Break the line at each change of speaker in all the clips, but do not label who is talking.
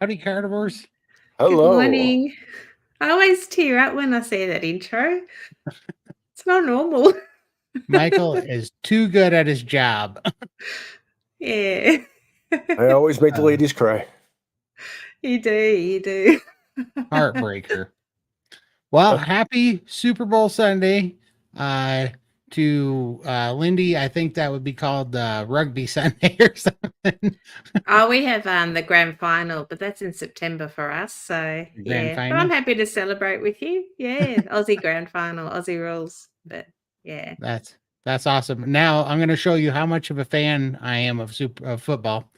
Howdy, carnivores.
Good
Hello.
morning. I always tear up when I see that intro. It's not normal.
Michael is too good at his job.
Yeah.
I always make the
Uh,
ladies cry.
You do.
Heartbreaker. Well, happy Super Bowl Sunday to Lindy. I think that would be called Rugby Sunday or something.
Oh, we have the grand final, but that's in September for us. So
The grand
yeah. But I'm
final.
happy to celebrate with you. Yeah. Aussie grand final, Aussie rules. But yeah.
That's awesome. Now I'm going to show you how much of a fan I am of football.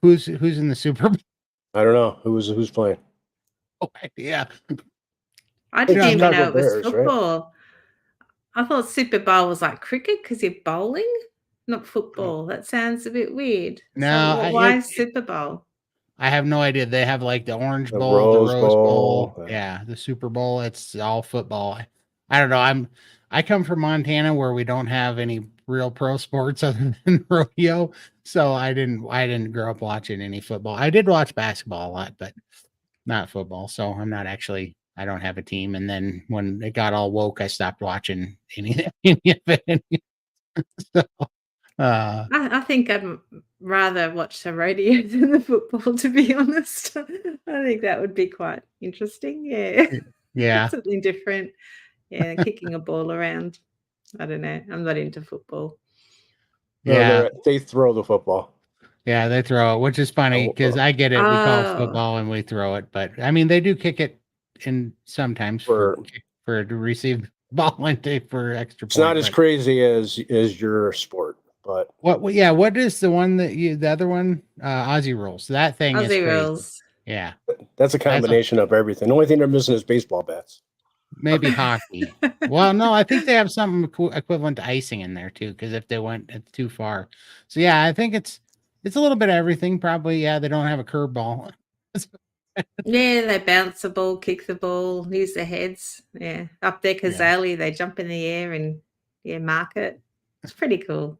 Who's in the Super Bowl?
I don't know who's playing.
Oh, yeah.
I
I think
didn't
the
even
Chicago
know it was
Bears, right?
football. I thought Super Bowl was like cricket because you're bowling, not
Oh,
football. That sounds a bit weird. So
No,
why Super Bowl?
I have no idea. They have like the Orange
the
Bowl, the
Rose
Rose
Bowl.
Bowl, yeah, the Super Bowl. It's all football. I don't know. I come from Montana where we don't have any real pro sports other than rodeo, so I didn't grow up watching any football. I did watch basketball a lot, but not football. So I'm not actually. I don't have a team. And then when it got all woke, I stopped watching any of it. So,
I think I'd rather watch the rodeo than the football, to be honest. I think that would be quite interesting. Yeah.
yeah,
Something different. Yeah, kicking a ball around. I don't know. I'm not into football.
No,
yeah.
they throw the football.
Yeah, they throw it, which is funny because I get it. We call it
Oh,
football and we throw it, but I mean they do kick it in sometimes
For
for to receive ball into for extra
it's not
point.
as
But
crazy as your sport, but
yeah, what is the one the other one? Aussie rules. That thing is
Aussie
crazy.
rules.
Yeah,
that's a
that's
combination of everything. The only thing they're missing is baseball bats.
maybe hockey. Well, no, I think they have something equivalent to icing in there too, because if they went too far, so yeah, I think it's a little bit of everything. Probably, yeah, they don't have a curveball.
Yeah, they bounce the ball, kick the ball, use their heads. Yeah. Up there,
Yeah.
Kazali, they jump in the air and mark it. It's pretty cool.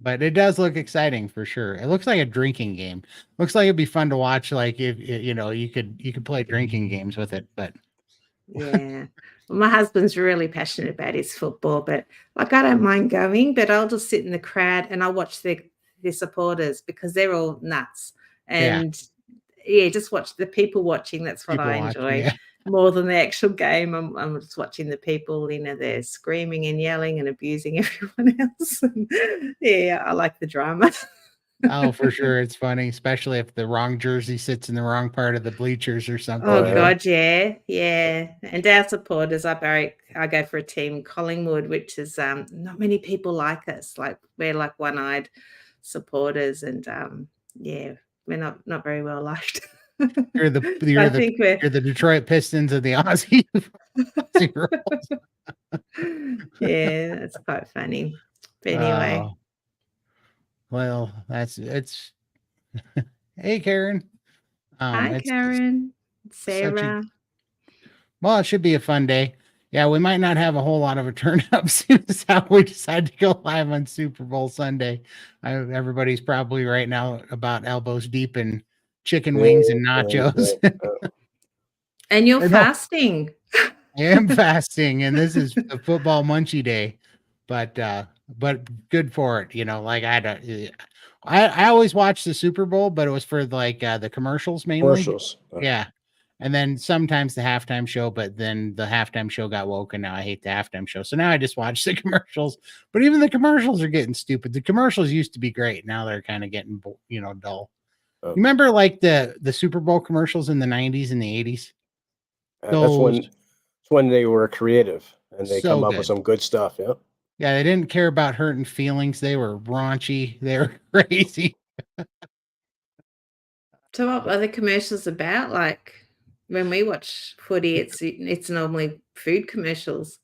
But it does look exciting for sure. It looks like a drinking game. Looks like it'd be fun to watch. Like if you know, you could play drinking games with it. But
Yeah. Well, my husband's really passionate about his football, but like I don't mind going, but I'll just sit in the crowd and I'll watch their supporters because they're all nuts.
yeah,
And yeah, just watch the people watching. That's what
people
I
watching.
enjoy
Yeah.
more than the actual game. I'm just watching the people, they're screaming and yelling and abusing everyone else. And yeah, I like the drama.
Oh, for sure. It's funny, especially if the wrong jersey sits in the wrong part of the bleachers or
Oh
something.
Oh
You know.
yeah,
God, yeah. And our supporters, I go for a team, Collingwood, which is not many people like us. Like we're like one-eyed supporters, and yeah, we're not very well liked.
You're the
I
you're the
think we're
you're the Detroit Pistons of the Aussie rules.
yeah, that's quite funny. But anyway,
Oh, well, it's hey Karen.
hi
It's
Karen,
such a
Sarah.
Well, it should be a fun day. Yeah, we might not have a whole lot of a turnout soon as how we decide to go live on Super Bowl Sunday. Everybody's probably right now about elbows deep in chicken wings and nachos.
And you're
I know
fasting.
I am fasting, and this is the football munchie day, but good for it. You know, like I don't. I always watch the Super Bowl, but it was for like the commercials mainly.
commercials.
Yeah, and then sometimes the halftime show, but then the halftime show got woke, and now I hate the halftime show. So now I just watch the commercials. But even the commercials are getting stupid. The commercials used to be great. Now they're kind of getting dull. You remember like the Super Bowl commercials in the 90s and the 80s?
That's
Those
when they were creative and they come
so
up with
good.
some good stuff. Yeah.
Yeah, they didn't care about hurting feelings. They were raunchy. They were crazy.
So what are the commercials about? Like when we watch footy, it's normally food commercials.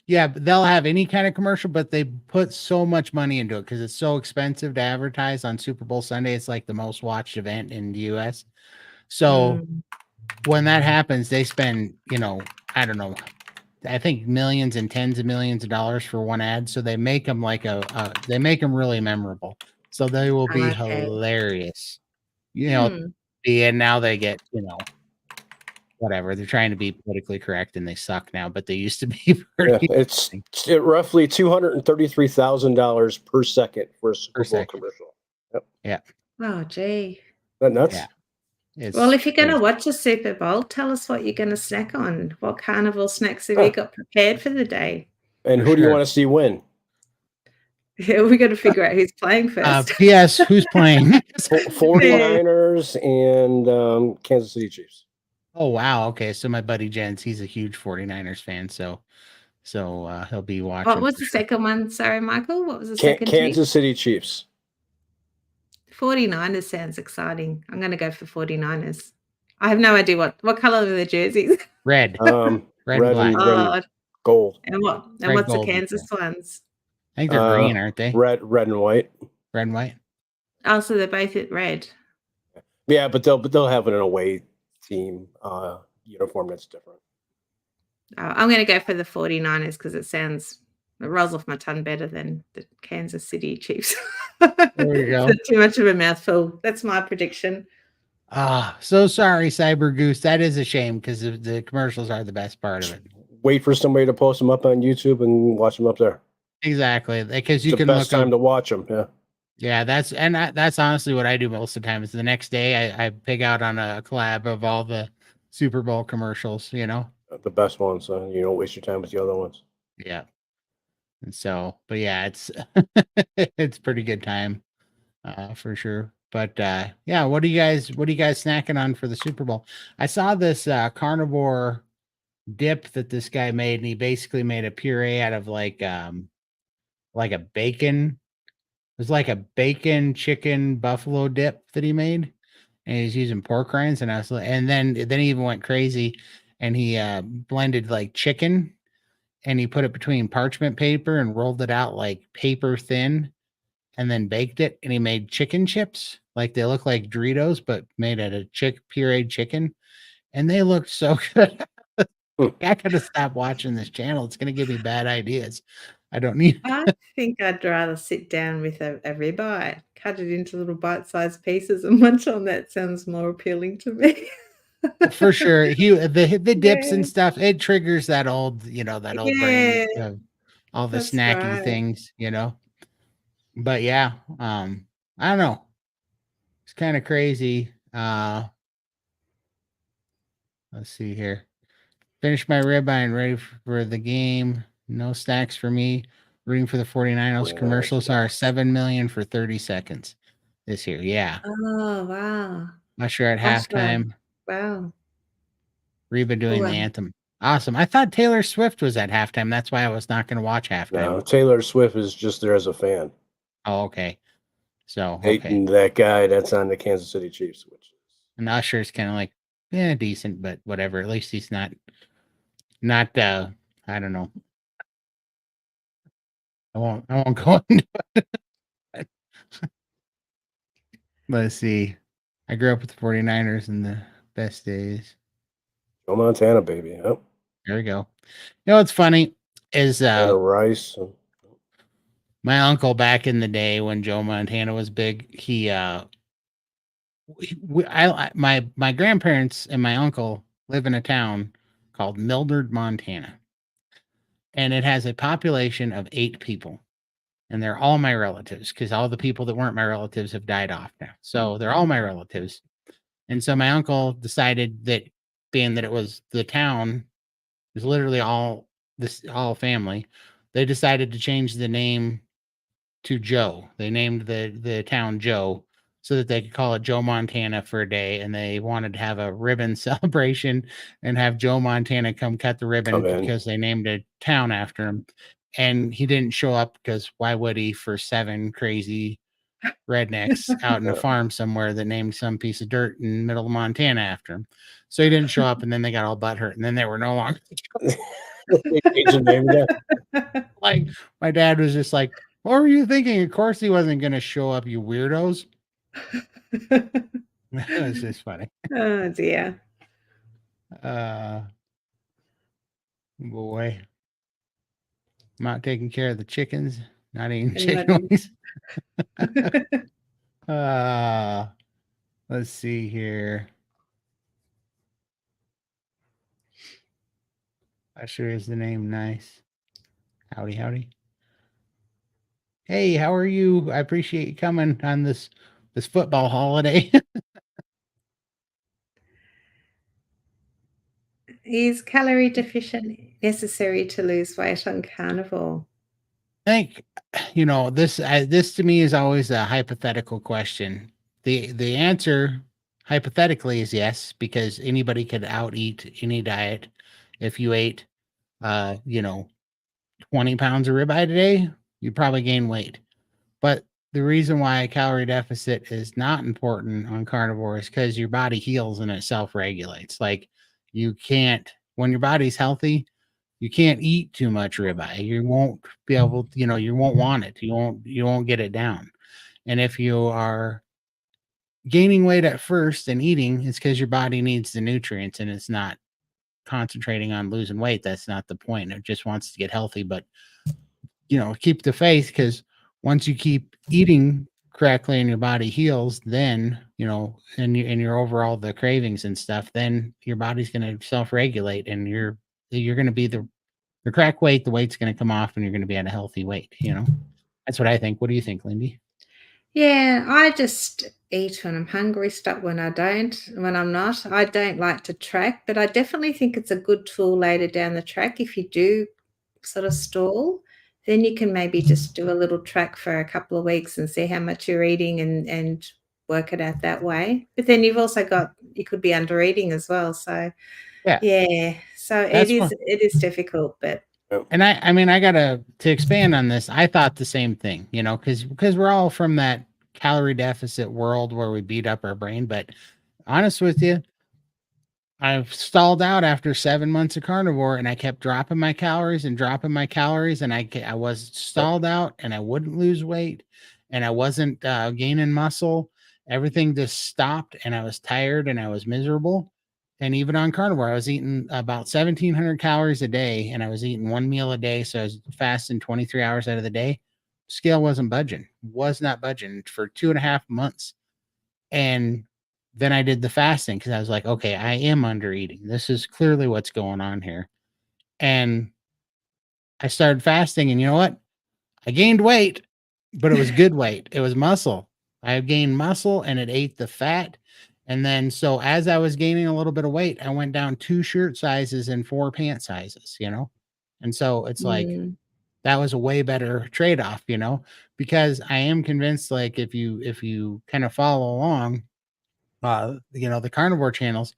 Yeah, but they'll have any kind of commercial, but they put so much money into it because it's so expensive to advertise on Super Bowl Sunday. It's like the most watched event in the US. So
Mm.
when that happens, they spend, I don't know, I think millions and tens of millions of dollars for one ad. So they make them like they make them really memorable. So they will be
Okay.
hilarious. you know,
Hmm.
and now they get, whatever. They're trying to be politically correct and they suck now, but they used to be
Yeah,
pretty
it's roughly $233,000 per second for a Super
per
Bowl
second.
commercial.
Yeah.
Oh, gee.
Isn't that nuts?
Yeah. It's
Well, if you're going to
crazy.
watch a Super Bowl, tell us what you're going to snack on. What carnival snacks have
Huh.
you got prepared for the day?
And
For
who do you
sure.
want to see win?
Yeah, we got to figure out who's playing first.
P.S. Who's playing?
49ers and Kansas City Chiefs.
Oh, wow. Okay. So my buddy Jens, he's a huge 49ers fan. So he'll be watching.
What was
for
the
sure.
second one? Sorry, Michael. What was the second team?
Kansas City Chiefs.
49ers sounds exciting. I'm going to go for 49ers. I have no idea what color are the jerseys.
Red.
Red
and black.
and gold.
And what's
Red,
the
gold, and
Kansas ones?
I think they're green, aren't they?
Red and white.
Red and white.
Oh, so they're both red.
Yeah, but they'll have an away team uniform that's different.
I'm going to go for the 49ers because it rolls off my tongue better than the Kansas City Chiefs.
There you go.
Too much of a mouthful. That's my prediction.
So sorry, Cyber Goose. That is a shame because the commercials are the best part of it.
Wait for somebody to post them up on YouTube and watch them up there.
Exactly, because you
It's the
can
best
look
time
up.
to watch them. Yeah.
Yeah, that's honestly what I do most of the time. Is the next day I pig out on a collab of all the Super Bowl commercials.
The best ones. So you don't waste your time with the other ones.
Yeah. And so, but yeah, it's it's pretty good time, for sure. But yeah, what are you guys snacking on for the Super Bowl? I saw this carnivore dip that this guy made, and he basically made a puree out of like a bacon. It was like a bacon chicken buffalo dip that he made, and he's using pork rinds. And then he even went crazy, and he blended like chicken, and he put it between parchment paper and rolled it out like paper thin, and then baked it. And he made chicken chips, like they look like Doritos, but made out of pureed chicken, and they looked so good. I gotta stop watching this channel. It's gonna give me bad ideas. I don't need.
I think I'd rather sit down with a ribeye, cut it into little bite-sized pieces and munch on that. Sounds more appealing to me.
For sure. The dips and
Yeah.
stuff, it triggers that old brain
Yeah,
of all the
that's
snacky
right.
things, But yeah, I don't know. It's kind of crazy. Let's see here. Finished my ribeye and ready for the game. No snacks for me. Rooting for the 49ers. Commercials are 7 million for 30 seconds this year. Yeah.
Oh, wow.
Not sure at
Awesome.
halftime.
Wow.
Reba doing the anthem. Awesome. I thought Taylor Swift was at halftime. That's why I was not going to watch halftime.
No, Taylor Swift is just there as a fan.
Oh, okay. So,
Hating that guy that's on the Kansas City Chiefs.
And Usher's kind of like, yeah, decent, but whatever. At least he's not, I don't know. I won't go into it. Let's see. I grew up with the 49ers in the best days.
Joe Montana, baby. Yep.
There we go. What's funny is
Rice.
My uncle back in the day when Joe Montana was big, my grandparents and my uncle live in a town called Mildred, Montana. And it has a population of 8 people. And they're all my relatives because all the people that weren't my relatives have died off now. So they're all my relatives. And so my uncle decided that being that it was the town, it was literally all family, they decided to change the name to Joe. They named the town Joe so that they could call it Joe Montana for a day. And they wanted to have a ribbon celebration and have Joe Montana come cut the ribbon because they named a town after him. And he didn't show up because why would he, for 7 crazy rednecks out in a farm somewhere that named some piece of dirt in the middle of Montana after him. So he didn't show up, and then they got all butthurt, and then they were no longer. Like, my dad was just like, what were you thinking? Of course he wasn't going to show up, you weirdos. It was just funny.
Oh, dear.
Boy. I'm not taking care of the chickens, not eating chicken wings. Let's see here. Usher is the name. Nice. Howdy, howdy. Hey, how are you? I appreciate you coming on this football holiday.
Is calorie deficient necessary to lose weight on carnivore?
I think this to me is always a hypothetical question. The answer hypothetically is yes, because anybody could out eat any diet. If you ate 20 pounds of ribeye today, you'd probably gain weight. But the reason why a calorie deficit is not important on carnivore is because your body heals and it self-regulates. Like you can't, when your body's healthy, you can't eat too much ribeye. You won't be able to, you won't want it. You won't get it down. And if you are gaining weight at first and eating, it's because your body needs the nutrients and it's not concentrating on losing weight. That's not the point. It just wants to get healthy. But keep the faith, because once you keep eating correctly and your body heals, then and your overall the cravings and stuff, then your body's going to self-regulate and you're going to be the correct weight. The weight's going to come off and you're going to be at a healthy weight. That's what I think. What do you think, Lindy?
Yeah, I just eat when I'm hungry, stop when I'm not. I don't like to track, but I definitely think it's a good tool later down the track. If you do sort of stall, then you can maybe just do a little track for a couple of weeks and see how much you're eating and work it out that way. But then you've also got, you could be under eating as well. So
Yeah,
yeah, so
that's
it is difficult, but
and I mean, I gotta to expand on this. I thought the same thing, because we're all from that calorie deficit world where we beat up our brain. But honest with you, I've stalled out after 7 months of carnivore, and I kept dropping my calories and dropping my calories, and I was stalled out, and I wouldn't lose weight, and I wasn't gaining muscle. Everything just stopped, and I was tired, and I was miserable. And even on carnivore, I was eating about 1,700 calories a day, and I was eating one meal a day, so I was fasting 23 hours out of the day. Scale wasn't budging, was not budging for 2.5 months. And then I did the fasting because I was like, okay, I am under eating. This is clearly what's going on here. And I started fasting, and you know what? I gained weight, but it was good weight. It was muscle. I gained muscle and it ate the fat. And then, so as I was gaining a little bit of weight, I went down 2 shirt sizes and 4 pant sizes. And so it's like,
mm,
that was a way better trade-off, because I am convinced, like, if you kind of follow along, the carnivore channels,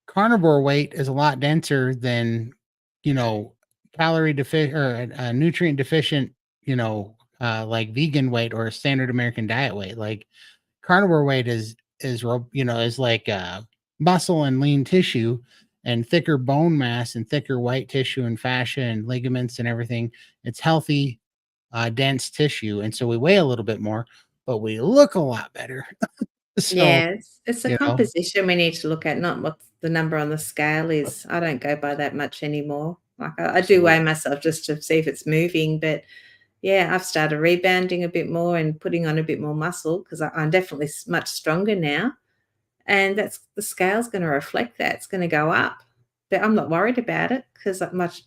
carnivore weight is a lot denser than, you know, calorie deficient or nutrient deficient, like vegan weight or standard American diet weight. Like carnivore weight is like muscle and lean tissue and thicker bone mass and thicker white tissue and fascia and ligaments and everything. It's healthy, dense tissue. And so we weigh a little bit more, but we look a lot better. So,
yeah, it's a
you know,
composition we need to look at, not what the number on the scale is. I don't go by that much anymore. Like I do weigh myself just to see if it's moving, but yeah, I've started rebounding a bit more and putting on a bit more muscle because I'm definitely much stronger now, and that's the scale's going to reflect that. It's going to go up, but I'm not worried about it because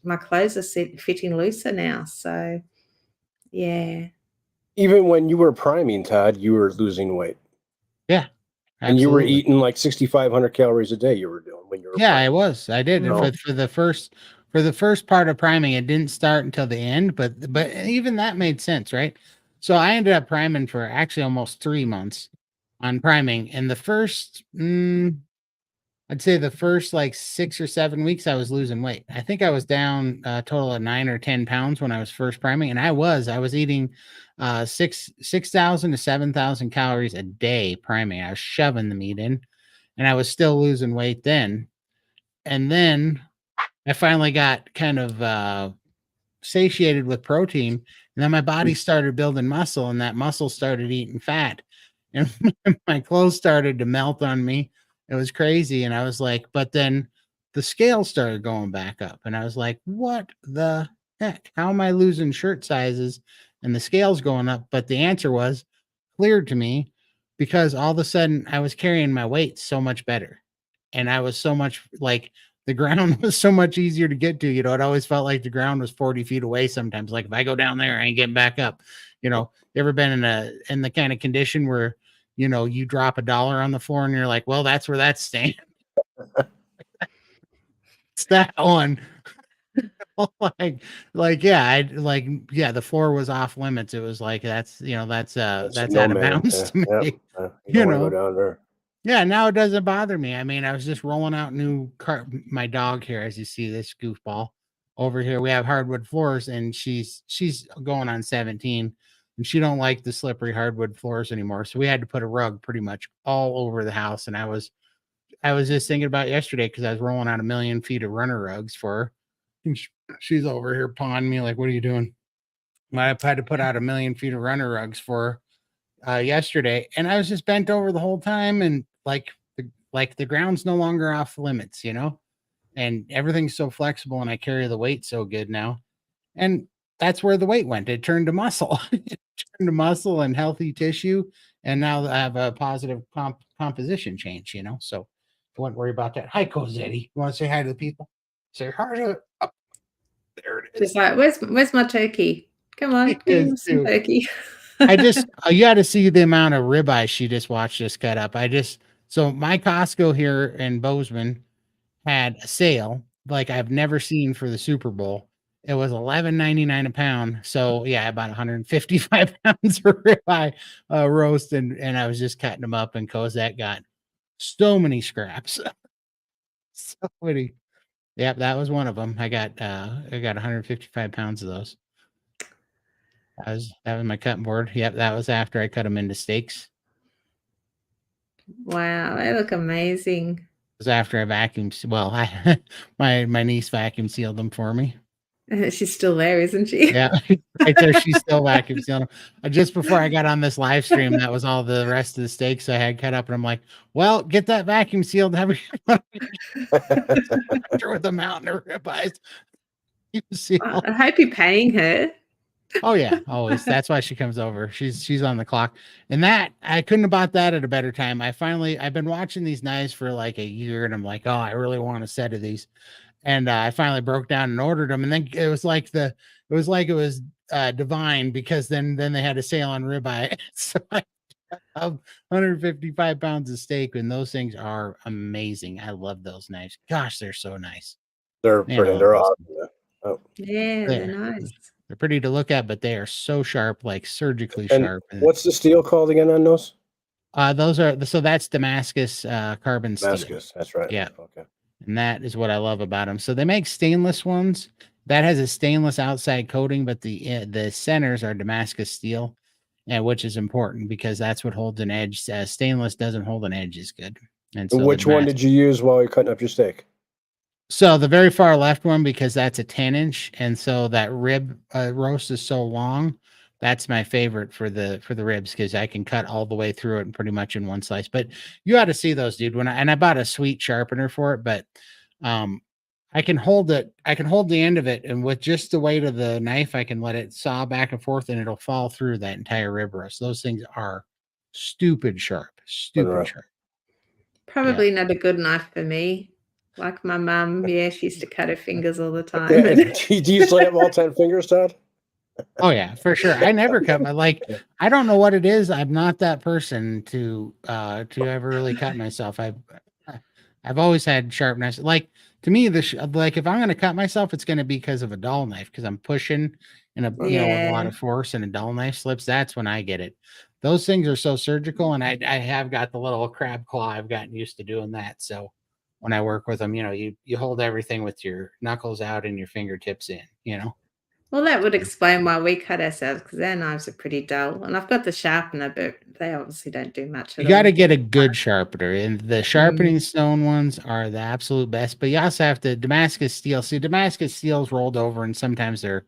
my clothes are fitting looser now. So yeah,
Even when you were priming, Todd, you were losing weight.
yeah,
And you were
absolutely.
eating like 6,500 calories a day you were doing when you were
Yeah,
priming.
I was. I did.
Mm.
For the first part of priming, it didn't start until the end, but even that made sense, right? So I ended up priming for actually almost 3 months on priming. And I'd say the first like 6 or 7 weeks, I was losing weight. I think I was down a total of 9 or 10 pounds when I was first priming, and I was eating 6,000 to 7,000 calories a day priming. I was shoving the meat in, and I was still losing weight then. And then I finally got kind of satiated with protein, and then my body started building muscle, and that muscle started eating fat, and my clothes started to melt on me. It was crazy, and I was like, but then the scale started going back up, and I was like, what the heck? How am I losing shirt sizes and the scale's going up? But the answer was clear to me because all of a sudden I was carrying my weight so much better. And I was so much like the ground was so much easier to get to. It always felt like the ground was 40 feet away sometimes. Like if I go down there, I ain't getting back up. You ever been in the kind of condition where you drop $1 on the floor and you're like, well, that's where that's staying. It's that one. The floor was off limits. It was like that's that's out of bounds to me.
You don't want to go down there.
Yeah, now it doesn't bother me. I mean, I was just rolling out my dog here, as you see this goofball over here. We have hardwood floors, and she's going on 17, and she don't like the slippery hardwood floors anymore. So we had to put a rug pretty much all over the house. And I was just thinking about yesterday because I was rolling out 1,000,000 feet of runner rugs for her. And she's over here pawing me like, "What are you doing?" I had to put out 1,000,000 feet of runner rugs for her yesterday, and I was just bent over the whole time, and the ground's no longer off limits, and everything's so flexible, and I carry the weight so good now, and that's where the weight went. It turned to muscle. It turned to muscle and healthy tissue, and now I have a positive composition change. So I wouldn't worry about that. Hi, Cosetti. You want to say hi to the people? Say hi to. Oh, there it is.
Just like, where's my turkey? Come on, give me some turkey.
You got to see the amount of ribeye she just watched us cut up. So my Costco here in Bozeman had a sale like I've never seen for the Super Bowl. It was $11.99 a pound. So yeah, about 155 pounds of ribeye roast, and I was just cutting them up, and Cosette got so many scraps. So many. Yep, that was one of them. I got 155 pounds of those. That was my cutting board. Yep, that was after I cut them into steaks.
Wow, they look amazing.
It was after I vacuumed. Well, my niece vacuum sealed them for me.
She's still there, isn't she?
Yeah, right there. She's still vacuum sealed them. Just before I got on this live stream, that was all the rest of the steaks I had cut up, and I'm like, "Well, get that vacuum sealed. Have with a mountain of ribeyes."
I hope you're paying her.
Oh yeah, always. That's why she comes over. She's on the clock. And that I couldn't have bought that at a better time. I've been watching these knives for like a year, and I'm like, oh, I really want a set of these. And I finally broke down and ordered them. And then it was divine, because then they had a sale on ribeye. So I have 155 pounds of steak, and those things are amazing. I love those knives. Gosh, they're so nice.
They're pretty. They're awesome.
Oh. Yeah, they're nice.
They're pretty to look at, but they are so sharp, like surgically sharp.
And what's the steel called again on those?
That's Damascus carbon steel.
Damascus, that's right.
Yeah.
Okay.
And that is what I love about them. So they make stainless ones that has a stainless outside coating, but the centers are Damascus steel, and which is important because that's what holds an edge. Stainless doesn't hold an edge as good. And so
which one did you use while you're cutting up your steak?
So the very far left one, because that's a 10-inch, and so that rib roast is so long. That's my favorite for the ribs, because I can cut all the way through it and pretty much in one slice. But you ought to see those, dude. I bought a sweet sharpener for it, but I can hold it. I can hold the end of it, and with just the weight of the knife, I can let it saw back and forth, and it'll fall through that entire rib roast. Those things are stupid sharp. Sharp.
Probably not a good knife for me. Like my mum, she used to cut her fingers all the time.
Yeah. Do you still have all 10 fingers, Todd?
Oh yeah, for sure. I never cut I don't know what it is. I'm not that person to ever really cut myself. I've always had sharp knives. Like, to me, if I'm going to cut myself, it's going to be because of a dull knife, because I'm pushing with a lot of force, and a dull knife slips. That's when I get it. Those things are so surgical, and I have got the little crab claw. I've gotten used to doing that. So when I work with them, you hold everything with your knuckles out and your fingertips in,
Well, that would explain why we cut ourselves, because their knives are pretty dull. And I've got the sharpener, but they obviously don't do much at all.
You got to get a good sharpener, and the sharpening stone ones are the absolute best. But you also have to Damascus steel. See, Damascus steel's rolled over, and sometimes they're,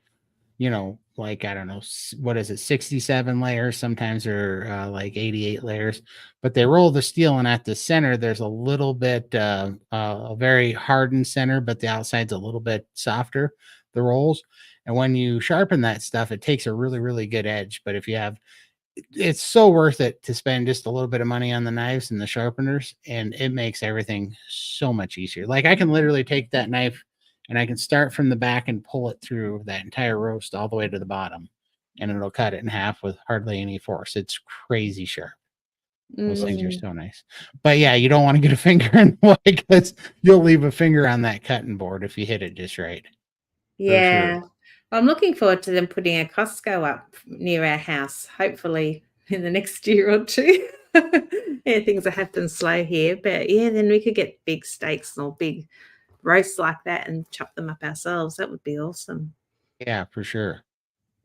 like, I don't know, what is it, 67 layers? Sometimes they're like 88 layers, but they roll the steel, and at the center, there's a little bit, a very hardened center, but the outside's a little bit softer, the rolls. And when you sharpen that stuff, it takes a really, really good edge. But if you have it's so worth it to spend just a little bit of money on the knives and the sharpeners, and it makes everything so much easier. Like I can literally take that knife and I can start from the back and pull it through that entire roast all the way to the bottom, and it'll cut it in half with hardly any force. It's crazy sharp. Those things are
Mm,
so nice. But yeah, you don't want to get a finger in the way because you'll leave a finger on that cutting board if you hit it just right. For sure.
yeah. I'm looking forward to them putting a Costco up near our house, hopefully in the next year or two. Yeah, things are happening slow here, but yeah, then we could get big steaks or big roasts like that and chop them up ourselves. That would be awesome.
Yeah, for sure.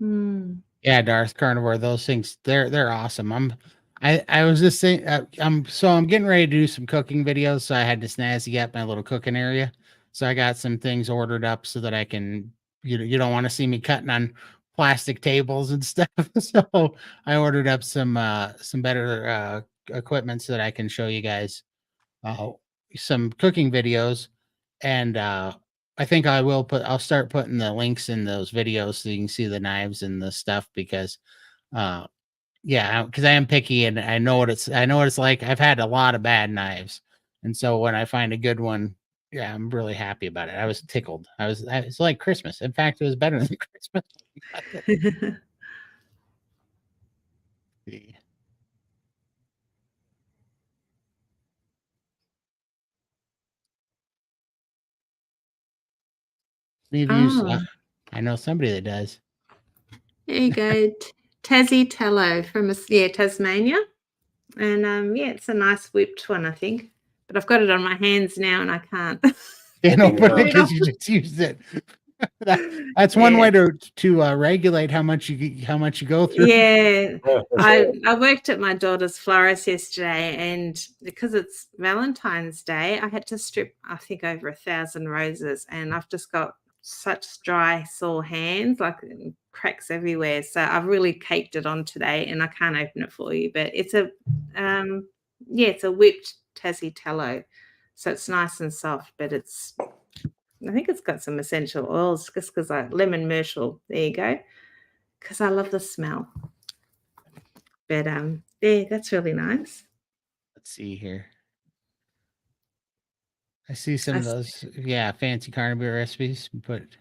Mm.
Yeah, Darth Carnivore, those things they're awesome. I was just saying I'm getting ready to do some cooking videos, so I had to snazzy up my little cooking area. So I got some things ordered up so that I can you don't want to see me cutting on plastic tables and stuff. So I ordered up some better equipment so that I can show you guys uh some cooking videos, and I think I'll start putting the links in those videos so you can see the knives and the stuff because uh yeah, because I am picky and I know what it's like. I've had a lot of bad knives. And so when I find a good one, yeah, I'm really happy about it. I was tickled. It's like Christmas. In fact, it was better than Christmas. The reviews,
Oh,
I know somebody that does.
there you go. Tassie Tallow from Tasmania. And yeah, it's a nice whipped one, I think. But I've got it on my hands now and I can't
Can't
Clean it
open it
up.
because you just used it. That's one
Yeah.
way to regulate how much you go through.
Yeah.
Yeah, for
I
sure.
I worked at my daughter's florist yesterday, and because it's Valentine's Day, I had to strip, I think, over 1,000 roses, and I've just got such dry, sore hands, like cracks everywhere. So I've really caked it on today, and I can't open it for you, but it's it's a whipped Tassie tallow, so it's nice and soft, but I think it's got some essential oils just because I lemon myrtle. There you go, because I love the smell. But, yeah, that's really nice.
Let's see here. I see some
I
of
s
those, yeah, fancy carnivore recipes. Put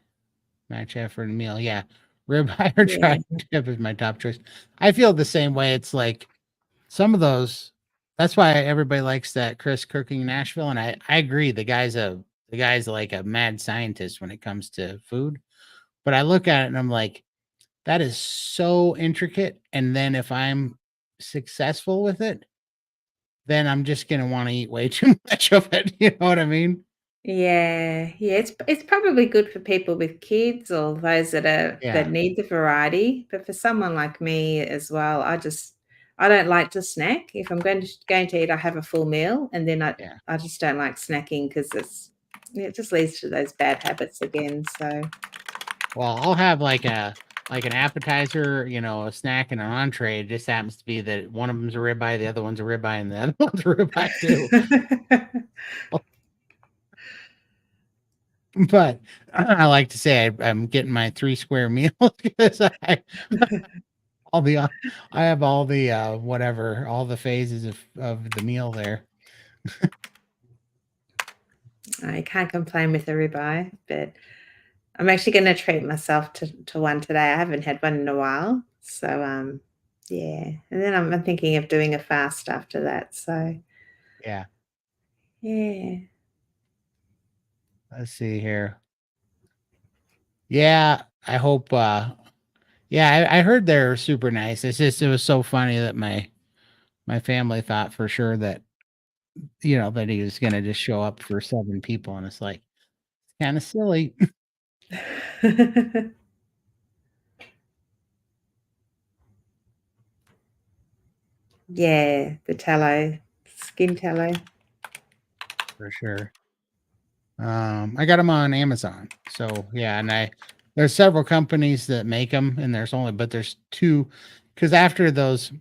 match after a meal. Yeah. Ribeye or
Yeah,
dry tip is my top choice. I feel the same way. It's like some of those, that's why everybody likes that Chris cooking in Nashville. And I agree. The guy's like a mad scientist when it comes to food. But I look at it and I'm like, that is so intricate. And then if I'm successful with it, then I'm just gonna want to eat way too much of it. You know what I mean?
yeah, it's probably good for people with kids or those that
Yeah.
need the variety, but for someone like me as well, I don't like to snack. If I'm going to eat, I have a full meal, and then
Yeah.
I just don't like snacking because it just leads to those bad habits again, so
Well, I'll have like an appetizer, a snack and an entree. It just happens to be that one of them's a ribeye, the other one's a ribeye, and the other one's a ribeye too. But I like to say I'm getting my 3 square meals because all the I have all the whatever, all the phases of the meal there.
I can't complain with a ribeye, but I'm actually gonna treat myself to one today. I haven't had one in a while. So, yeah, and then I'm thinking of doing a fast after that. So,
Yeah.
yeah.
Let's see here. Yeah, I hope yeah, I heard they're super nice. It was so funny that my family thought for sure that that he was gonna just show up for 7 people, and it's like, kinda silly.
Yeah, the tallow, skin tallow.
For sure. I got them on Amazon. So, yeah, and there's several companies that make them, and there's 2 because after those,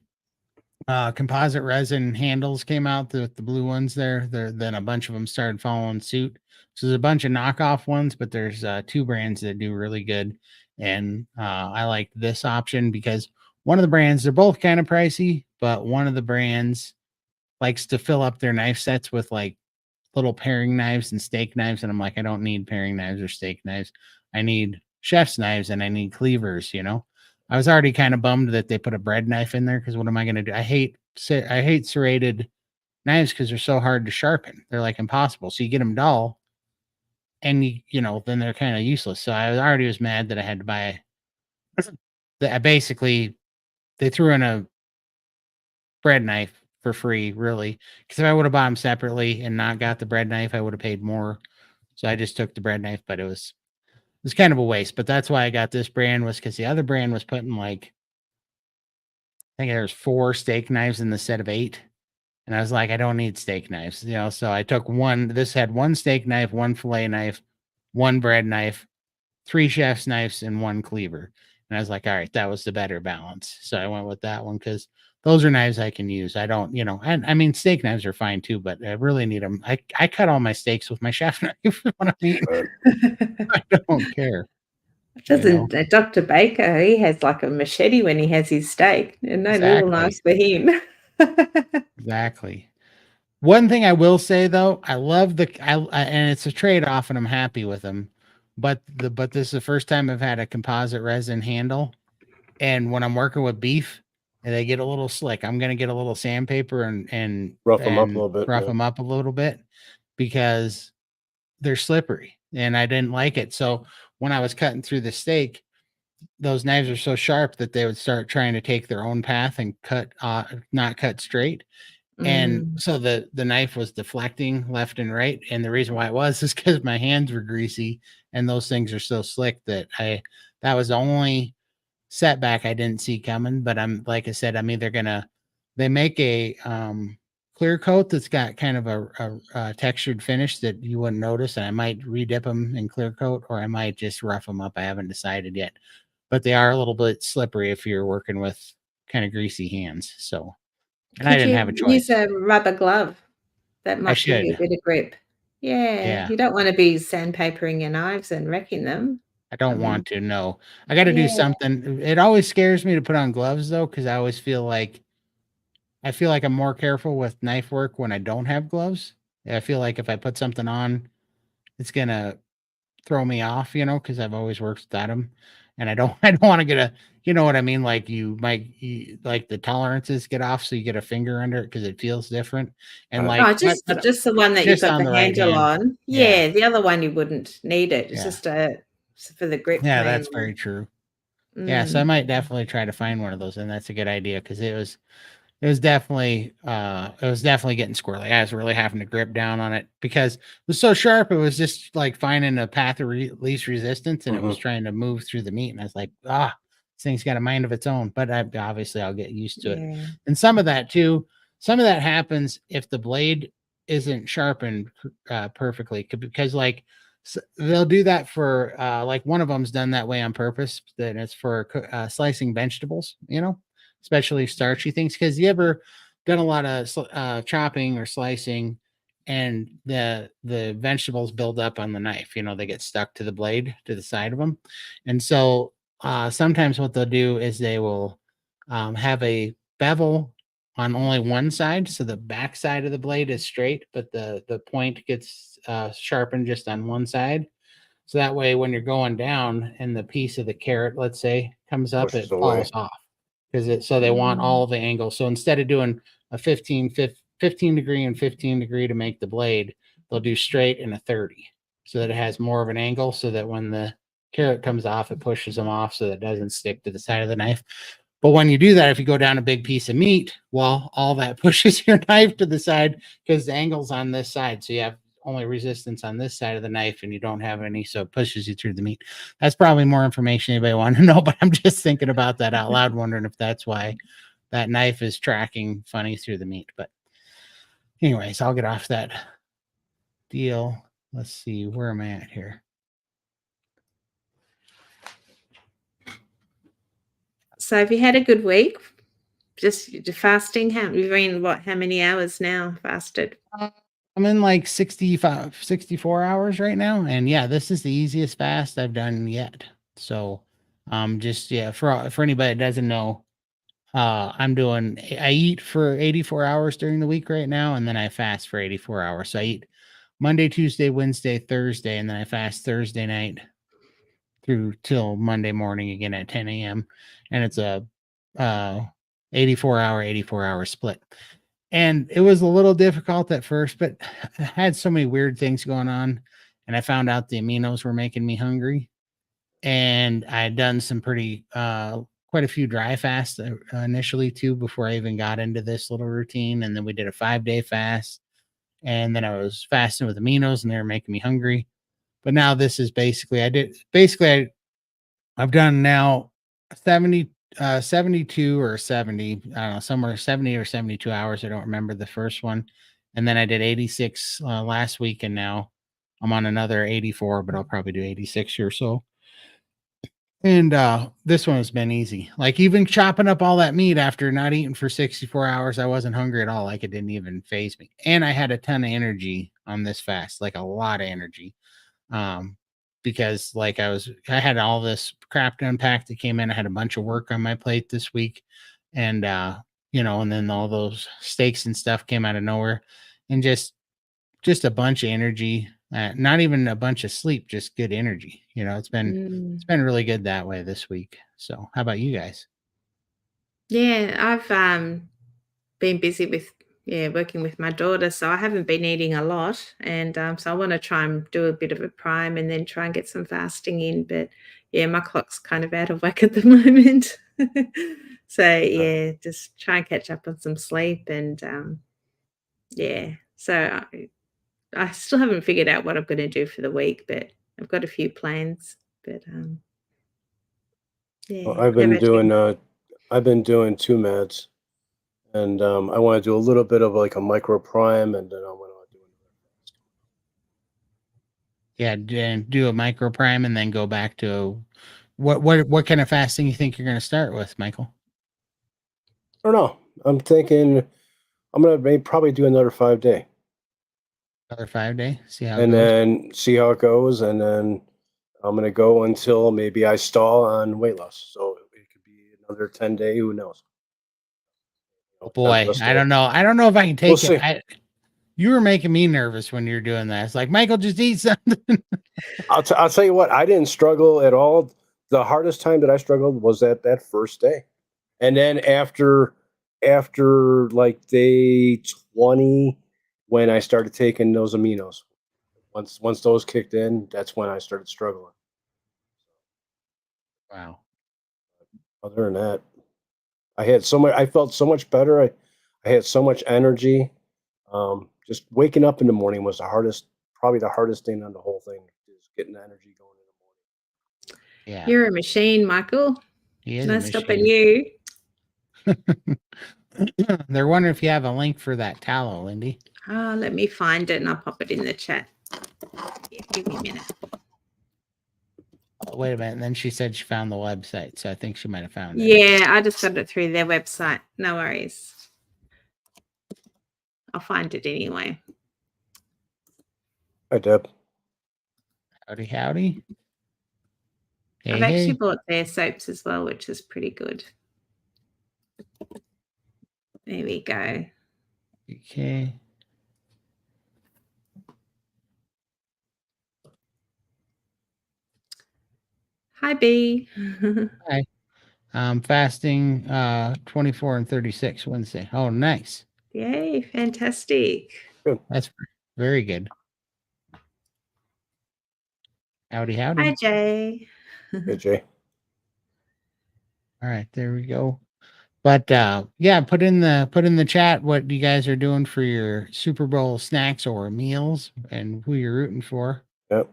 composite resin handles came out, the blue ones then a bunch of them started following suit. So, there's a bunch of knockoff ones, but there's, 2 brands that do really good, and, I like this option because one of the brands, they're both kind of pricey, but one of the brands likes to fill up their knife sets with like little paring knives and steak knives. And I'm like, I don't need paring knives or steak knives. I need chef's knives and I need cleavers, you know. I was already kind of bummed that they put a bread knife in there because what am I going to do? I hate serrated knives because they're so hard to sharpen. They're like impossible. So you get them dull and you know, then they're kind of useless. So I already was mad that I had to buy I basically they threw in a bread knife for free, really. Because if I would have bought them separately and not got the bread knife, I would have paid more. So I just took the bread knife, but it was kind of a waste. But that's why I got this brand was because the other brand was putting like I think there's 4 steak knives in the set of 8. And I was like, I don't need steak knives, you know. So I took one. This had 1 steak knife, 1 fillet knife, 1 bread knife, 3 chef's knives, and 1 cleaver. And I was like, all right, that was the better balance. So I went with that one because those are knives I can use. I don't, you know, and I mean, steak knives are fine too, but I really need them. I cut all my steaks with my chef knife. What I mean, I don't care.
Doesn't Dr. Baker, he has like a machete when he has his steak and no little knives for him.
Exactly. One thing I will say though, I love and it's a trade-off and I'm happy with them. But this is the first time I've had a composite resin handle. And when I'm working with beef and they get a little slick, I'm going to get a little sandpaper and
rough them up a little bit.
Rough them up a little bit because they're slippery and I didn't like it. So when I was cutting through the steak, those knives are so sharp that they would start trying to take their own path and not cut straight. And so the knife was deflecting left and right. And the reason why it was is because my hands were greasy and those things are so slick that was the only setback I didn't see coming. But I'm like I said, I'm either they make a clear coat that's got kind of a textured finish that you wouldn't notice, and I might redip them in clear coat or I might just rough them up. I haven't decided yet, but they are a little bit slippery if you're working with kind of greasy hands. So, and I didn't have a choice.
Use a rubber glove. That might give you a bit of grip. Yeah. You don't want to be sandpapering your knives and wrecking them.
I don't want to. No, I got to do something. It always scares me to put on gloves though, because I always feel like I'm more careful with knife work when I don't have gloves. I feel like if I put something on, it's gonna throw me off, you know, because I've always worked without them, and I don't want to get you know what I mean? Like like the tolerances get off, so you get a finger under it because it feels different. And like
just the one that you've got the handle on. Yeah, the other one you wouldn't need it. It's just for the grip.
Yeah, that's very true. Yeah, so I might definitely try to find one of those, and that's a good idea because it was definitely getting squirrely. I was really having to grip down on it because it was so sharp. It was just like finding a path of least resistance, and it was trying to move through the meat. And I was like, this thing's got a mind of its own. But obviously I'll get used to it. And some of that happens if the blade isn't sharpened perfectly, because like they'll do that for like one of them's done that way on purpose. That it's for slicing vegetables, you know, especially starchy things. Because you ever done a lot of chopping or slicing, and the vegetables build up on the knife. You know, they get stuck to the blade, to the side of them, and so sometimes what they'll do is they will have a bevel on only one side, so the back side of the blade is straight, but the point gets sharpened just on one side. So that way, when you're going down and the piece of the carrot, let's say, comes up, it falls off because so they want all the angles. So instead of doing a 15 degree and 15 degree to make the blade, they'll do straight and a 30 so that it has more of an angle, so that when the carrot comes off, it pushes them off so that it doesn't stick to the side of the knife. But when you do that, if you go down a big piece of meat, well, all that pushes your knife to the side because the angle's on this side. So you have only resistance on this side of the knife and you don't have any, so it pushes you through the meat. That's probably more information anybody want to know, but I'm just thinking about that out loud, wondering if that's why that knife is tracking funny through the meat. But anyways, I'll get off that deal. Let's see, where am I at here?
So have you had a good week? Just fasting? How many hours now fasted?
I'm in like 64 hours right now. And yeah, this is the easiest fast I've done yet. So just for anybody that doesn't know, I eat for 84 hours during the week right now, and then I fast for 84 hours. So I eat Monday, Tuesday, Wednesday, Thursday, and then I fast Thursday night through till Monday morning again at 10 a.m. And it's a 84 hour split. And it was a little difficult at first, but I had so many weird things going on. And I found out the aminos were making me hungry. And I had done some quite a few dry fasts initially too before I even got into this little routine. And then we did a 5-day fast. And then I was fasting with aminos and they were making me hungry. But now this is I've done now 70, 72 or 70, I don't know, somewhere 70 or 72 hours. I don't remember the first one. And then I did 86 last week, and now I'm on another 84, but I'll probably do 86 or so. And this one has been easy. Like even chopping up all that meat after not eating for 64 hours, I wasn't hungry at all. Like it didn't even phase me. And I had a ton of energy on this fast, like a lot of energy. Because like I had all this crap to unpack that came in. I had a bunch of work on my plate this week, and and then all those steaks and stuff came out of nowhere, and just a bunch of energy. Not even a bunch of sleep, just good energy. It's been really good that way this week. So, how about you guys?
Yeah, I've been busy with working with my daughter, so I haven't been eating a lot, and so I want to try and do a bit of a prime and then try and get some fasting in. But yeah, my clock's kind of out of whack at the moment, so yeah, just try and catch up on some sleep and yeah. So I still haven't figured out what I'm going to do for the week, but I've got a few plans. But
Well,
yeah, how about you?
I've been doing 2 meds, and I want to do a little bit of like a micro prime, and then I want to do
Yeah, and do a micro prime and then go back to what kind of fasting you think you're going to start with, Michael?
I don't know. I'm thinking I'm gonna probably do another 5-day,
Another 5-day, see how it
and
goes.
then see how it goes, and then I'm gonna go until maybe I stall on weight loss. So it could be another 10-day. Who knows?
Oh
10
boy,
plus
I
day.
don't know. I don't know if I can
We'll
take it.
see.
You were making me nervous when you're doing that. It's like, Michael, just eat something.
I'll tell you what. I didn't struggle at all. The hardest time that I struggled was that first day, and then after like day 20, when I started taking those aminos. Once those kicked in, that's when I started struggling.
Wow.
Other than that, I felt so much better. I had so much energy. Just waking up in the morning was probably the hardest thing on the whole thing is getting the energy going in the morning.
Yeah,
You're a machine, Michael.
he is a
No stopping
machine.
you.
They're wondering if you have a link for that tallow, Lindy.
Let me find it and I'll pop it in the chat. Yeah, give me a minute.
Oh, wait a minute. And then she said she found the website, so I think she might have found it.
Yeah, I just got it through their website. No worries. I'll find it anyway.
Hi, Deb.
Howdy, howdy. Hey,
I've actually
hey.
bought their soaps as well, which is pretty good. There we go.
Okay.
Hi, B.
Hi. Fasting 24 and 36 Wednesday. Oh, nice.
Yay, fantastic.
Good.
That's very good. Howdy, howdy.
Hi, Jay.
Hey, Jay.
All right, there we go. But yeah, put in the chat what you guys are doing for your Super Bowl snacks or meals and who you're rooting for.
Yep.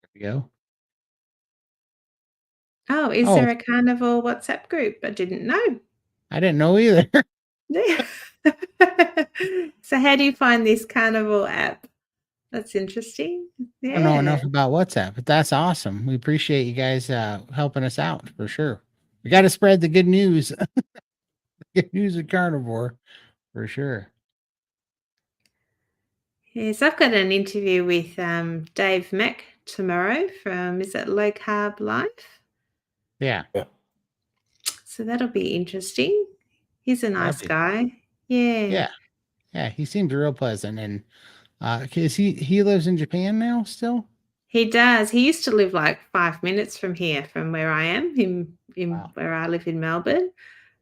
There we go.
Oh, is
Oh,
there a Carnivore WhatsApp group? I didn't know.
I didn't know either.
Yeah. So how do you find this Carnivore app? That's interesting.
I don't know enough
Yeah.
about WhatsApp, but that's awesome. We appreciate you guys helping us out for sure. We got to spread the good news. Good news of Carnivore for sure.
Yes, I've got an interview with Dave Mack tomorrow from, is it Low Carb Life?
Yeah.
So that'll be interesting. He's a nice
be-
guy. Yeah.
Yeah. He seems real pleasant. And he lives in Japan now still?
He does. He used to live like 5 minutes from here, from where I am, in
Wow.
where I live in Melbourne.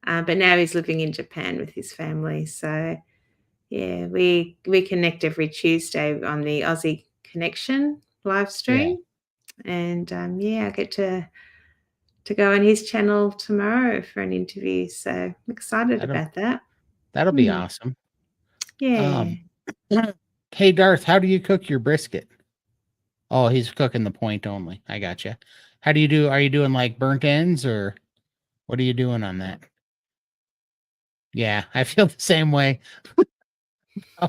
But now he's living in Japan with his family. So yeah, we connect every Tuesday on the Aussie Connection live stream. And I get to go on his channel tomorrow for an interview. So I'm excited about that.
That'll be awesome.
Yeah.
Hey Darth, how do you cook your brisket? Oh, he's cooking the point only. I gotcha. How do you do? Are you doing like burnt ends or what are you doing on that? Yeah, I feel the same way.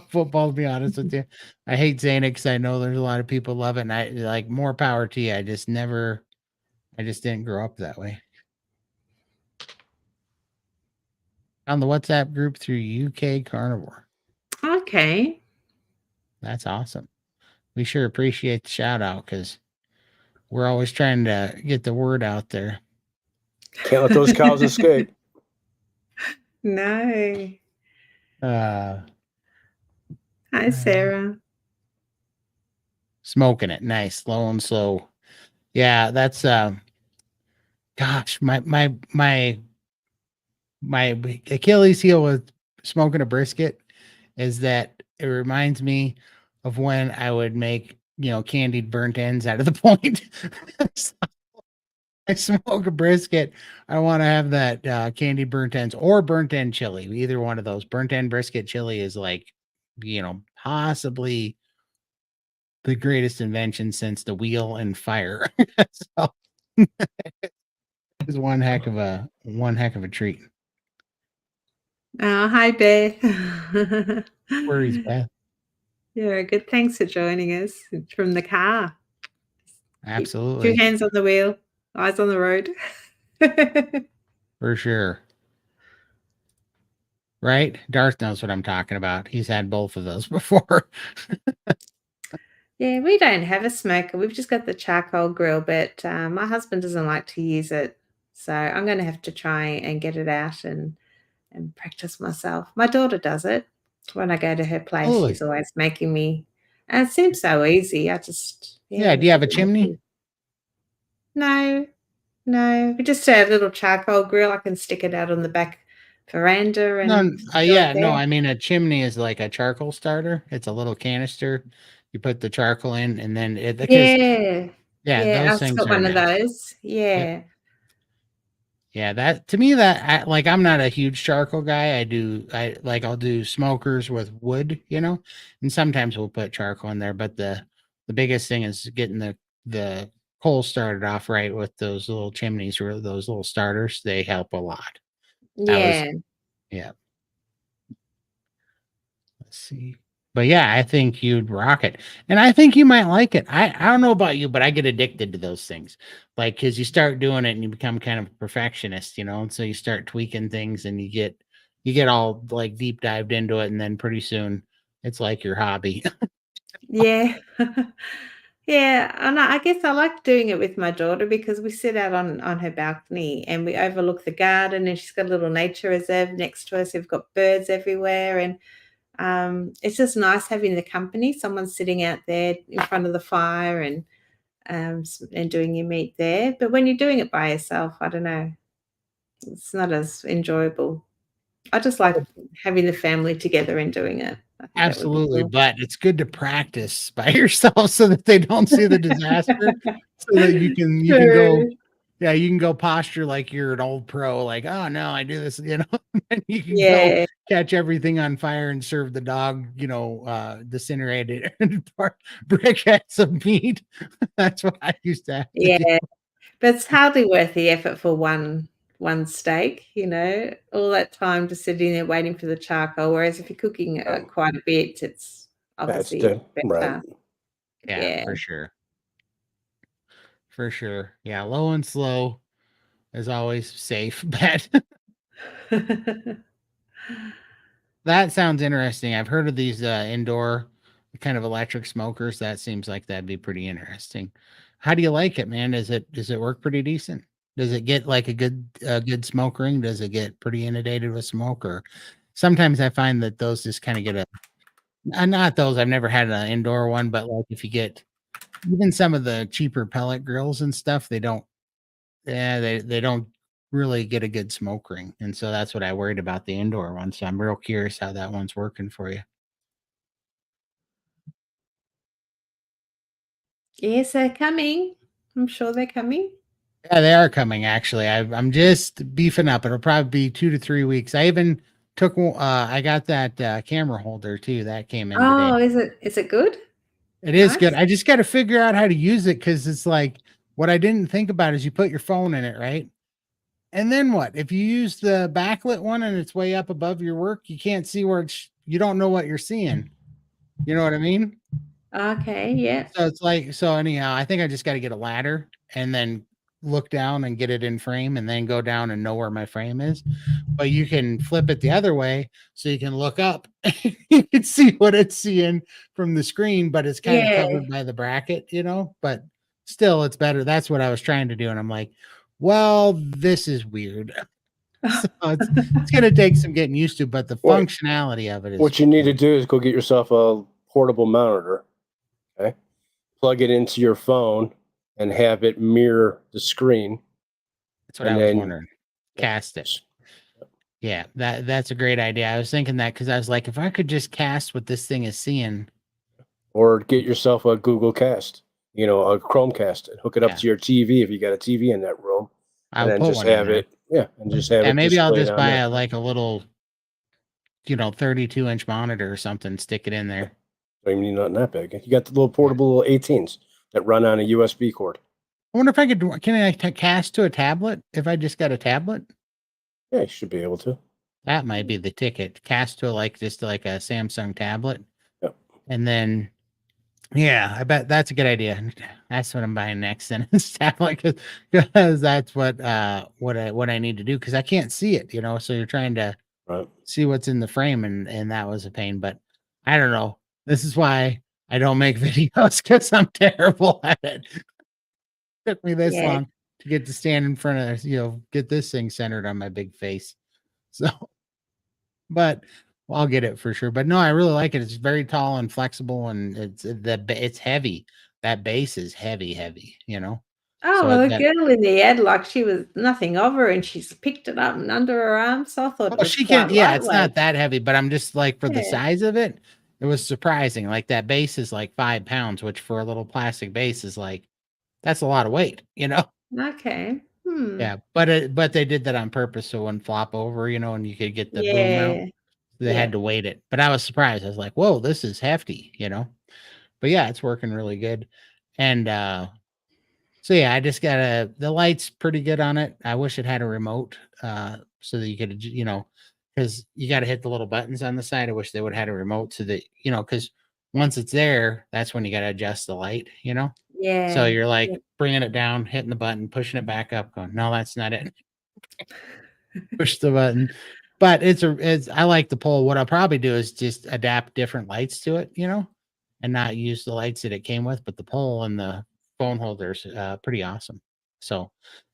Football, to be honest with you. I hate saying it because I know there's a lot of people love it, and I like more power to you. I just didn't grow up that way. On the WhatsApp group through UK Carnivore.
Okay.
That's awesome. We sure appreciate the shout out because we're always trying to get the word out there.
Can't let those cows escape.
No.
Hi,
Sarah.
Smoking it. Nice. Low and slow. Yeah, that's gosh, my Achilles heel with smoking a brisket is that it reminds me of when I would make, candied burnt ends out of the point. So I smoke a brisket. I want to have that candied burnt ends or burnt end chili. Either one of those. Burnt end brisket chili is like, possibly the greatest invention since the wheel and fire. So it's one heck of a treat.
Oh, hi, Beth.
Worries, Beth.
Yeah, good. Thanks for joining us from the car.
Absolutely.
2 hands on the wheel, eyes on the road.
For sure. Right? Darth knows what I'm talking about. He's had both of those before.
Yeah, we don't have a smoker. We've just got the charcoal grill, but my husband doesn't like to use it. So I'm going to have to try and get it out and practice myself. My daughter does it. When I go to her place,
Totally.
she's always making me. And it seems so easy. I just,
Yeah. Do you have a chimney?
No. We just have a little charcoal grill. I can stick it out on the back veranda and
No, yeah, no, I mean a chimney is like a charcoal starter. It's a little canister. You put the charcoal in and then
yeah,
those
I've
things
got
are
one of
nice.
those. Yeah.
Yeah, that to me I'm not a huge charcoal guy. I'll do smokers with wood, and sometimes we'll put charcoal in there, but the biggest thing is getting the coal started off right with those little chimneys or those little starters. They help a lot.
Yeah.
Yeah. Let's see. But yeah, I think you'd rock it. And I think you might like it. I don't know about you, but I get addicted to those things. Like, because you start doing it and you become kind of a perfectionist, and so you start tweaking things and you get all like deep dived into it, and then pretty soon it's like your hobby.
Yeah. Yeah, and I guess I like doing it with my daughter because we sit out on her balcony and we overlook the garden, and she's got a little nature reserve next to us. We've got birds everywhere, and it's just nice having the company. Someone sitting out there in front of the fire and doing your meat there. But when you're doing it by yourself, I don't know, it's not as enjoyable. I just like having the family together and doing it. I think that would be
Absolutely,
cool.
but it's good to practice by yourself so that they don't see the disaster, so that you can go.
True.
Yeah, you can go posture like you're an old pro, like, oh no, I do this, and you can go
Yeah.
catch everything on fire and serve the dog, disintegrated briquettes of meat. That's what I used to have to do.
Yeah. But it's hardly worth the effort for one steak, all that time just sitting there waiting for the charcoal, whereas if you're cooking, quite a bit, it's
That's
obviously
right.
better.
Yeah,
Yeah.
for sure. For sure. Yeah, low and slow is always safe bet. That sounds interesting. I've heard of these indoor kind of electric smokers. That seems like that'd be pretty interesting. How do you like it, man? Does it work pretty decent? Does it get like a good smoke ring? Does it get pretty inundated with smoke? Or sometimes I find that those just kind of get not those. I've never had an indoor one, but like if you get even some of the cheaper pellet grills and stuff, they don't. Yeah, they don't really get a good smoke ring, and so that's what I worried about the indoor one. So I'm real curious how that one's working for you.
Yes, they're coming. I'm sure they're coming.
Yeah, they are coming. Actually, I'm just beefing up. It'll probably be 2 to 3 weeks. I even took. I got that camera holder too. That came in today.
Oh, is it good?
It is good.
Nice.
I just got to figure out how to use it because it's like what I didn't think about is you put your phone in it, right? And then what? If you use the backlit one and it's way up above your work, you can't see where you don't know what you're seeing. You know what I mean?
Okay, yeah.
So it's like, so anyhow, I think I just got to get a ladder and then look down and get it in frame and then go down and know where my frame is. But you can flip it the other way so you can look up. You can see what it's seeing from the screen, but it's kind of
Yeah.
covered by the bracket, but still it's better. That's what I was trying to do. And I'm like, well, this is weird. So it's going to take some getting used to, but the functionality of it is
what you need to do is go get yourself a portable monitor. Okay. Plug it into your phone and have it mirror the screen.
That's what I was wondering. Cast it. Yeah, that's a great idea. I was thinking that because I was like, if I could just cast what this thing is seeing.
Or get yourself a Google Cast, a Chromecast, and hook it up to your TV if you got a TV in that room.
I'll
and then
put
just
one in
have
there.
it. Yeah, and just have it.
Maybe I'll
displayed
just
on
buy
there.
like a little, 32-inch monitor or something, stick it in there.
Don't even need nothing that big. You got the little portable 18s that run on a USB cord.
I wonder if I could. Can I cast to a tablet if I just got a tablet?
Yeah, you should be able to.
That might be the ticket. Cast to just like a Samsung tablet.
Yep.
And then, yeah, I bet that's a good idea. That's what I'm buying next, and it's tablet because that's what I need to do because I can't see it. So you're trying to see what's in the frame, and that was a pain. But I don't know. This is why I don't make videos because I'm terrible at it. Took me this long to get to stand in front of get this thing centered on my big face. So, but I'll get it for sure. But no, I really like it. It's very tall and flexible, and it's heavy. That base is heavy.
Oh,
So
well, the girl in the ad, like she was nothing of her, and she's picked it up and under her arm. So I thought it was
she
quite
can. Yeah, it's
lightweight.
not that heavy, but I'm just like for the
Yeah.
size of it, it was surprising. Like that base is like 5 pounds, which for a little plastic base is like that's a lot of weight.
Okay.
Yeah, but they did that on purpose so it wouldn't flop over, and you could get the boom out.
Yeah.
They had to weight it. But I was surprised. I was like, whoa, this is hefty. But yeah, it's working really good. And so yeah, I just got the light's pretty good on it. I wish it had a remote so that you could, because you got to hit the little buttons on the side. I wish they would have had a remote so that, because once it's there, that's when you got to adjust the light,
Yeah.
So you're like bringing it down, hitting the button, pushing it back up, going, no, that's not it. Push the button. But I like the pole. What I'll probably do is just adapt different lights to it, and not use the lights that it came with, but the pole and the phone holders, pretty awesome. So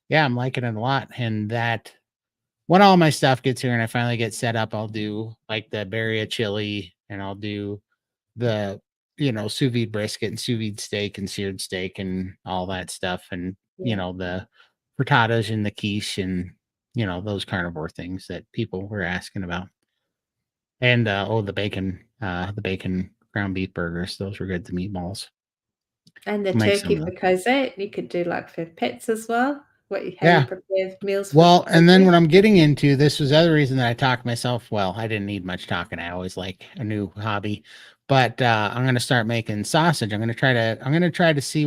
yeah, I'm liking it a lot. And that when all my stuff gets here and I finally get set up, I'll do like the birria chili and I'll do the sous vide brisket and sous vide steak and seared steak and all that stuff. And the frittatas and the quiche and those carnivore things that people were asking about. And the bacon ground beef burgers, those were good. The meatballs.
And the
Make
turkey
some
for
of
Cosette, you could do like for pets as well. How you
Yeah.
prepare meals for
Well, and then
Cosette.
what I'm getting into, this was the other reason that I talked myself. Well, I didn't need much talking. I always like a new hobby, but I'm going to start making sausage. I'm going to try to see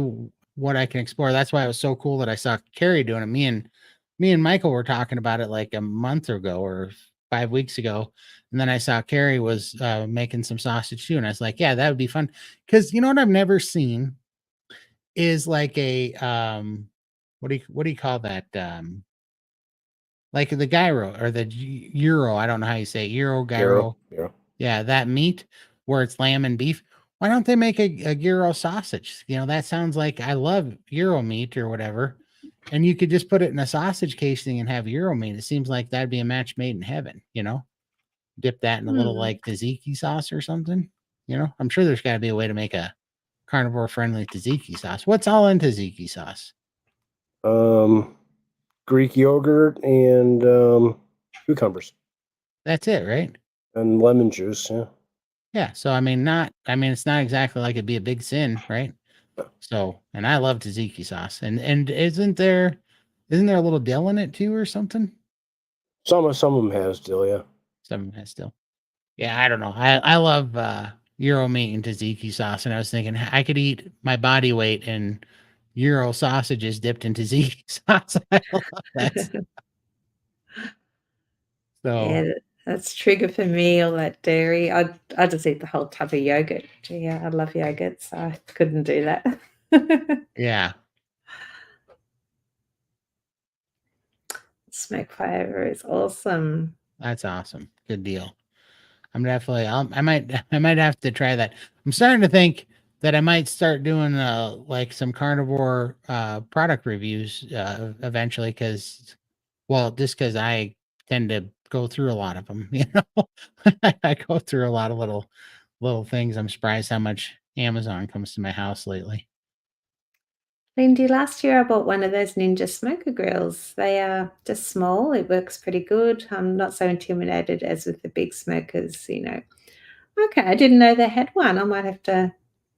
what I can explore. That's why it was so cool that I saw Carrie doing it. Me and Michael were talking about it like a month ago or 5 weeks ago. And then I saw Carrie was making some sausage too. And I was like, yeah, that would be fun. Cause you know what I've never seen is like a, what do you call that? Like the gyro or the euro. I don't know how you say it, gyro.
Yeah.
Yeah, that meat where it's lamb and beef. Why don't they make a gyro sausage? That sounds like I love gyro meat or whatever. and you could just put it in a sausage casing and have Euro meat. It seems like that'd be a match made in heaven, dip that in a little like tzatziki sauce or something. I'm sure there's got to be a way to make a carnivore friendly tzatziki sauce. What's all in tzatziki sauce?
Greek yogurt and cucumbers
That's it, right?
and lemon juice. Yeah.
Yeah. So it's not exactly like it'd be a big sin, right? So, and I love tzatziki sauce. And isn't there a little dill in it too or something?
Some of them has dill, yeah.
Some of them has still. Yeah, I don't know. I love Euro meat and tzatziki sauce, and I was thinking I could eat my body weight in Euro sausages dipped in tzatziki sauce. I love that stuff. So
Yeah, that's trigger for me, all that dairy. I just eat the whole tub of yogurt. Yeah, I love yogurt, so I couldn't do that.
yeah,
Smoke flavor is awesome.
that's awesome. Good deal. I'm definitely. I might have to try that. I'm starting to think that I might start doing like some carnivore product reviews eventually because I tend to go through a lot of them. I go through a lot of little things. I'm surprised how much Amazon comes to my house lately.
Lindy, last year I bought one of those Ninja smoker grills. They are just small. It works pretty good. I'm not so intimidated as with the big smokers, Okay, I didn't know they had one. I might have to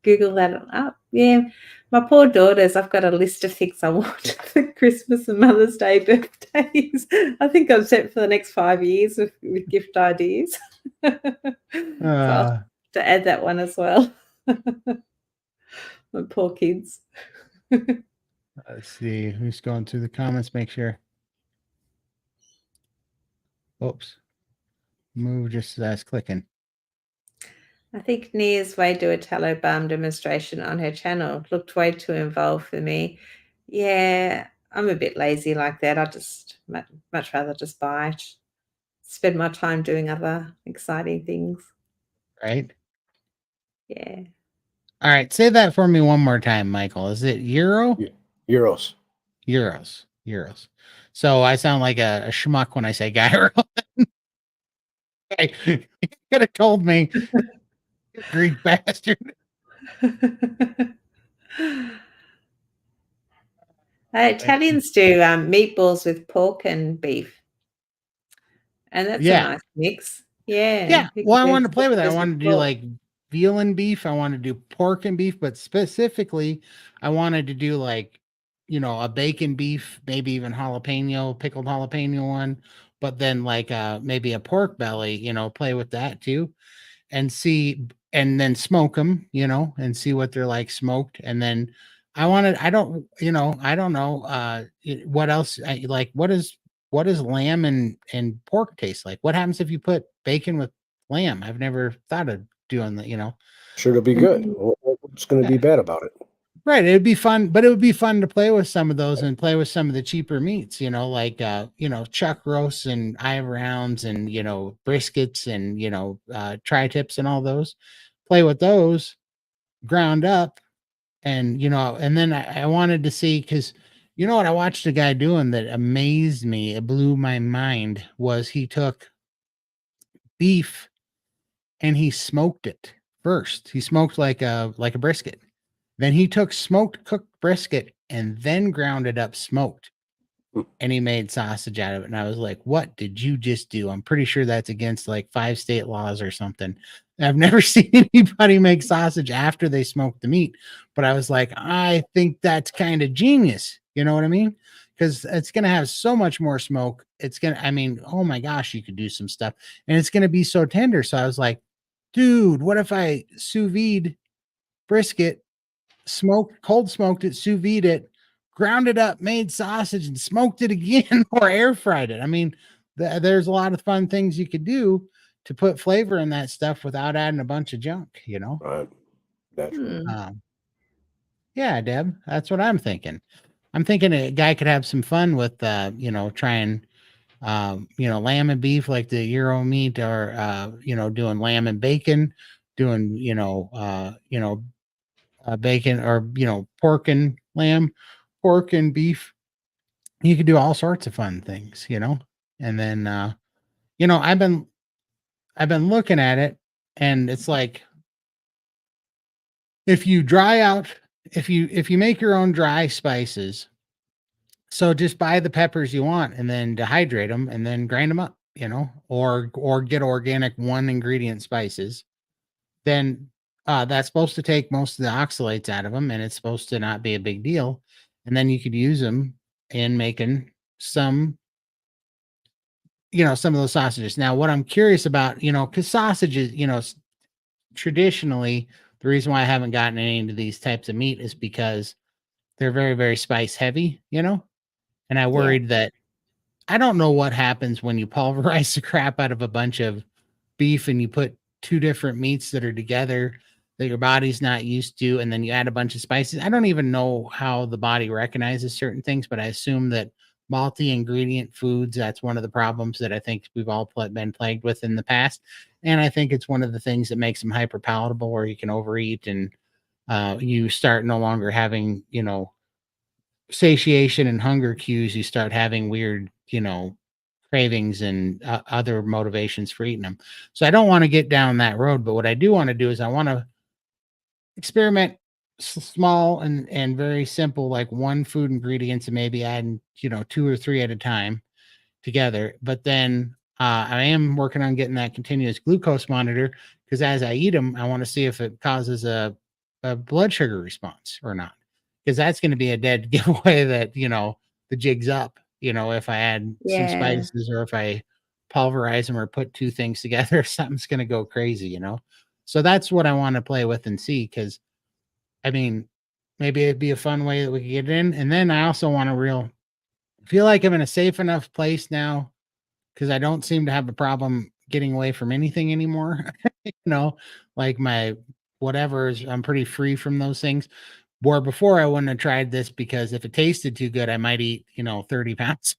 Google that up. Yeah, my poor daughters, I've got a list of things I want for Christmas and Mother's Day birthdays. I think I'm set for the next 5 years with gift ideas. So I'll have to add that one as well. My poor kids.
Let's see who's going through the comments. Make sure. Oops. Move just as I was clicking.
I think Nia's way do a tallow balm demonstration on her channel. Looked way too involved for me. Yeah, I'm a bit lazy like that. I just much rather just buy it. Spend my time doing other exciting things.
Right.
Yeah.
All right. Say that for me one more time, Michael. Is it Euro?
Yeah. Euros.
Euros. So I sound like a schmuck when I say gyro. You could have told me, Greek bastard.
Italians do meatballs with pork and beef, and that's a nice mix. Yeah.
Well, I wanted to play with that. I wanted to do like veal and beef. I wanted to do pork and beef, but specifically, I wanted to do like, a bacon beef, maybe even pickled jalapeno one, but then like maybe a pork belly, play with that too and see, and then smoke them, and see what they're like smoked. And then I don't know, what else, what does lamb and pork taste like? What happens if you put bacon with lamb? I've never thought of doing that.
Sure, it'll be good. What's going to be bad about it?
Right. It'd be fun, but it would be fun to play with some of those and play with some of the cheaper meats, like, chuck roasts and eye rounds and, briskets and, tri-tips and all those. Play with those ground up. And, and then I wanted to see, because what I watched a guy doing that amazed me, it blew my mind, was he took beef and he smoked it first. He smoked like a brisket. Then he took smoked cooked brisket and then ground it up smoked. And he made sausage out of it. And I was like, what did you just do? I'm pretty sure that's against like 5 state laws or something. I've never seen anybody make sausage after they smoked the meat. But I was like, I think that's kind of genius. You know what I mean? Because it's going to have so much more smoke. It's going to, oh my gosh, you could do some stuff. And it's going to be so tender. So I was like, dude, what if I sous vide brisket, cold smoked it, sous vide it, ground it up, made sausage and smoked it again or air fried it? There's a lot of fun things you could do to put flavor in that stuff without adding a bunch of junk,
Right. Naturally.
Yeah, Deb, that's what I'm thinking. I'm thinking a guy could have some fun with, trying, lamb and beef, like the Euro meat, or, doing lamb and bacon, doing, bacon, or, pork and lamb, pork and beef, You could do all sorts of fun things, And then I've been looking at it, and it's like if you dry out if you make your own dry spices, so just buy the peppers you want and then dehydrate them and then grind them up, or get organic one ingredient spices. Then that's supposed to take most of the oxalates out of them, and it's supposed to not be a big deal. And then you could use them in making some, some of those sausages. Now, what I'm curious about, because sausages, traditionally, the reason why I haven't gotten any into these types of meat is because they're very, very spice heavy, and I
Yeah.
worried that I don't know what happens when you pulverize the crap out of a bunch of beef and you put two different meats that are together that your body's not used to, and then you add a bunch of spices. I don't even know how the body recognizes certain things, but I assume that multi-ingredient foods, that's one of the problems that I think we've all been plagued with in the past. And I think it's one of the things that makes them hyper palatable, where you can overeat and you start no longer having, satiation and hunger cues. You start having weird, cravings and other motivations for eating them. So I don't want to get down that road. But what I do want to do is I want to experiment small and very simple, like one food ingredients, and maybe adding, two or three at a time together. But then I am working on getting that continuous glucose monitor, because as I eat them, I want to see if it causes a blood sugar response or not. Because that's going to be a dead giveaway that, the jig's up, if I add some
Yeah.
spices, or if I pulverize them or put two things together, something's going to go crazy. So that's what I want to play with and see. Because, I mean, maybe it'd be a fun way that we could get in. And then I also want to feel like I'm in a safe enough place now, because I don't seem to have a problem getting away from anything anymore. Like my whatever's, I'm pretty free from those things. Where before I wouldn't have tried this, because if it tasted too good, I might eat, 30 pounds.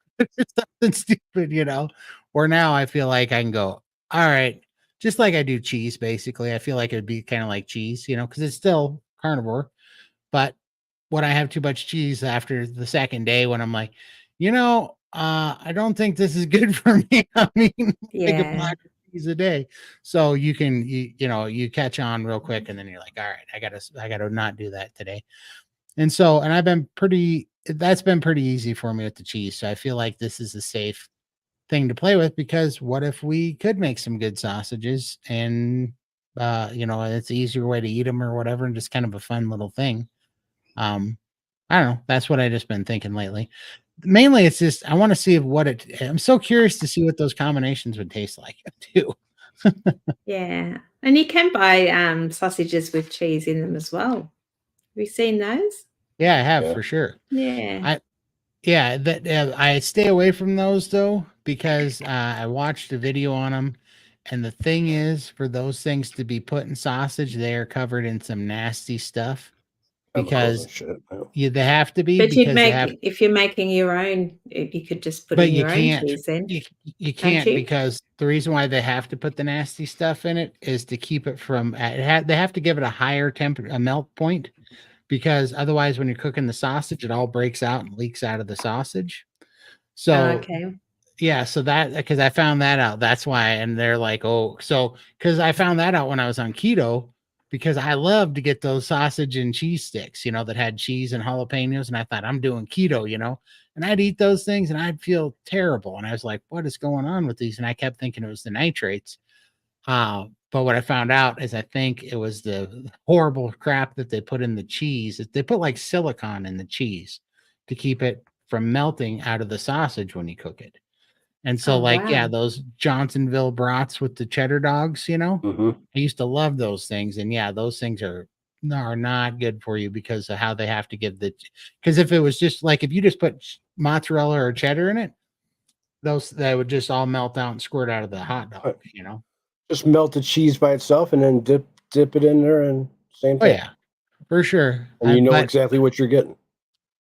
Something stupid. Or now I feel like I can go, all right, just like I do cheese, basically. I feel like it'd be kind of like cheese, because it's still carnivore. But when I have too much cheese after the second day, when I'm like, I don't think this is good for me. I mean, like a
Yeah.
block of cheese a day. So you catch on real quick, and then you're like, all right, I gotta not do that today. And that's been pretty easy for me with the cheese. So I feel like this is a safe thing to play with, because what if we could make some good sausages, and it's an easier way to eat them or whatever, and just kind of a fun little thing. um I don't know. That's what I just been thinking lately. Mainly, it's just I want to see I'm so curious to see what those combinations would taste like too.
Yeah. And you can buy sausages with cheese in them as well. Have you seen those?
Yeah, I have
Yeah.
for sure.
Yeah.
I stay away from those though, because I watched a video on them, and the thing is, for those things to be put in sausage, they are covered in some nasty stuff,
Chemicals
because
and shit.
they have to be,
But you'd
because they have.
make, if you're making your own, you could just put
But
in
you
your own
can't.
cheese then,
You
can't
can't,
you?
because the reason why they have to put the nasty stuff in it is to keep it from. They have to give it a higher temperature, a melt point, because otherwise, when you're cooking the sausage, it all breaks out and leaks out of the sausage.
Oh,
So
okay.
yeah, so that, because I found that out. That's why, and they're like, oh, so because I found that out when I was on keto, because I love to get those sausage and cheese sticks, that had cheese and jalapenos, and I thought I'm doing keto, and I'd eat those things and I'd feel terrible, and I was like, what is going on with these? And I kept thinking it was the nitrates. But what I found out is I think it was the horrible crap that they put in the cheese. They put like silicone in the cheese to keep it from melting out of the sausage when you cook it. And so,
Oh,
like, yeah,
wow.
those Johnsonville brats with the cheddar dogs,
Mm-hmm.
I used to love those things. And yeah, those things are not good for you, because of how they have to give because if it was just like, if you just put mozzarella or cheddar in it, they would just all melt out and squirt out of the hot dog.
Just melt the cheese by itself and then dip it in there, and same
Oh
thing.
yeah, for sure.
And you know exactly what you're getting.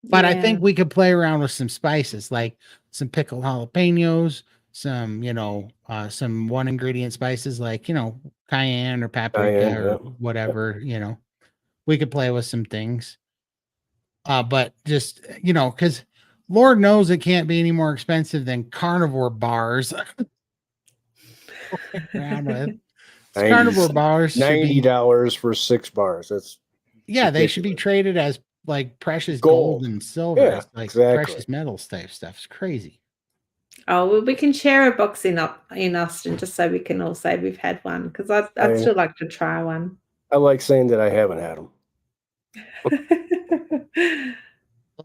But I
Yeah.
think we could play around with some spices, like some pickled jalapenos, some one ingredient spices, like, cayenne or paprika
Cayenne,
or
yeah.
whatever, we could play with some things. But just, because Lord knows it can't be any more expensive than carnivore bars. Around with. Carnivore bars should be
$90 for 6 bars. That's
they should be
ridiculous.
traded as like precious gold and silver.
Yeah,
It's like
exactly.
precious metals type stuff. It's crazy.
Oh, well, we can share a box in Austin just so we can all say we've had one, because I'd still like to try one.
I like saying that I haven't had them.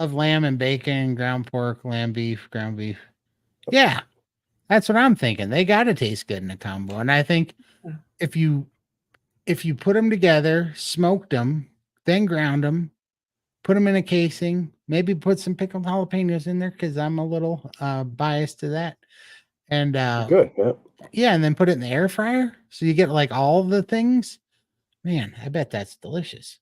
Love lamb and bacon, ground pork, lamb beef, ground beef. Yeah, that's what I'm thinking. They got to taste good in a combo. And I think if you put them together, smoked them, then ground them, put them in a casing, maybe put some pickled jalapenos in there because I'm a little biased to that. And
good.
Yeah, and then put it in the air fryer so you get like all the things. Man, I bet that's delicious.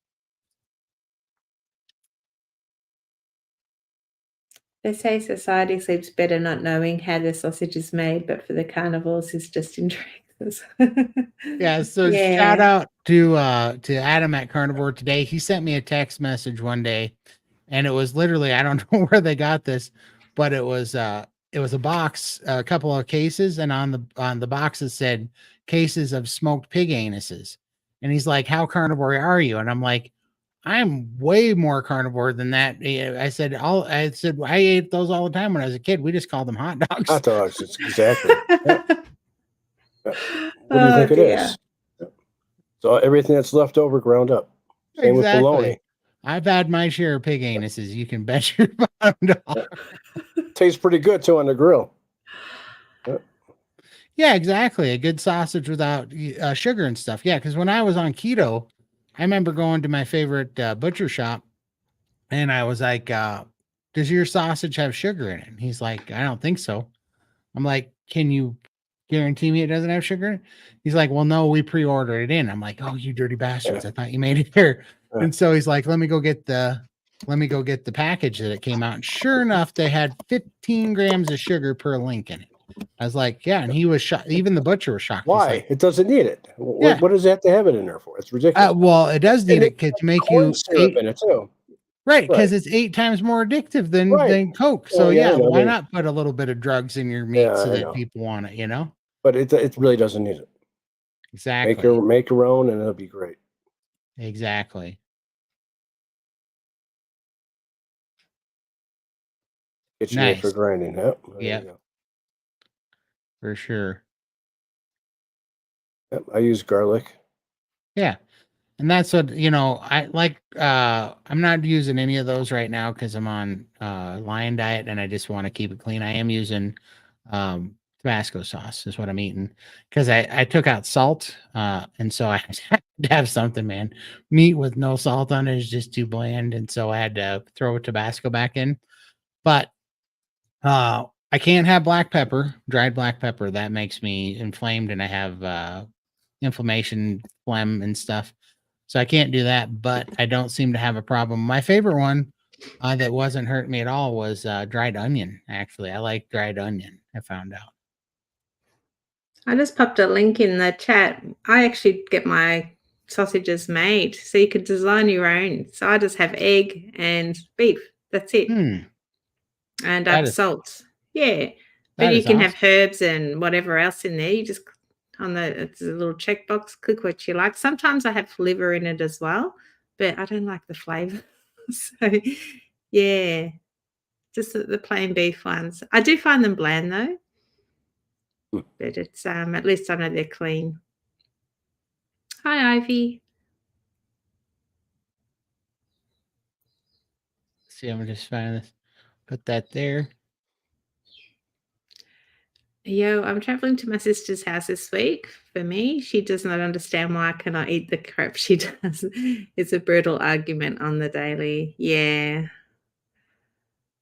They say society sleeps better not knowing how the sausage is made, but for the carnivores, it's just in dreams.
Yeah, so shout out to Adam at Carnivore today. He sent me a text message one day, and it was literally, I don't know where they got this, but it was a box, a couple of cases, and on the box it said cases of smoked pig anuses. And he's like, "How carnivore are you?" And I'm like, I'm way more carnivore than that. I said I ate those all the time when I was a kid. We just called them hot dogs.
Hot dogs, exactly. Yeah. What do you think it is? So everything that's left over ground up. Same with bologna.
I've had my share of pig anuses. You can bet your bottom dollar.
Tastes pretty good too on the grill.
Yeah, exactly. A good sausage without sugar and stuff. Yeah, because when I was on keto, I remember going to my favorite butcher shop, and I was like, "Does your sausage have sugar in it?" And he's like, "I don't think so." I'm like, "Can you guarantee me it doesn't have sugar in it?" He's like, "Well, no, we pre-ordered it in." I'm like, "Oh, you dirty bastards! I thought you made it here." And so he's like, let me go get the package that it came out. And sure enough, they had 15 grams of sugar per link in it. I was like, yeah. And he was shocked. Even the butcher was shocked.
Why?
Like,
it doesn't need it. What does it have to have it in there for? It's ridiculous.
Well, it does need it to make you
syrup in it too.
Right, because it's 8 times more addictive than Coke. So why not put a little bit of drugs in your meat so that people want it, you know?
But it really doesn't need it.
Exactly.
Make your own and it'll be great.
Exactly.
Get you nice. For grinding.
Yeah. For sure.
Yep, I use garlic.
Yeah. And that's what, I like, I'm not using any of those right now because I'm on lion diet and I just want to keep it clean. I am using Tabasco sauce is what I'm eating because I took out salt. And so I had to have something, man. Meat with no salt on it is just too bland. And so I had to throw Tabasco back in. But I can't have black pepper, dried black pepper. That makes me inflamed and I have inflammation, phlegm and stuff. So I can't do that, but I don't seem to have a problem. My favorite one that wasn't hurting me at all was dried onion. Actually, I like dried onion. I found out.
I just popped a link in the chat. I actually get my sausages made, so you could design your own. So I just have egg and beef. That's it. And salt. Yeah, but you can have herbs and whatever else in there. You just it's a little checkbox, cook what you like. Sometimes I have liver in it as well, but I don't like the flavor. So yeah, just the plain beef ones. I do find them bland though, but it's at least I know they're clean. Hi, Ivy.
See, I'm just finding this. Put that there.
Yo, I'm traveling to my sister's house this week. For me, she does not understand why I cannot eat the crap she does. It's a brutal argument on the daily. Yeah.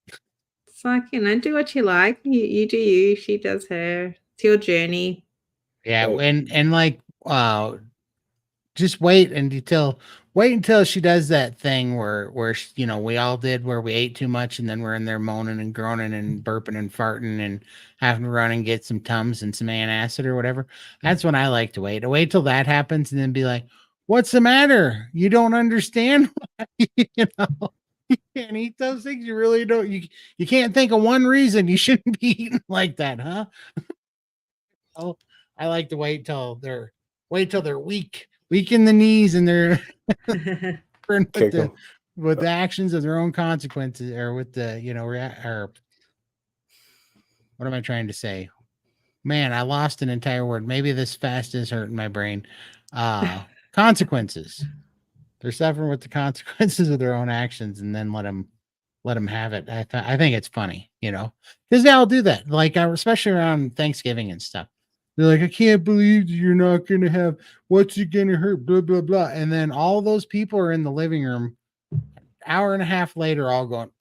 It's like, do what you like. You do you. She does her. It's your journey.
Yeah, and like, just wait until she does that thing where we all did where we ate too much and then we're in there moaning and groaning and burping and farting and having to run and get some Tums and some antacid or whatever. That's when I like to wait. Wait till that happens and then be like, "What's the matter? You don't understand?" can't eat those things. You really don't. You can't think of one reason you shouldn't be eating like that, huh? Oh, I like to wait till they're weak in the knees, and they're with
Kick
the
'em.
actions of their own consequences, or with the or what am I trying to say? Man, I lost an entire word. Maybe this fast is hurting my brain. Consequences. They're suffering with the consequences of their own actions, and then let them have it. I think it's funny, because they all do that. Like especially around Thanksgiving and stuff. They're like, I can't believe you're not going to have. What's it going to hurt? Blah blah blah. And then all those people are in the living room. Hour and a half later, all going,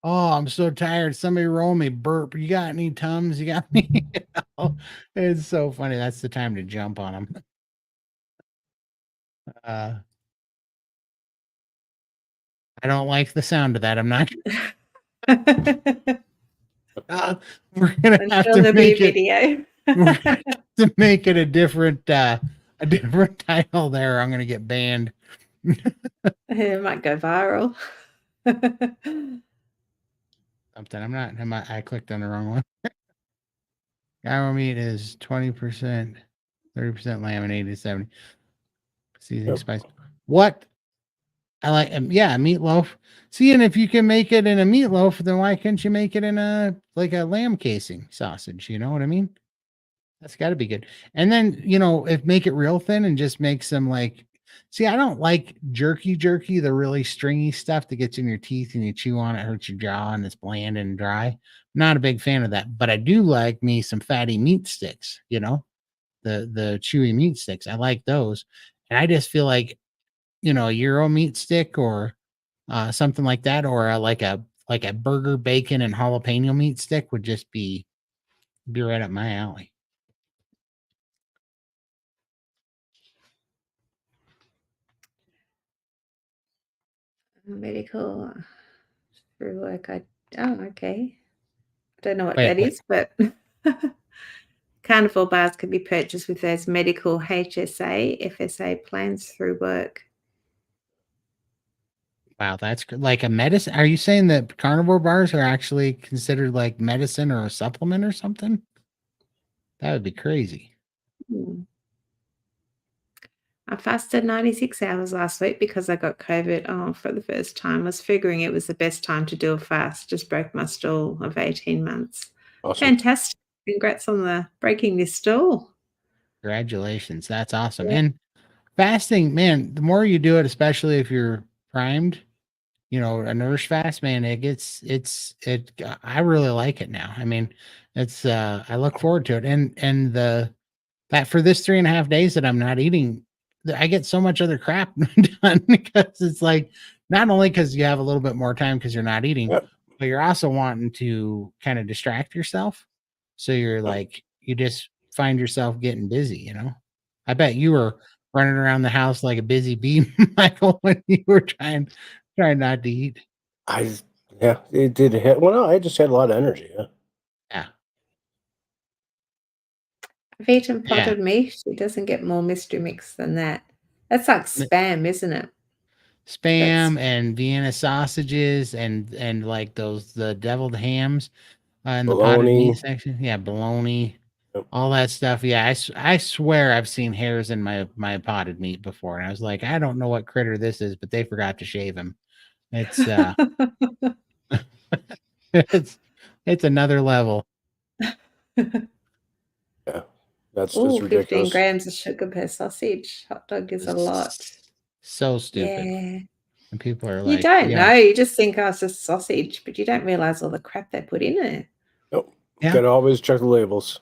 oh, I'm so tired. Somebody roll me burp. You got any Tums? You got me? It's so funny. That's the time to jump on them. I don't like the sound of that. I'm not. We're gonna have
Until
to
there'll be a
make it.
video.
We're gonna have to make it a different title. There, I'm gonna get banned.
It might go viral.
Something. I clicked on the wrong one. Gyro meat is 20%, 30% laminated, 70 seasoning
Yep.
spice. What? I like, yeah, meatloaf. See, and if you can make it in a meatloaf, then why can't you make it in a lamb casing sausage? You know what I mean? That's got to be good. And then, if make it real thin and just make some see, I don't like jerky, the really stringy stuff that gets in your teeth and you chew on it, hurts your jaw, and it's bland and dry. Not a big fan of that, but I do like me some fatty meat sticks, the chewy meat sticks. I like those. And I just feel like, a Euro meat stick or something like that, or like a burger, bacon, and jalapeno meat stick would just be right up my alley.
Medical through work. Okay. I don't know what
Wait,
that is, but Carnivore bars can be purchased with those medical HSA, FSA plans through work.
wow, that's like a medicine. Are you saying that carnivore bars are actually considered like medicine or a supplement or something? That would be crazy.
Hmm. I fasted 96 hours last week because I got COVID for the first time. I was figuring it was the best time to do a fast. Just broke my stool of 18 months.
Awesome.
Fantastic. Congrats on the breaking this stool.
Congratulations. That's awesome.
Yeah.
And fasting, man, the more you do it, especially if you're primed, a nourish fast, man, I really like it now. I mean, I look forward to it. And that for this 3.5 days that I'm not eating, I get so much other crap done because it's like, not only because you have a little bit more time because you're not eating,
Yep.
but you're also wanting to kind of distract yourself. So you're like, you just find yourself getting busy, I bet you were running around the house like a busy bee, Michael, when you were trying not to eat.
Yeah, it did hit. Well, no, I just had a lot of energy. Yeah.
Yeah.
I've eaten
Yeah.
potted meat. It doesn't get more mystery mix than that. That's like spam, isn't it?
Spam and Vienna sausages and like the deviled hams in the potted meat
Bologna.
section. Yeah, bologna,
Yep.
all that stuff. Yeah, I swear I've seen hairs in my potted meat before, and I was like, I don't know what critter this is, but they forgot to shave him. It's it's another level.
Yeah, that's
Oh, 15
ridiculous.
grams of sugar per sausage. Hot dog is a lot.
So stupid.
Yeah.
And people are
You
like,
don't
yeah,
know. You just think, oh, it's just sausage, but you don't realize all the crap they put in it.
Nope.
Yeah.
Got to always check the labels.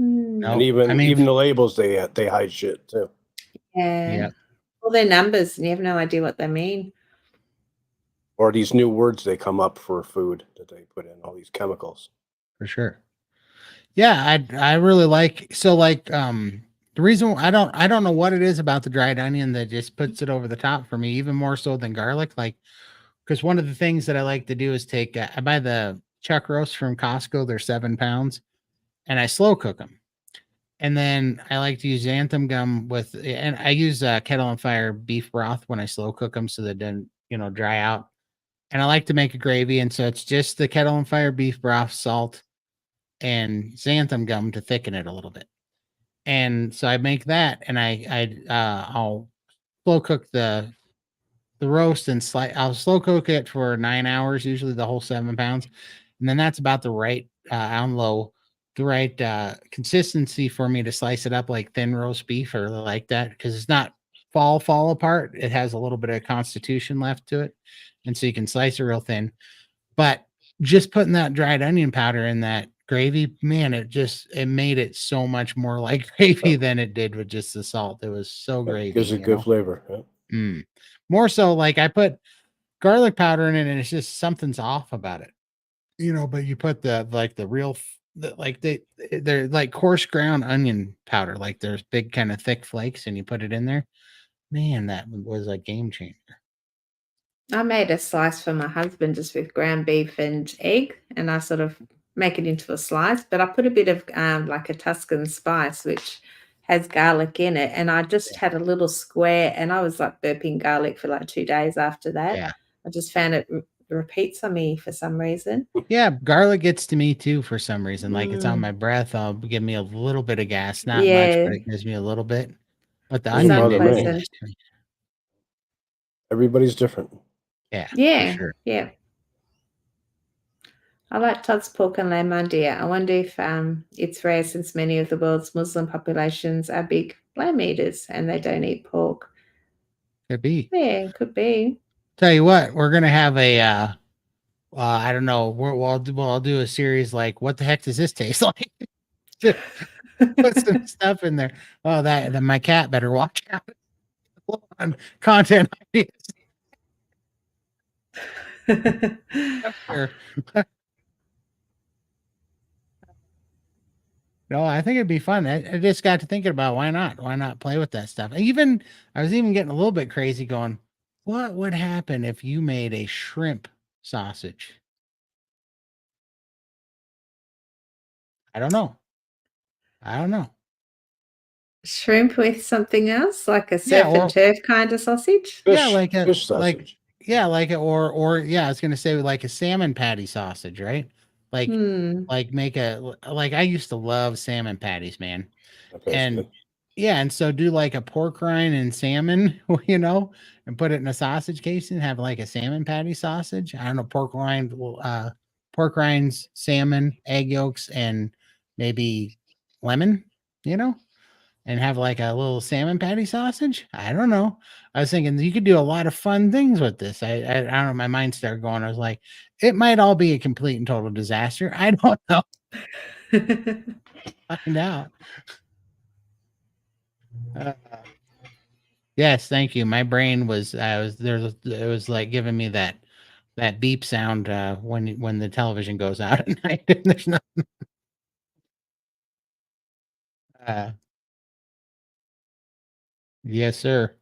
Mm.
And even the labels, they hide shit too.
Yeah.
yeah,
All their numbers, and you have no idea what they mean.
Or these new words they come up for food that they put in, all these chemicals.
for sure. Yeah, I really like the reason I don't know what it is about the dried onion that just puts it over the top for me, even more so than garlic. Like, because one of the things that I like to do is I buy the chuck roast from Costco. They're 7 pounds, and I slow cook them. And then I like to use xanthan gum with, and I use kettle on fire beef broth when I slow cook them so they don't, dry out. And I like to make a gravy, and so it's just the kettle on fire beef broth, salt, and xanthan gum to thicken it a little bit. And so I make that, and I'll slow cook the roast and I'll slow cook it for 9 hours, usually the whole 7 pounds, and then that's about the right on low, the right consistency for me to slice it up like thin roast beef or like that, because it's not fall apart. It has a little bit of constitution left to it, and so you can slice it real thin. But just putting that dried onion powder in that gravy, man, it made it so much more like gravy than it did with just the salt. It was so gravy,
Gives it good flavor. Yeah.
More so, like I put garlic powder in it, and it's just something's off about it, but you put the real, they're like coarse ground onion powder, like there's big kind of thick flakes, and you put it in there. Man, that was a game changer.
I made a slice for my husband just with ground beef and egg, and I sort of make it into a slice, but I put a bit of like a Tuscan spice, which has garlic in it, and I just had a little square, and I was like burping garlic for like 2 days after that.
Yeah.
I just found it repeats on me for some reason.
Yeah, garlic gets to me too for some reason. Like it's on my breath. Give me a little bit of gas, not much, but
Yeah,
it gives me a little bit. But the
Doesn't
onion
bother
didn't
me.
do that
unpleasant.
to me.
Everybody's different.
Yeah, for
Yeah,
sure.
yeah. I like Todd's pork and lamb mandia. I wonder if it's rare since many of the world's Muslim populations are big lamb eaters and they don't eat pork.
Could be.
Yeah, could be.
Tell you what, we're gonna have a I don't know. I'll do a series like, what the heck does this taste like? Just put some stuff in there. Oh, that my cat better watch out on content ideas. Sure. No, I think it'd be fun. I just got to thinking about why not? Why not play with that stuff? I was even getting a little bit crazy going, what would happen if you made a shrimp sausage? I don't know.
Shrimp with something else, like a
Yeah,
surf and turf kind of sausage?
yeah,
Fish, fish sausage.
or yeah, I was gonna say like a salmon patty sausage, right? Like
Hmm.
make like I used to love salmon patties, man.
Okay, that's
And
good.
yeah, and so do like a pork rind and salmon, and put it in a sausage case and have like a salmon patty sausage. I don't know, pork rinds, salmon, egg yolks, and maybe lemon, you know, and have like a little salmon patty sausage. I don't know. I was thinking you could do a lot of fun things with this. I don't know. My mind started going. I was like, it might all be a complete and total disaster. I don't know. Find out. Uh, yes, thank you. My brain was. I was there. It was like giving me that beep sound when the television goes out at night. And there's no. Uh, yes, sir.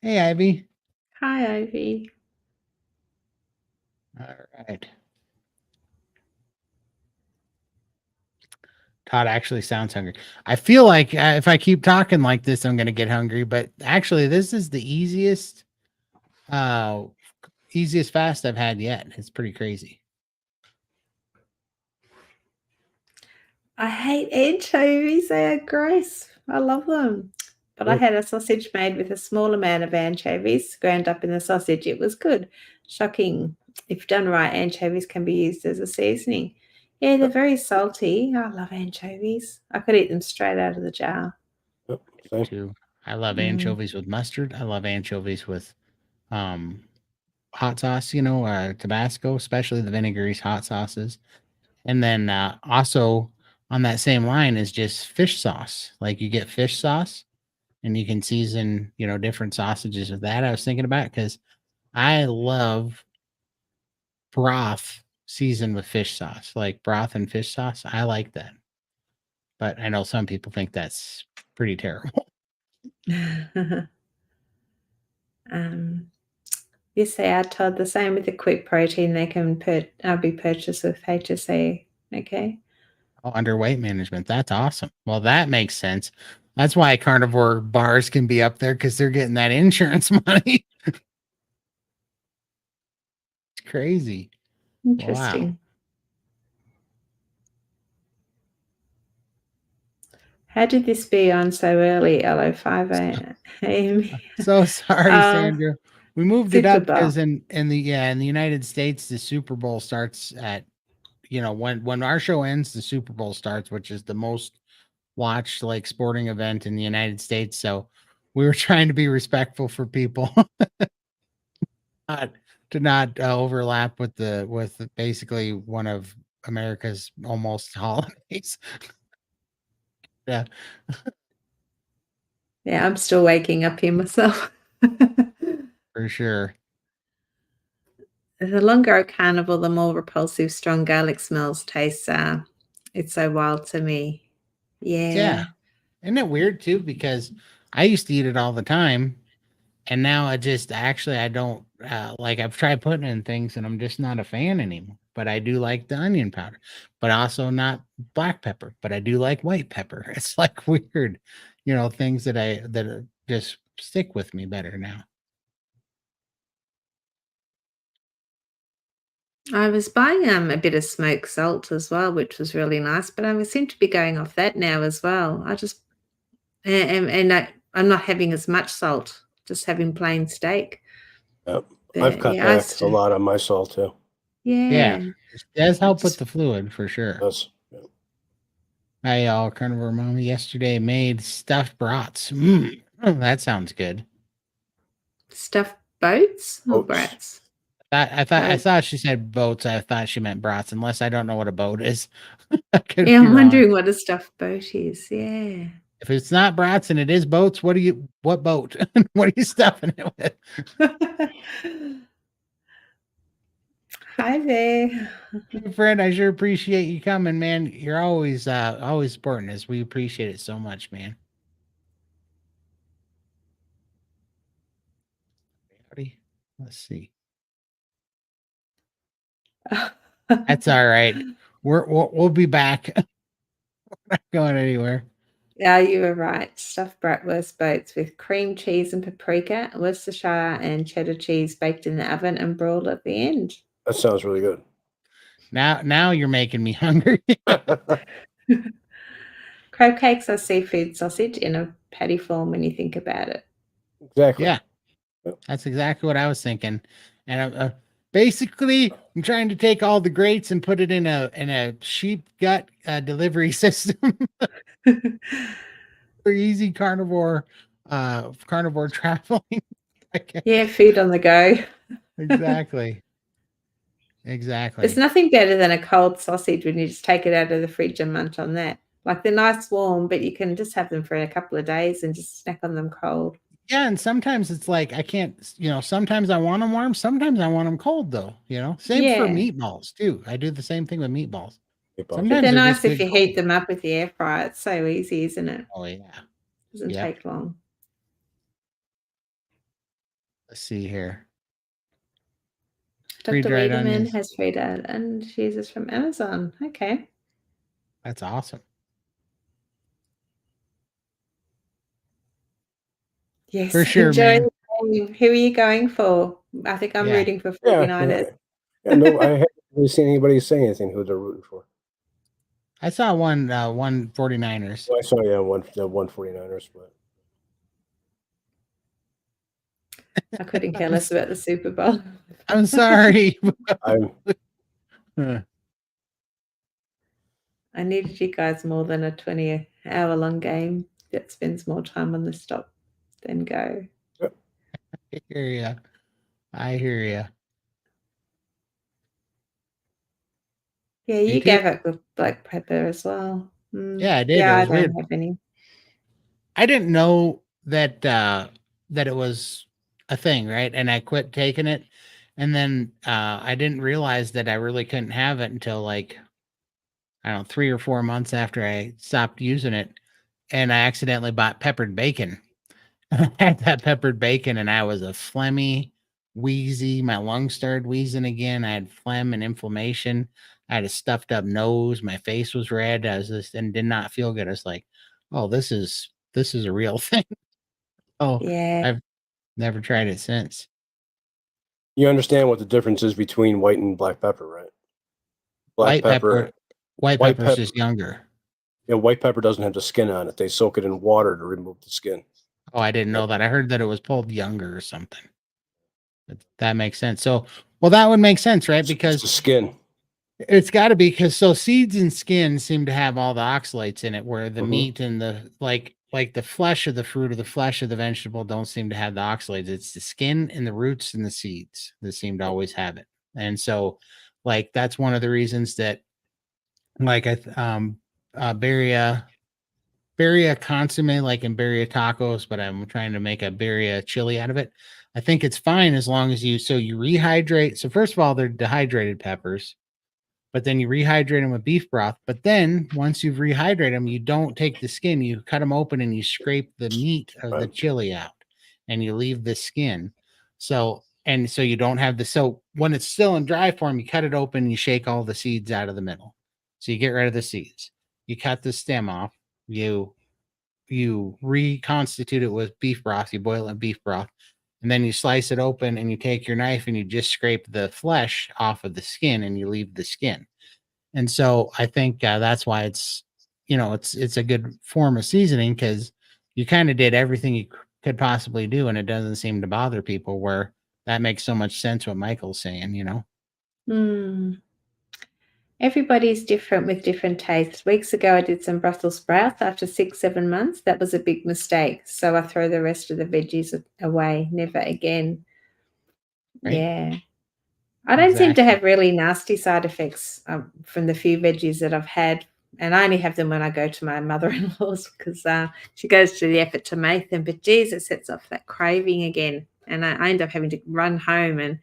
Hey, Ivy.
Hi, Ivy.
All right. Todd actually sounds hungry. I feel like if I keep talking like this, I'm going to get hungry. But actually, this is the uh, easiest fast I've had yet. It's pretty crazy.
I hate anchovies. They are gross. I love them. But I
Mm.
had a sausage made with a small amount of anchovies ground up in the sausage. It was good. Shocking. If done right, anchovies can be used as a seasoning. Yeah, they're very salty. I love anchovies. I could eat them straight out of the jar.
Yep, same.
Too. I love
Mm.
anchovies with mustard. I love anchovies with um, hot sauce. Tabasco, especially the vinegary hot sauces. And then also on that same line is just fish sauce. Like you get fish sauce and you can season, different sausages with that. I was thinking about because I love broth seasoned with fish sauce, like broth and fish sauce. I like that. But I know some people think that's pretty terrible.
um, yes, they are, Todd. The same with the quick protein. They can be purchased with HSA. Okay.
under weight management. That's awesome. Well, that makes sense. That's why carnivore bars can be up there because they're getting that insurance money. It's crazy.
Interesting. How did this be on so early? LO5 a.m.
So sorry, Sandra. We moved it up because in the United States, the Super Bowl starts at, when our show ends, the Super Bowl starts, which is the most watched like sporting event in the United States. So we were trying to be respectful for people, to not overlap with basically one of America's almost holidays. Yeah.
Yeah, I'm still waking up here myself.
For sure.
The longer I carnival, the more repulsive strong garlic smells taste. It's so wild to me. Yeah.
Isn't it weird too? Because I used to eat it all the time, and now I don't like. I've tried putting it in things, and I'm just not a fan anymore. But I do like the onion powder, but also not black pepper. But I do like white pepper. It's like weird, things that just stick with me better now.
I was buying a bit of smoked salt as well, which was really nice, but I seem to be going off that now as well. I just I'm not having as much salt, just having plain steak.
Yep.
But,
I've cut back a lot on my salt too.
Yeah.
It does help with the fluid for sure.
Yes.
I carnivore mom yesterday made stuffed brats. That sounds good.
Stuffed boats or
Oats.
brats?
I thought she said boats. I thought she meant brats, unless I don't know what a boat is.
Yeah, I'm wondering what a stuffed boat is. Yeah.
If it's not brats and it is boats, what boat? What are you stuffing it with?
Hi there.
Hey, friend, I sure appreciate you coming, man. You're always supporting us. We appreciate it so much, man. Howdy. Let's see. That's all right. We'll be back. We're not going anywhere.
Yeah, you were right. Stuffed bratwurst boats with cream cheese and paprika, Worcestershire and cheddar cheese baked in the oven and broiled at the end.
That sounds really good.
Now you're making me hungry.
Crab cakes are seafood sausage in a patty form when you think about it.
Exactly.
Yeah, that's exactly what I was thinking. And basically, I'm trying to take all the greats and put it in a sheep gut delivery system for easy carnivore traveling.
Yeah, food on the go.
Exactly.
There's nothing better than a cold sausage when you just take it out of the fridge and munch on that. Like they're nice warm, but you can just have them for a couple of days and just snack on them cold.
Yeah, and sometimes it's like I can't, sometimes I want them warm, sometimes I want them cold though, Same for meatballs too. I do the same thing with meatballs.
But they're nice if you heat them up with the air fryer. It's so easy, isn't it?
Oh yeah.
Doesn't take long.
Let's see here.
Dr. Wiedemann has Frida and she uses from Amazon. Okay.
That's awesome.
Yes,
for sure, man.
Who are you going for? I think I'm rooting for 49ers.
No, I haven't really seen anybody say anything who they're rooting for.
I saw one 49ers.
Well, I saw one 49ers, but
I couldn't care less about the Super Bowl.
I'm sorry.
I needed you guys more than a 20-hour-long game that spends more time on the stop than go.
I hear you.
Yeah, you gave up with black pepper as well.
Yeah, I did.
Yeah, I don't have any.
I didn't know that it was a thing, right? And I quit taking it. And then I didn't realize that I really couldn't have it until like, I don't know, 3 or 4 months after I stopped using it. And I accidentally bought peppered bacon. I had that peppered bacon and I was a phlegmy, wheezy. My lungs started wheezing again. I had phlegm and inflammation. I had a stuffed up nose. My face was red. I was just and did not feel good. I was like, oh, this is a real thing. Oh,
Yeah.
I've never tried it since.
You understand what the difference is between white and black pepper, right? Black pepper,
White
white
pepper's
pepper.
just younger.
Yeah, white pepper doesn't have the skin on it. They soak it in water to remove the skin.
Oh, I didn't know that. I heard that it was pulled younger or something. But that makes sense. So, well, that would make sense, right?
It's the
Because
skin.
it's got to be because so seeds and skin seem to have all the oxalates in it, where the
Mhm.
meat and the like the flesh of the fruit or the flesh of the vegetable don't seem to have the oxalates. It's the skin and the roots and the seeds that seem to always have it. And so, like that's one of the reasons that, like Birria consomme, like in Birria tacos, but I'm trying to make a Birria chili out of it. I think it's fine as long as you rehydrate. So first of all, they're dehydrated peppers, but then you rehydrate them with beef broth. But then once you've rehydrated them, you don't take the skin, you cut them open and you scrape the meat of the
Right.
chili out and you leave the skin. So you don't have the so when it's still in dry form, you cut it open, you shake all the seeds out of the middle. So you get rid of the seeds. You cut the stem off, you reconstitute it with beef broth, you boil it in beef broth, and then you slice it open and you take your knife and you just scrape the flesh off of the skin and you leave the skin. And so I think that's why it's a good form of seasoning because you kind of did everything you could possibly do and it doesn't seem to bother people. Where that makes so much sense what Michael's saying.
Mm. Everybody's different with different tastes. Weeks ago, I did some Brussels sprouts after 6, 7 months. That was a big mistake. So I throw the rest of the veggies away. Never again.
Right?
Yeah. I don't seem to
Exactly.
have really nasty side effects from the few veggies that I've had. And I only have them when I go to my mother-in-law's because she goes to the effort to make them. But geez, it sets off that craving again. And I end up having to run home and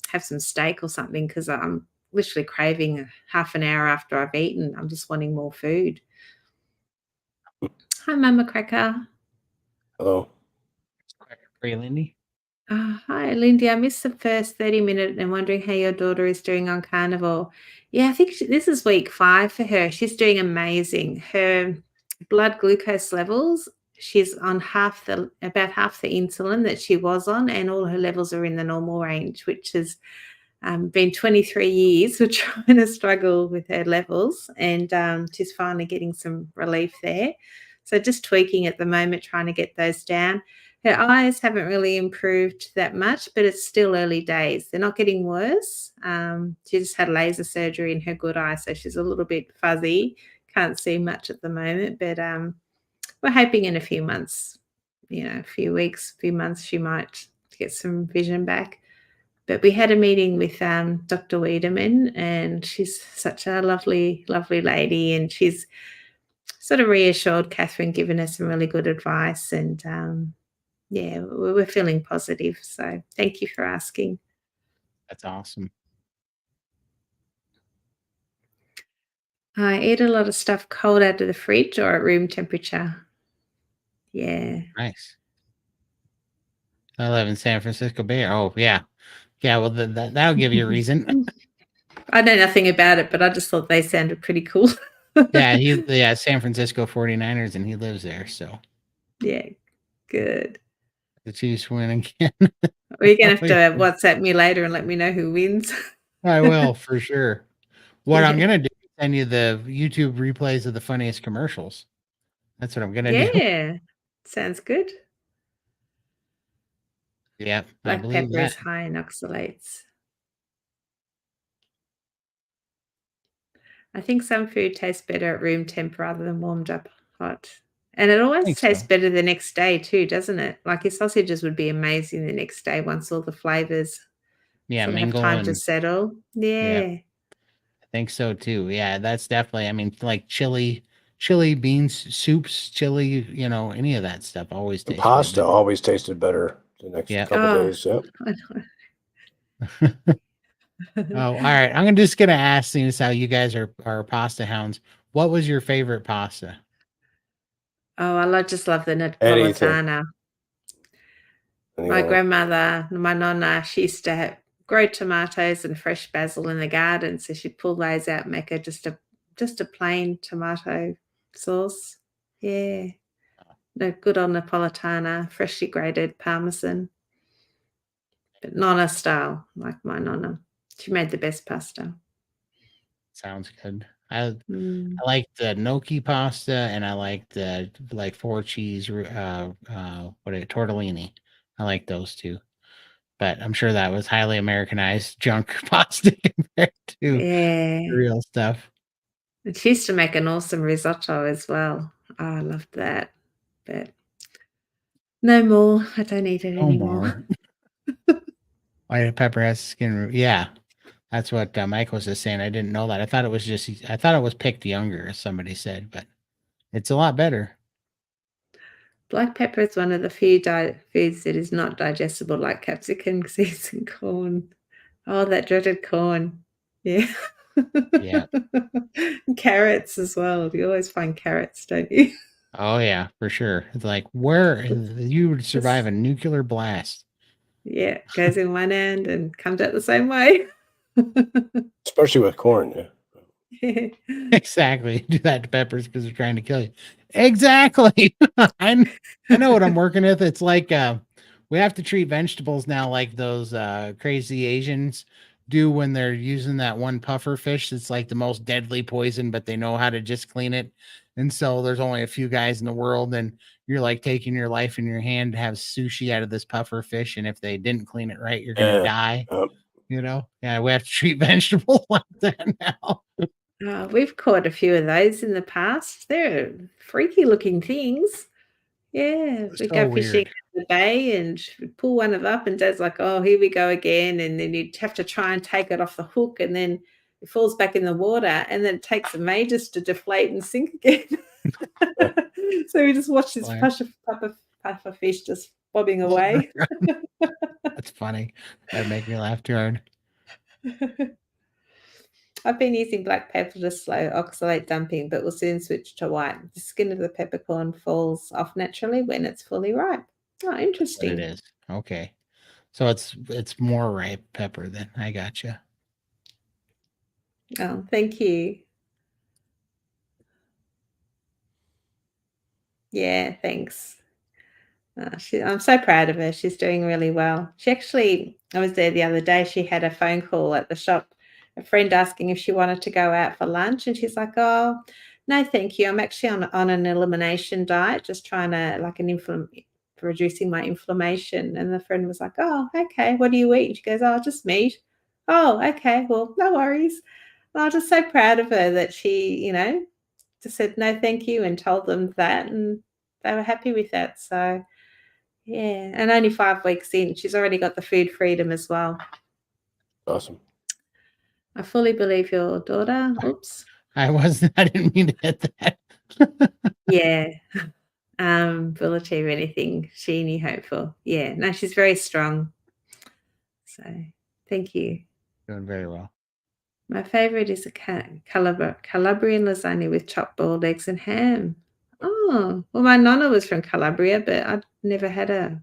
have some steak or something because I'm literally craving half an hour after I've eaten. I'm just wanting more food. Hi, Mama Cracker.
Hello.
For you, Lindy.
Hi, Lindy. I missed the first 30 minutes and wondering how your daughter is doing on Carnivore. Yeah, I think this is week 5 for her. She's doing amazing. Her blood glucose levels, she's on about half the insulin that she was on, and all her levels are in the normal range, which has been 23 years of trying to struggle with her levels, and she's finally getting some relief there. So just tweaking at the moment, trying to get those down. Her eyes haven't really improved that much, but it's still early days. They're not getting worse. She just had laser surgery in her good eye, so she's a little bit fuzzy. Can't see much at the moment, but we're hoping in a few months, a few weeks, few months, she might get some vision back. But we had a meeting with Dr. Wiedemann, and she's such a lovely, lovely lady, and she's sort of reassured Catherine, given her some really good advice, and yeah, we're feeling positive. So thank you for asking.
That's awesome.
I eat a lot of stuff cold out of the fridge or at room temperature. Yeah.
Nice. I live in San Francisco Bay. Oh yeah. Yeah, well that'll give you a reason.
I know nothing about it, but I just thought they sounded pretty cool.
Yeah, San Francisco 49ers and he lives there, so
Yeah, good.
the Chiefs win again.
Well, you're going to have to WhatsApp me later and let me know who wins.
I will for sure. What I'm
Yeah.
gonna do is send you the YouTube replays of the funniest commercials. That's what I'm gonna do.
Yeah, sounds good.
Yeah, I
Black
believe
pepper
that.
is high in oxalates. I think some food tastes better at room temp rather than warmed up hot. And it
I
always
think
tastes
so.
better the next day too, doesn't it? Like your sausages would be amazing the next day once all the flavors
Yeah,
sort of have
mingle
time to
and
settle.
yeah,
Yeah.
I think so too. Yeah, that's definitely. I mean, like chili beans, soups, chili. Any of that stuff always
And
tastes way
pasta
better.
always tasted better the next
Yeah.
couple
Oh,
days. Yep.
I
Oh,
know.
all right. I'm just gonna ask, seeing as how you guys are pasta hounds. What was your favorite pasta?
Oh, just love the
Anything.
Napolitana.
Anything
My
like
grandmother, my nonna, she used to grow tomatoes and fresh basil in the garden, so she'd pull those out, make her just a plain tomato sauce. Yeah. No, good old Napolitana, freshly grated Parmesan, but Nonna style, like my Nonna. She made the best pasta.
Sounds good. I
Mm.
I like the gnocchi pasta, and I like the like 4 cheese tortellini. I like those two. But I'm sure that was highly Americanized junk pasta compared to
Yeah.
the real stuff.
And she used to make an awesome risotto as well. Oh, I loved that. But no more. I don't eat it
No
anymore.
more. White pepper has skin. Yeah, that's what Mike was just saying. I didn't know that. I thought it was picked younger, as somebody said, but it's a lot better.
Black pepper is one of the few foods that is not digestible, like capsicum, seeds, and corn. Oh, that dreaded corn. Yeah.
Yeah.
And carrots as well. You always find carrots, don't you?
Oh yeah, for sure. It's like where you would survive a nuclear blast.
Yeah, goes in one end and comes out the same way.
Especially with corn. Yeah.
Exactly. Do that to peppers because they're trying to kill you. Exactly. I know what I'm working with. It's like we have to treat vegetables now like those crazy Asians do when they're using that one puffer fish that's like the most deadly poison, but they know how to just clean it. And so there's only a few guys in the world, and you're like taking your life in your hand to have sushi out of this puffer fish. And if they didn't clean it right, you're gonna die. You know? Yeah, we have to treat vegetables like that now.
We've caught a few of those in the past. They're freaky looking things. Yeah, we
So
go fishing
weird.
in the bay and pull one of up, and Dad's like, "Oh, here we go again." And then you'd have to try and take it off the hook, and then it falls back in the water, and then it takes them ages to deflate and sink again. So we just watch this
Like,
puffer fish just bobbing away.
that's funny. That'd make me laugh too hard.
I've been using black pepper to slow oxalate dumping, but will soon switch to white. The skin of the peppercorn falls off naturally when it's fully ripe. Oh,
What it
interesting.
is. Okay. So it's more ripe pepper then. I gotcha.
Oh, thank you. Yeah, thanks. I'm so proud of her. She's doing really well. I was there the other day. She had a phone call at the shop, a friend asking if she wanted to go out for lunch. And she's like, "Oh, no, thank you. I'm actually on an elimination diet, just trying to reducing my inflammation." And the friend was like, "Oh, okay. What do you eat?" And she goes, "Oh, just meat." "Oh, okay. Well, no worries." And I was just so proud of her that she, just said no, thank you, and told them that. And they were happy with that. So, yeah, and only 5 weeks in, she's already got the food freedom as well.
Awesome.
I fully believe your daughter. Oops.
I didn't mean to hit that.
Yeah. Will achieve anything she and you hope for. Yeah. No, she's very strong. So thank you.
Doing very well.
My favorite is a Calabrian lasagna with chopped boiled eggs and ham. Oh, well, my nonna was from Calabria, but I'd never had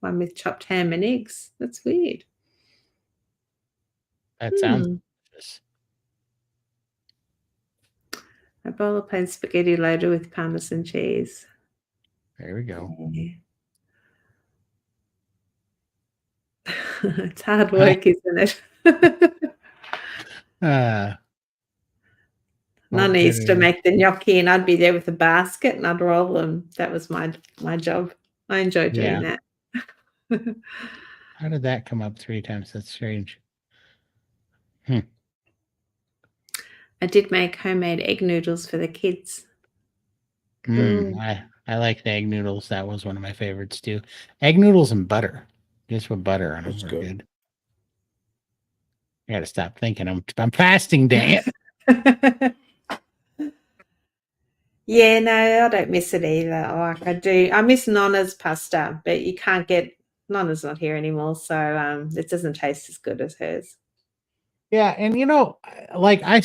one with chopped ham and eggs. That's weird.
That sounds delicious.
A bowl of plain spaghetti loaded with Parmesan cheese.
There we go.
Yeah. It's hard work, isn't it? Nonna used to make the gnocchi, and I'd be there with a basket, and I'd roll them. That was my job. I enjoyed doing that.
How did that come up 3 times? That's strange.
I did make homemade egg noodles for the kids. Cool.
I like the egg noodles. That was one of my favorites too. Egg noodles and butter. Just with butter on them
That's
are
good.
good. I gotta stop thinking. I'm fasting, dang it.
Yeah, no, I don't miss it either. Like I do. I miss Nonna's pasta, but you can't get Nonna's not here anymore, so it doesn't taste as good as hers.
Yeah, and like I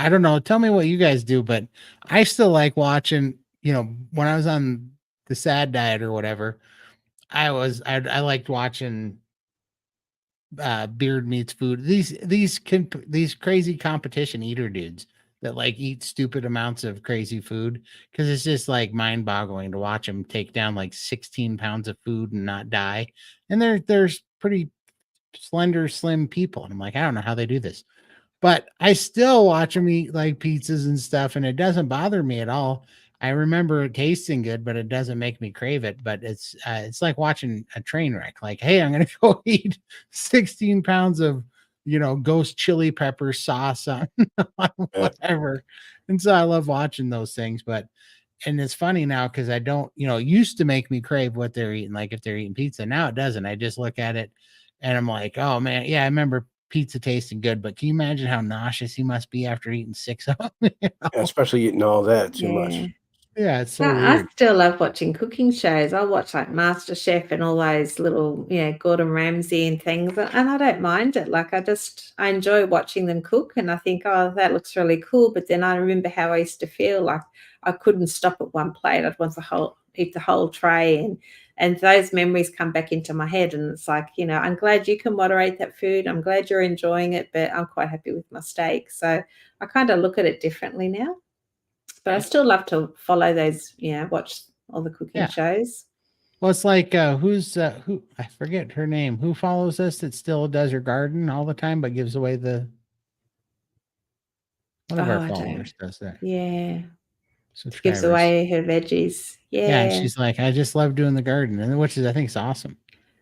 don't know, tell me what you guys do, but I still like watching, when I was on the sad diet or whatever, I liked watching beard meets food. These crazy competition eater dudes that like eat stupid amounts of crazy food, because it's just like mind boggling to watch them take down like 16 pounds of food and not die. And there's pretty slender, slim people, and I'm like, I don't know how they do this. But I still watch them eat like pizzas and stuff, and it doesn't bother me at all. I remember it tasting good, but it doesn't make me crave it. But it's like watching a train wreck. Like, hey, I'm gonna go eat 16 pounds of ghost chili pepper sauce on, on
Yeah.
whatever. And so I love watching those things. But and it's funny now because I don't, it used to make me crave what they're eating, like if they're eating pizza. Now it doesn't. I just look at it and I'm like, oh man, yeah, I remember pizza tasting good, but can you imagine how nauseous he must be after eating 6 of them?
Especially eating all that too
Yeah.
much.
Yeah, it's so
I
weird.
still love watching cooking shows. I watch like MasterChef and all those little, Gordon Ramsay and things, and I don't mind it. Like I enjoy watching them cook, and I think, oh, that looks really cool. But then I remember how I used to feel like I couldn't stop at one plate. I'd want eat the whole tray, and those memories come back into my head. And it's like, I'm glad you can moderate that food. I'm glad you're enjoying it, but I'm quite happy with my steak. So I kind of look at it differently now. But I still love to follow those, watch all the cooking
Yeah.
shows.
Well, it's like who I forget her name. Who follows us that still does her garden all the time but gives away one of our
I
followers
don't.
does that.
Yeah. Gives
Subscribers.
away her veggies.
Yeah, and
Yeah.
she's like, I just love doing the garden, and which is I think is awesome.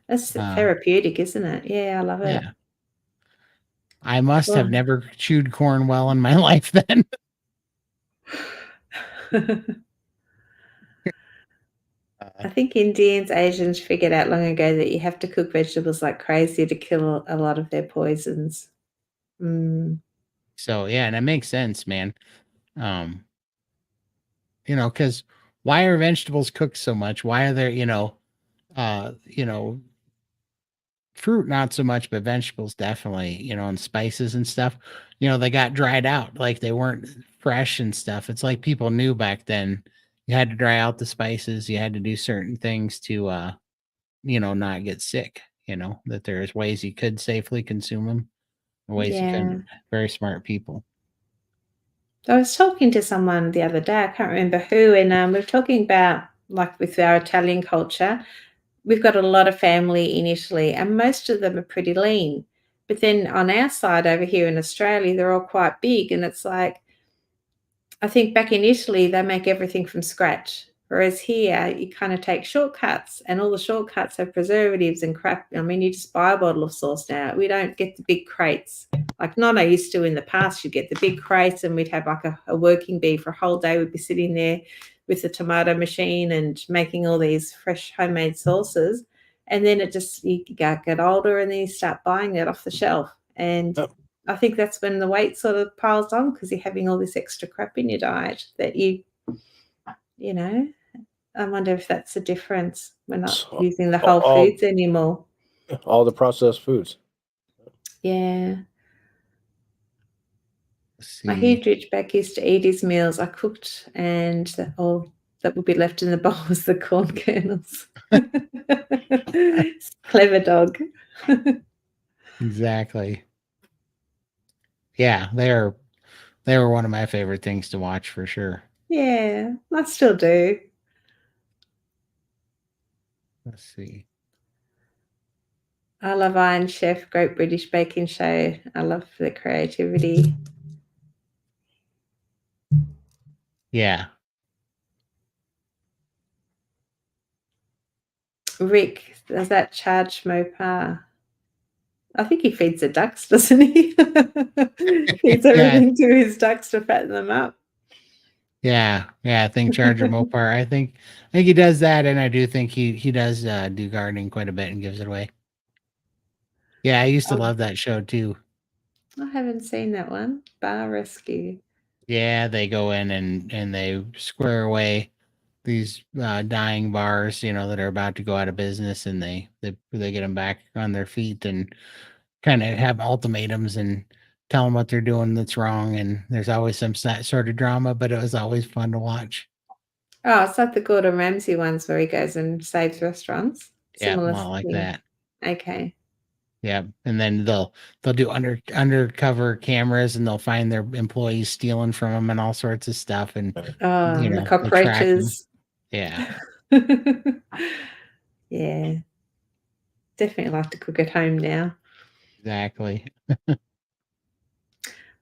That's therapeutic, isn't it? Yeah, I love it.
Yeah. I must have
Well,
never chewed corn well in my life then.
I think Indians, Asians figured out long ago that you have to cook vegetables like crazy to kill a lot of their poisons. Mm.
So yeah, and it makes sense, man. Because why are vegetables cooked so much? Why are there, uh, you know, fruit not so much, but vegetables definitely, and spices and stuff. They got dried out, like they weren't fresh and stuff. It's like people knew back then you had to dry out the spices, you had to do certain things to not get sick, that there's ways you could safely consume them, ways you
Yeah.
couldn't. Very smart people.
I was talking to someone the other day, I can't remember who, and we were talking about, like, with our Italian culture, we've got a lot of family in Italy, and most of them are pretty lean. But then on our side over here in Australia, they're all quite big, and it's like, I think back in Italy, they make everything from scratch. Whereas here, you kind of take shortcuts, and all the shortcuts have preservatives and crap. I mean, you just buy a bottle of sauce now. We don't get the big crates like Nonna used to in the past. You'd get the big crates, and we'd have like a working bee for a whole day. We'd be sitting there with the tomato machine and making all these fresh homemade sauces. And then you get older, and then you start buying it off the shelf. And
Yep.
I think that's when the weight sort of piles on because you're having all this extra crap in your diet that I wonder if that's the difference. We're not
So,
using the whole
all,
foods anymore.
all the processed foods.
Yeah.
Let's
My
see.
huge Ridgeback used to eat his meals. I cooked, and all that would be left in the bowl was the corn kernels. Clever dog.
Exactly. Yeah, they were one of my favorite things to watch for sure.
Yeah, I still do.
Let's see.
I love Iron Chef, Great British Baking Show. I love the creativity.
Yeah.
Rick, does that charge Mopar? I think he feeds the ducks, doesn't he? Feeds everything to his ducks to fatten them up.
Yeah. I think Charger Mopar. I think he does that, and I do think he does do gardening quite a bit and gives it away. Yeah, I used to love that show too.
I haven't seen that one. Bar Rescue.
Yeah, they go in and they square away these dying bars, that are about to go out of business, and they get them back on their feet and kind of have ultimatums and tell them what they're doing that's wrong. And there's always some sort of drama, but it was always fun to watch.
Oh, it's like the Gordon Ramsay ones where he goes and saves restaurants.
Yeah, a
Similar
lot like
thing.
that.
Okay.
Yeah, and then they'll do undercover cameras, and they'll find their employees stealing from them and all sorts of stuff, and
Oh, the
they track them.
cockroaches.
Yeah,
Yeah, definitely like to cook at home now.
exactly.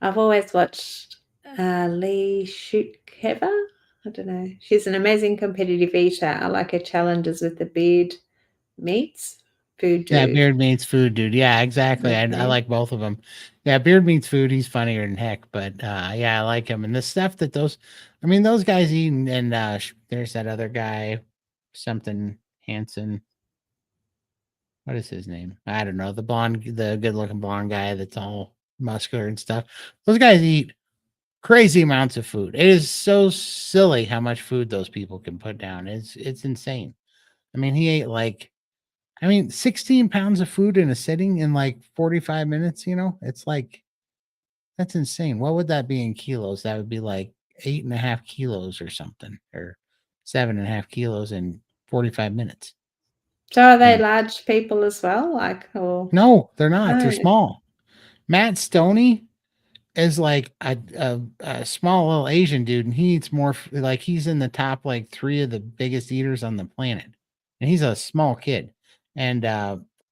I've always watched Lee Shootkever. I don't know. She's an amazing competitive eater. I like her challenges with the beard meats. Food
Yeah,
dude.
Beard Meets Food, dude. Yeah, exactly. I
Okay.
like both of them. Yeah, Beard Meets Food. He's funnier than heck, but yeah, I like him. And the stuff that those guys eat, and there's that other guy, something Hanson. What is his name? I don't know. The good-looking blonde guy that's all muscular and stuff. Those guys eat crazy amounts of food. It is so silly how much food those people can put down. It's insane. I mean, he ate 16 pounds of food in a sitting in like 45 minutes, it's like, that's insane. What would that be in kilos? That would be like 8.5 kilos or something, or 7.5 kilos in 45 minutes.
So are they
And
large people as well?
no, they're not. They're
No.
small. Matt Stoney is like a small little Asian dude, and he eats more. Like he's in the top like three of the biggest eaters on the planet, and he's a small kid. And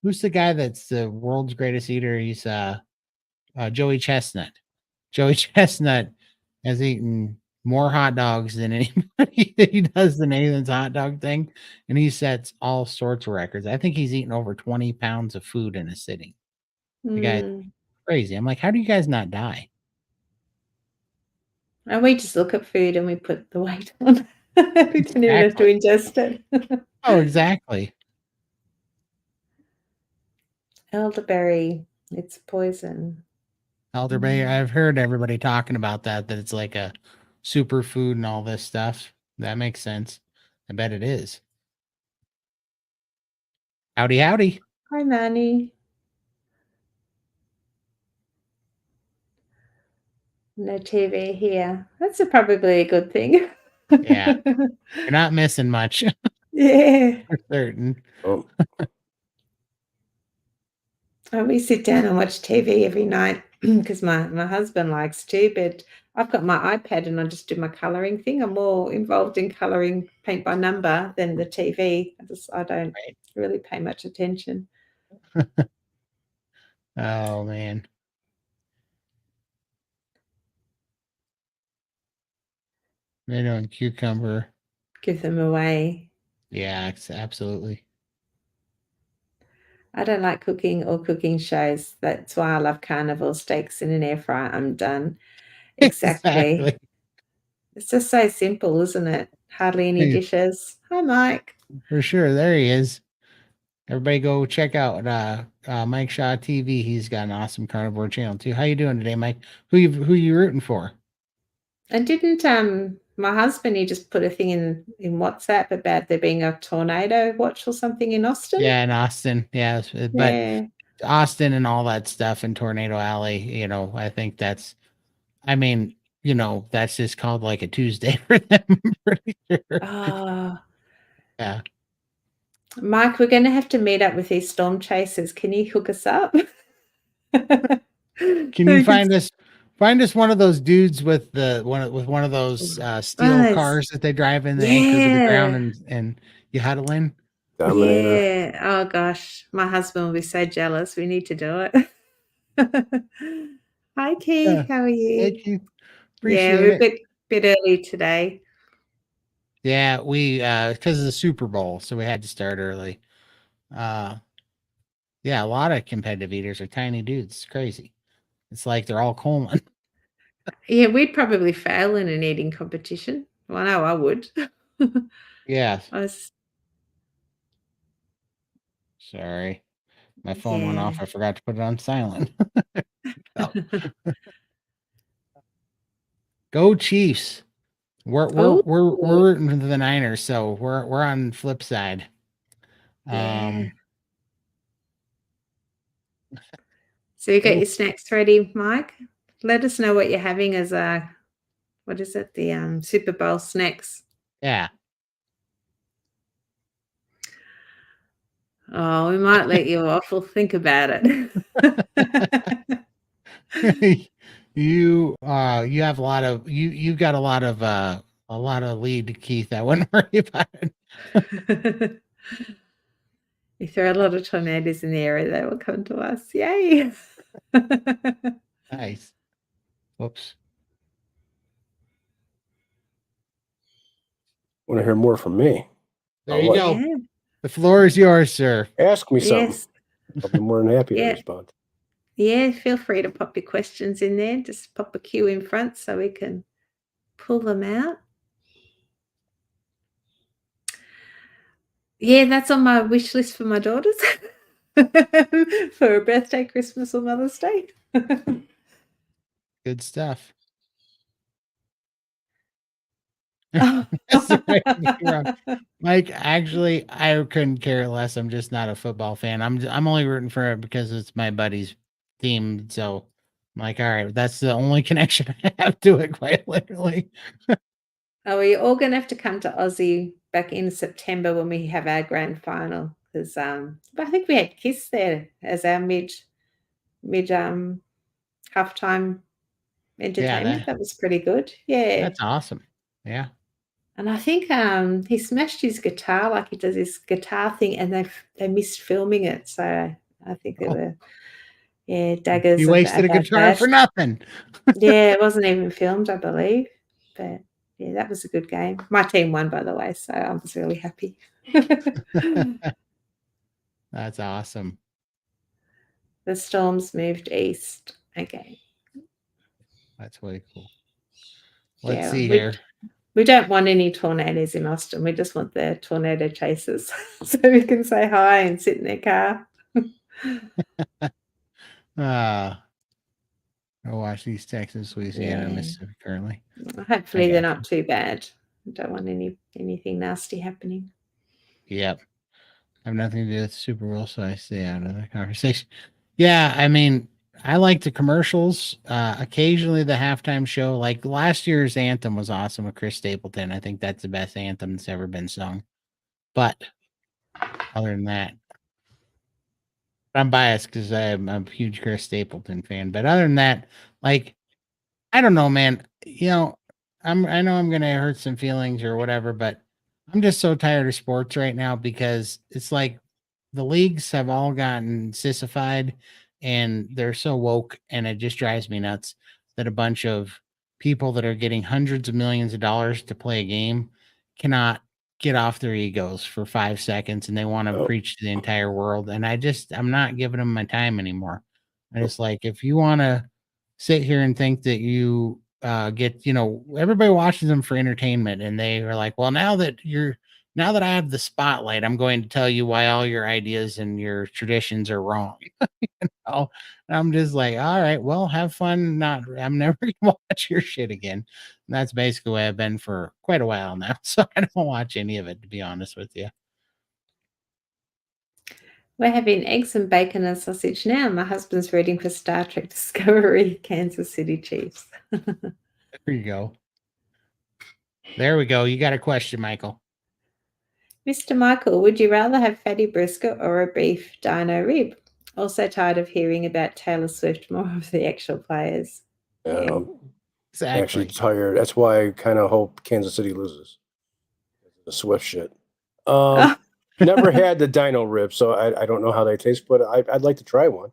who's the guy that's the world's greatest eater? He's Joey Chestnut. Joey Chestnut has eaten more hot dogs than anybody. He does the Nathan's hot dog thing, and he sets all sorts of records. I think he's eaten over 20 pounds of food in a sitting. The guy's
Mm.
crazy. I'm like, how do you guys not die?
And we just look at food and we put the weight on. We don't even have to
Exactly.
ingest it.
Oh, exactly.
Elderberry, it's poison.
Elderberry. I've heard everybody talking about that it's like a superfood and all this stuff. That makes sense. I bet it is. Howdy, howdy.
Hi, Manny. No TV here. That's probably a good thing.
Yeah, you're not missing much
Yeah.
for certain.
Oh,
We sit down and watch TV every night because my husband likes to, but I've got my iPad and I just do my colouring thing. I'm more involved in colouring paint by number than the TV. I don't
Right.
really pay much attention.
Oh man. Tomato and cucumber.
Give them away.
Yeah, absolutely.
I don't like cooking or cooking shows. That's why I love carnivore steaks in an air fryer. I'm done. Exactly.
Exactly.
It's just so simple, isn't it? Hardly any
Hey,
dishes. Hi, Mike.
for sure. There he is. Everybody go check out Mike Shaw TV. He's got an awesome carnivore channel too. How you doing today, Mike? Who you rooting for?
And didn't my husband, he just put a thing in WhatsApp about there being a tornado watch or something in Austin?
Yeah, in Austin. Yeah, but
Yeah.
Austin and all that stuff in Tornado Alley, I think that's just called like a Tuesday for them. I'm pretty sure.
Oh,
Yeah.
Mike, we're going to have to meet up with these storm chasers. Can you hook us up?
Can you find us one of those dudes with one of those steel
Nice.
cars that they drive in, the anchor to the ground,
Yeah.
and you huddle in?
Dominator.
Yeah. Oh gosh, my husband will be so jealous. We need to do it. Hi,
Yeah.
Keith. How are you?
Thank you.
Yeah,
Appreciate
we're a
it.
bit early today.
Yeah, we because of the Super Bowl, so we had to start early. Uh yeah, a lot of competitive eaters are tiny dudes. It's crazy. It's like they're all Coleman.
Yeah, we'd probably fail in an eating competition. Well, I know I would.
Yeah.
I was,
Sorry. My phone went
yeah.
off. I forgot to put it on silent. Oh, go Chiefs. We're we're
Oh,
we're we're rooting for the Niners, so we're on the flip side.
yeah.
Um
So you got
oh,
your snacks ready, Mike? Let us know what you're having as what is it? The Super Bowl snacks.
yeah.
Oh, we might let you off. We'll think about it.
You have a lot of you've got a lot of lead, Keith. I wouldn't worry about it.
You throw a lot of tornadoes in the area, they will come to us. Yay!
Nice. Whoops.
Want to hear more from me?
There you go.
Yeah.
The floor is yours, sir.
Ask me something.
Yes.
I'll be more than happy to
Yeah.
respond.
Yeah, feel free to pop your questions in there. Just pop a cue in front so we can pull them out. Yeah, that's on my wish list for my daughters for a birthday, Christmas, or Mother's Day.
Good stuff.
Oh.
That's the right way around. Mike, actually, I couldn't care less. I'm just not a football fan. I'm only rooting for it because it's my buddy's team. So I'm like, all right, that's the only connection I have to it, quite literally.
Oh, we're all gonna have to come to Aussie back in September when we have our grand final because I think we had Kiss there as our mid halftime entertainment. That was pretty good. Yeah.
That's awesome. Yeah.
And I think he smashed his guitar like he does his guitar thing, and they missed filming it. So I think there were daggers.
He wasted a guitar for nothing.
Yeah, it wasn't even filmed, I believe. But yeah, that was a good game. My team won, by the way, so I was really happy.
That's awesome.
The storms moved east again.
That's really cool. Let's
Yeah,
see here.
We don't want any tornadoes in Austin. We just want the tornado chasers so we can say hi and sit in their car.
Washington, Texas, Louisiana, Mississippi currently.
Hopefully they're not too bad. I don't want anything nasty happening.
Yep. I have nothing to do with the Super Bowl, so I stay out of the conversation. Yeah, I mean, I like the commercials. Occasionally the halftime show, like last year's anthem was awesome with Chris Stapleton. I think that's the best anthem that's ever been sung. But other than that, I'm biased because I'm a huge Chris Stapleton fan. But other than that, like, I don't know, man. You know, I know I'm gonna hurt some feelings or whatever, but I'm just so tired of sports right now because it's like the leagues have all gotten sissified and they're so woke, and it just drives me nuts that a bunch of people that are getting hundreds of millions of dollars to play a game cannot get off their egos for 5 seconds, and they want to preach to the entire world. And I'm not giving them my time anymore. I just like, if you want to sit here and think that you get, everybody watches them for entertainment, and they are like, well, now that I have the spotlight, I'm going to tell you why all your ideas and your traditions are wrong. And I'm just like, all right, well, have fun. I'm never gonna watch your shit again. And that's basically the way I've been for quite a while now. So I don't watch any of it, to be honest with you.
We're having eggs and bacon and sausage now. My husband's reading for Star Trek Discovery, Kansas City Chiefs.
There you go. There we go. You got a question, Michael.
Mr. Michael, would you rather have fatty brisket or a beef dino rib? Also tired of hearing about Taylor Swift, more of the actual players.
Exactly.
Actually tired. That's why I kind of hope Kansas City loses. The Swift shit. Never had the dino rib, so I don't know how they taste, but I'd like to try one.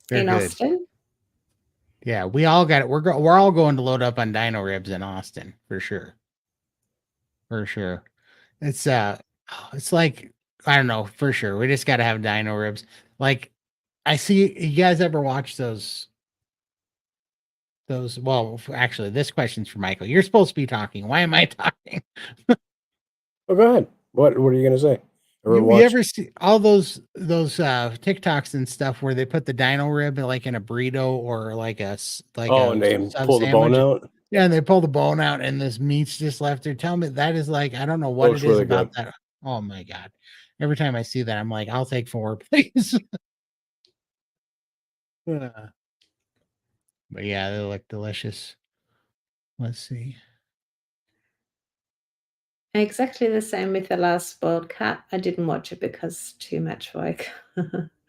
In Austin?
Yeah, we all got it. We're all going to load up on dino ribs in Austin for sure. For sure. It's like, I don't know, for sure. We just got to have dino ribs. Like, I see, you guys ever watch those, well, actually, this question's for Michael. You're supposed to be talking. Why am I talking?
Oh, go ahead. What are you going to say?
You ever see all those TikToks and stuff where they put the dino rib like in a burrito or like a
and they pull the bone out?
Yeah, and they pull the bone out and this meat's just left there. Tell me, that is like, I don't know what it is really about that. Oh my God. Every time I see that, I'm like, I'll take 4, please. But yeah, they look delicious. Let's see.
Exactly the same with the last World Cup. I didn't watch it because too much work.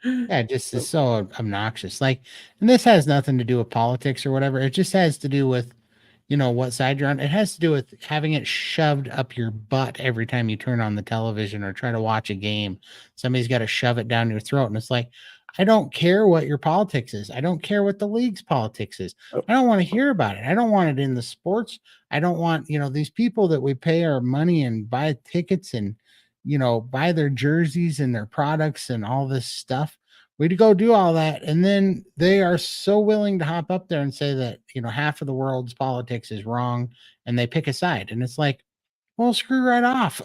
Yeah, it just is so obnoxious. Like, and this has nothing to do with politics or whatever. It just has to do with, what side you're on. It has to do with having it shoved up your butt every time you turn on the television or try to watch a game. Somebody's got to shove it down your throat. And it's like, I don't care what your politics is. I don't care what the league's politics is. I don't want to hear about it. I don't want it in the sports. I don't want, these people that we pay our money and buy tickets and, buy their jerseys and their products and all this stuff. We'd go do all that, and then they are so willing to hop up there and say that half of the world's politics is wrong, and they pick a side, and it's like, well, screw right off.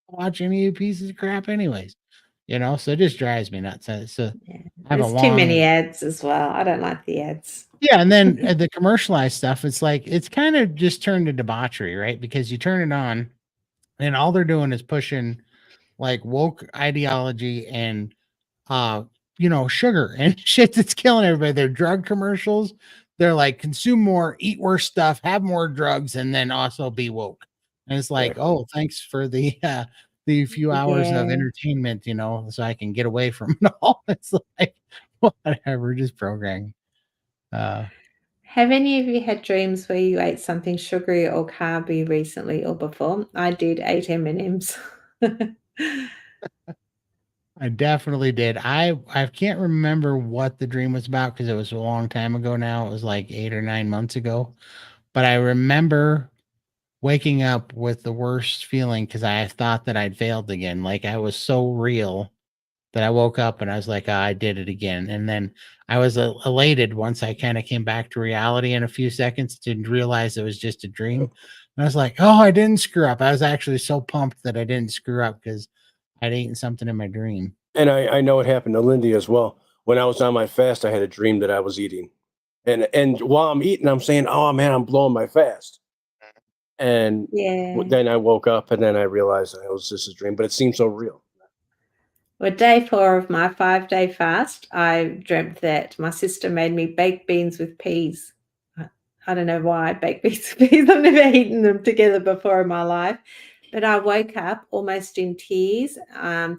Watch any of you pieces of crap, anyways. So it just drives me nuts. So
Yeah.
I have a
There's too many
long,
ads as well. I don't like the ads.
yeah, and then the commercialized stuff. It's like it's kind of just turned to debauchery, right? Because you turn it on, and all they're doing is pushing like woke ideology and sugar and shit that's killing everybody. They're drug commercials. They're like consume more, eat worse stuff, have more drugs, and then also be woke. And it's like,
Exactly.
oh, thanks for the few hours of
Yeah.
entertainment, so I can get away from it all. It's like whatever, just programming.
Have any of you had dreams where you ate something sugary or carby recently or before? I did, ate M&Ms.
I definitely did. I can't remember what the dream was about because it was a long time ago now. It was like 8 or 9 months ago. But I remember waking up with the worst feeling because I thought that I'd failed again. Like I was so real that I woke up and I was like, "Ah, I did it again." And then I was elated once I kind of came back to reality in a few seconds to realize it was just a dream. And I was like, "Oh, I didn't screw up." I was actually so pumped that I didn't screw up because I'd eaten something in my dream.
And I know it happened to Lindy as well. When I was on my fast, I had a dream that I was eating. And while I'm eating, I'm saying, "Oh man, I'm blowing my fast." And
Yeah.
then I woke up and then I realized it was just a dream, but it seemed so real.
Well, day 4 of my 5-day fast, I dreamt that my sister made me baked beans with peas. I don't know why baked beans with peas. I've never eaten them together before in my life. But I woke up almost in tears,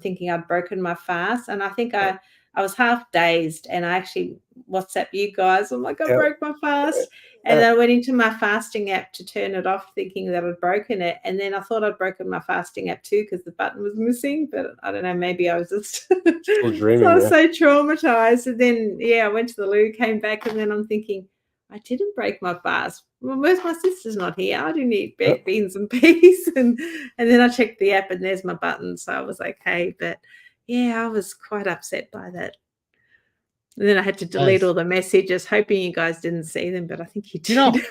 thinking I'd broken my fast. And I think I was half dazed and I actually WhatsApp you guys. I'm like, I
Yep.
broke my fast. And then I went into my fasting app to turn it off, thinking that I'd broken it. And then I thought I'd broken my fasting app too because the button was missing. But I don't know, maybe I was just
Still dreaming,
so I was
yeah.
so traumatized. And then I went to the loo, came back, and then I'm thinking, I didn't break my fast. Well, where's my sister's not here? I didn't eat baked beans and peas. And then I checked the app and there's my button. So I was okay. But I was quite upset by that. And then I had to delete all the messages, hoping you guys didn't see them, but I think you did.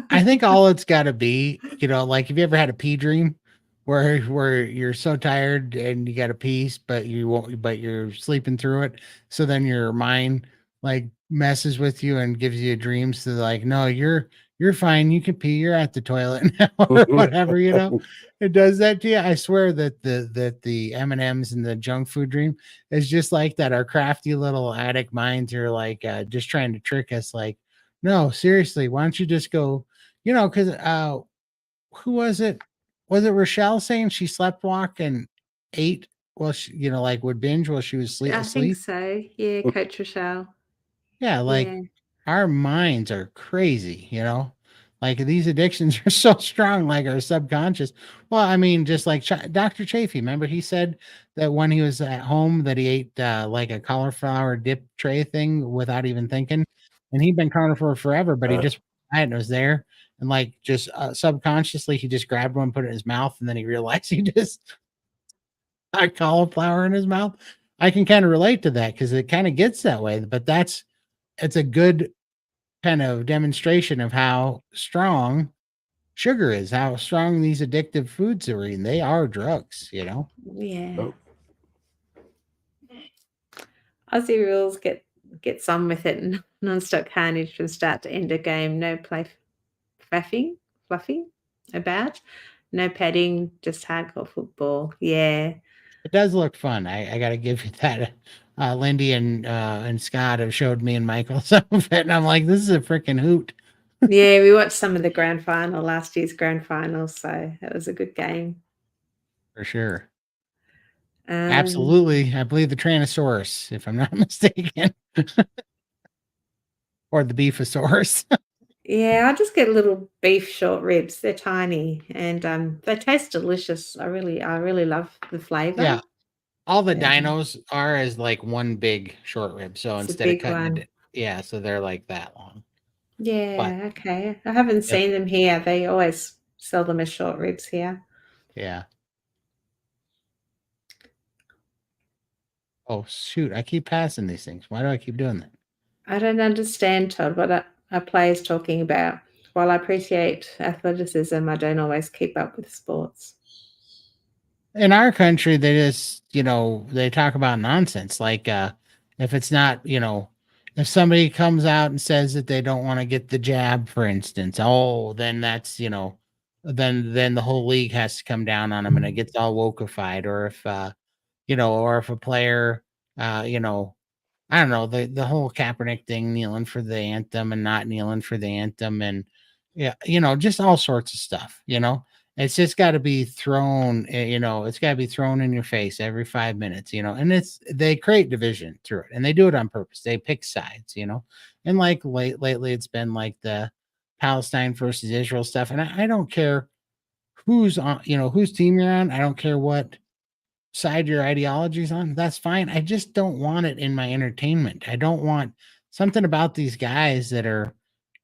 I think all it's got to be, like have you ever had a pee dream where you're so tired and you got to pee, but you won't, but you're sleeping through it. So then your mind like messes with you and gives you dreams to like, no, you're fine. You can pee. You're at the toilet now or whatever, It does that to you. I swear that the M&Ms and the junk food dream is just like that. Our crafty little addict minds are like just trying to trick us. Like, no, seriously, why don't you just go, because who was it? Was it Rochelle saying she slept walk and ate while she, like would binge while she was
I think
asleep?
so. Yeah, Coach Rochelle.
Yeah, like
Yeah.
our minds are crazy. Like these addictions are so strong, like our subconscious. Well, I mean, just like Dr. Chafee, remember he said that when he was at home that he ate like a cauliflower dip tray thing without even thinking, and he'd been carnivore forever, but he just and it was there, and like just subconsciously he just grabbed one, put it in his mouth, and then he realized he just had cauliflower in his mouth. I can kind of relate to that because it kind of gets that way, but it's a good kind of demonstration of how strong sugar is, how strong these addictive foods are eating. They are drugs.
Yeah. Aussie rules get on with it and non-stop carnage from start to end of game. No play fluffing about. No padding, just hardcore football. Yeah.
It does look fun. I got to give you that. Lindy and Scott have showed me and Michael some of it, and I'm like, this is a freaking hoot.
Yeah, we watched some of the grand final, last year's grand final, so it was a good game.
For sure.
Um,
Absolutely. I believe the Tyrannosaurus, if I'm not mistaken. Or the Beefosaurus.
Yeah, I just get little beef short ribs. They're tiny and they taste delicious. I really love the flavor.
Yeah. All the
Yeah,
dinos are as like one big short rib. So
it's a
instead of
big
cutting
one.
it, yeah, so they're like that long. But
Yeah, okay. I haven't
yep,
seen them here. They always sell them as short ribs here.
yeah. Oh shoot, I keep passing these things. Why do I keep doing that?
I don't understand, Todd, what a player's talking about. While I appreciate athleticism, I don't always keep up with sports.
In our country, they just, they talk about nonsense. Like if it's not, if somebody comes out and says that they don't want to get the jab, for instance, oh, then that's, then the whole league has to come down on them and it gets all wokeified. Or if or if a player I don't know, the whole Kaepernick thing, kneeling for the anthem and not kneeling for the anthem, and yeah, just all sorts of stuff. It's just got to be thrown, it's got to be thrown in your face every 5 minutes, and they create division through it, and they do it on purpose. They pick sides. And like lately, it's been like the Palestine versus Israel stuff, and I don't care who's on, whose team you're on. I don't care what side your ideology's on, that's fine. I just don't want it in my entertainment. I don't want something about these guys that are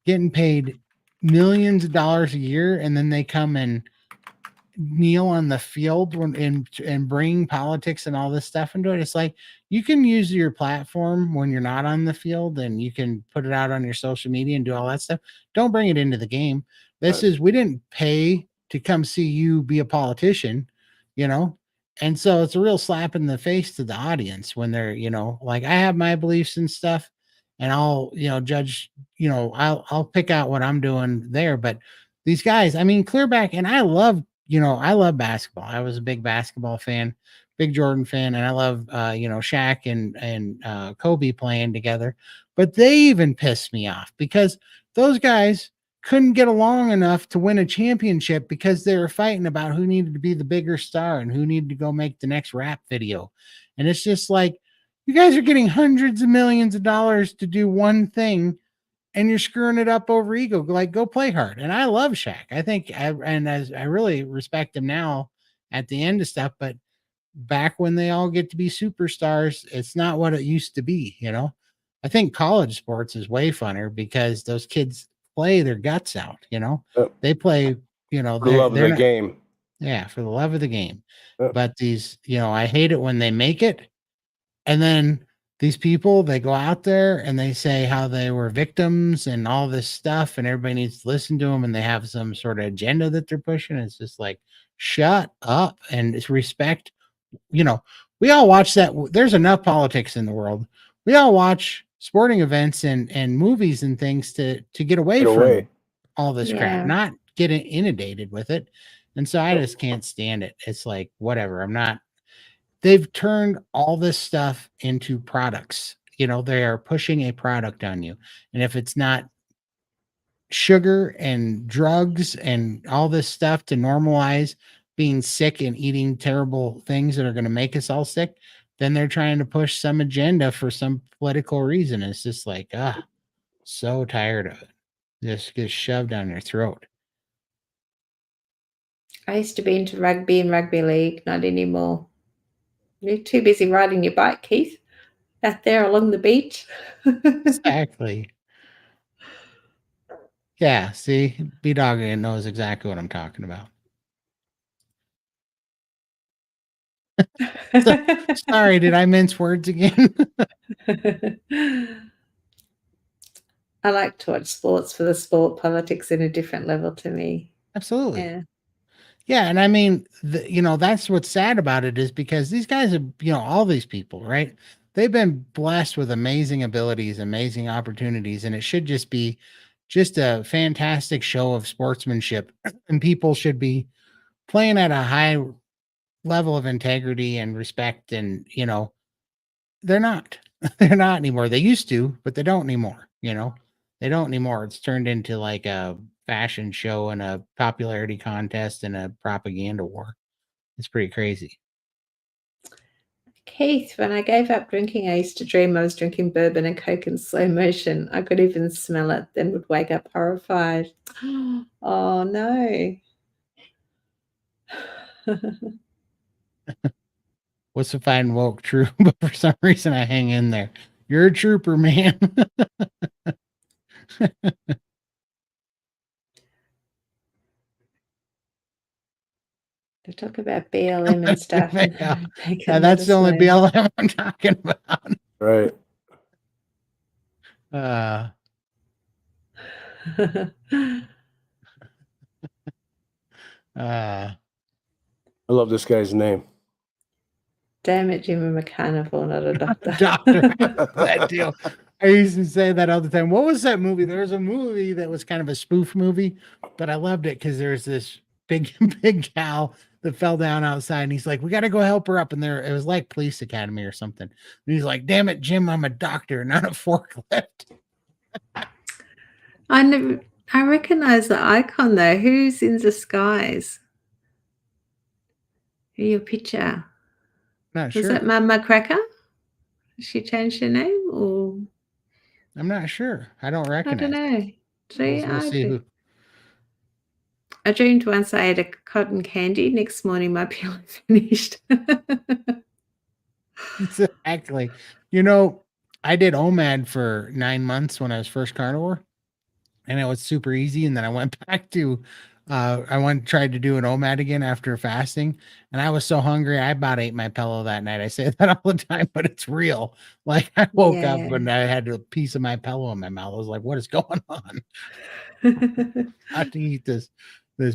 getting paid millions of dollars a year and then they come and kneel on the field and bring politics and all this stuff into it. It's like you can use your platform when you're not on the field and you can put it out on your social media and do all that stuff. Don't bring it into the game. This is we didn't pay to come see you be a politician, you know. And so it's a real slap in the face to the audience when they're, like I have my beliefs and stuff and I'll, judge, I'll pick out what I'm doing there, but these guys, I mean, clear back and I love basketball. I was a big basketball fan, big Jordan fan, and I love Shaq and Kobe playing together. But they even pissed me off because those guys couldn't get along enough to win a championship because they were fighting about who needed to be the bigger star and who needed to go make the next rap video. And it's just like you guys are getting hundreds of millions of dollars to do one thing and you're screwing it up over ego. Like, go play hard. And I love Shaq. I really respect him now at the end of stuff. But back when they all get to be superstars, it's not what it used to be. I think college sports is way funner because those kids play their guts out. They play,
For the love of
they're
the
not,
game.
yeah, for the love of the game.
Yeah.
But these, I hate it when they make it and then these people, they go out there and they say how they were victims and all this stuff, and everybody needs to listen to them, and they have some sort of agenda that they're pushing. It's just like, shut up and it's respect. You know, we all watch that. There's enough politics in the world. We all watch sporting events and movies and things to get away from all this crap,
Yeah.
not get inundated with it. And so I just can't stand it. It's like, whatever. They've turned all this stuff into products. They are pushing a product on you. And if it's not sugar and drugs and all this stuff to normalize being sick and eating terrible things that are going to make us all sick, then they're trying to push some agenda for some political reason. It's just like, so tired of it. Just get shoved down your throat.
I used to be into rugby and rugby league, not anymore. You're too busy riding your bike, Keith, out there along the beach.
Exactly. Yeah, see, B-Dog knows exactly what I'm talking about. So, sorry, did I mince words again?
I like to watch sports for the sport. Politics in a different level to me.
Absolutely.
Yeah.
Yeah, and I mean, that's what's sad about it is because these guys are, all these people, right? They've been blessed with amazing abilities, amazing opportunities, and it should just be just a fantastic show of sportsmanship. And people should be playing at a high level of integrity and respect. And, they're not. They're not anymore. They used to, but they don't anymore. They don't anymore. It's turned into like a fashion show and a popularity contest and a propaganda war. It's pretty crazy.
Keith, when I gave up drinking, I used to dream I was drinking bourbon and Coke in slow motion. I could even smell it, then would wake up horrified. Oh, no.
What's if I woke true, but for some reason I hang in there. You're a trooper, man.
They talk about BLM and stuff.
Yeah.
They can
That's
let
the
us
only
know.
BLM I'm talking about.
Right. I love this guy's name.
Damn it, Jim, I'm a carnivore, not a doctor.
Doctor, that deal. I used to say that all the time. What was that movie? There was a movie that was kind of a spoof movie, but I loved it because there's this big cow that fell down outside, and he's like, "We got to go help her up." And there, it was like Police Academy or something. And he's like, "Damn it, Jim, I'm a doctor, not a forklift."
I recognize the icon though. Who's in disguise? Your picture.
Not
Was
sure.
that Mama Cracker? She changed her name, or
I'm not sure. I don't
I
recognize.
don't know. See,
We'll see who.
I dreamed once I ate a cotton candy. Next morning, my peel finished.
Exactly. You know, I did OMAD for 9 months when I was first carnivore, and it was super easy. And then I went back to, tried to do an OMAD again after fasting, and I was so hungry, I about ate my pillow that night. I say that all the time, but it's real. Like I woke up
Yeah.
and I had a piece of my pillow in my mouth. I was like, "What is going on?" I have to eat this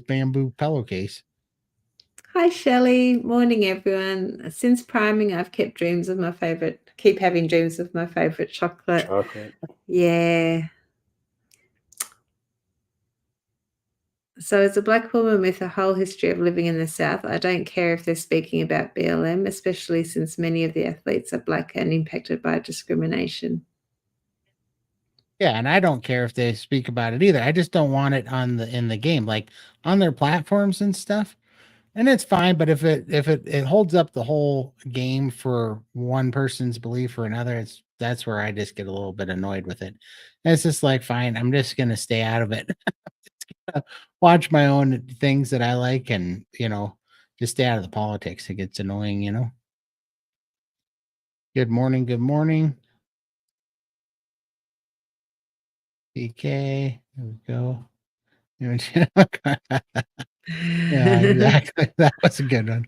bamboo pillowcase.
Hi, Shelley. Morning, everyone. Since priming, I've kept keep having dreams of my favorite chocolate.
Chocolate.
Yeah. So, as a Black woman with a whole history of living in the South, I don't care if they're speaking about BLM, especially since many of the athletes are Black and impacted by discrimination.
Yeah, and I don't care if they speak about it either. I just don't want it in the game, like on their platforms and stuff. And it's fine, but if it holds up the whole game for one person's belief or another, that's where I just get a little bit annoyed with it. And it's just like, fine, I'm just gonna stay out of it. Watch my own things that I like, and just stay out of the politics. It gets annoying. Good morning, good morning. PK, there we go. Yeah, exactly. That was a good one.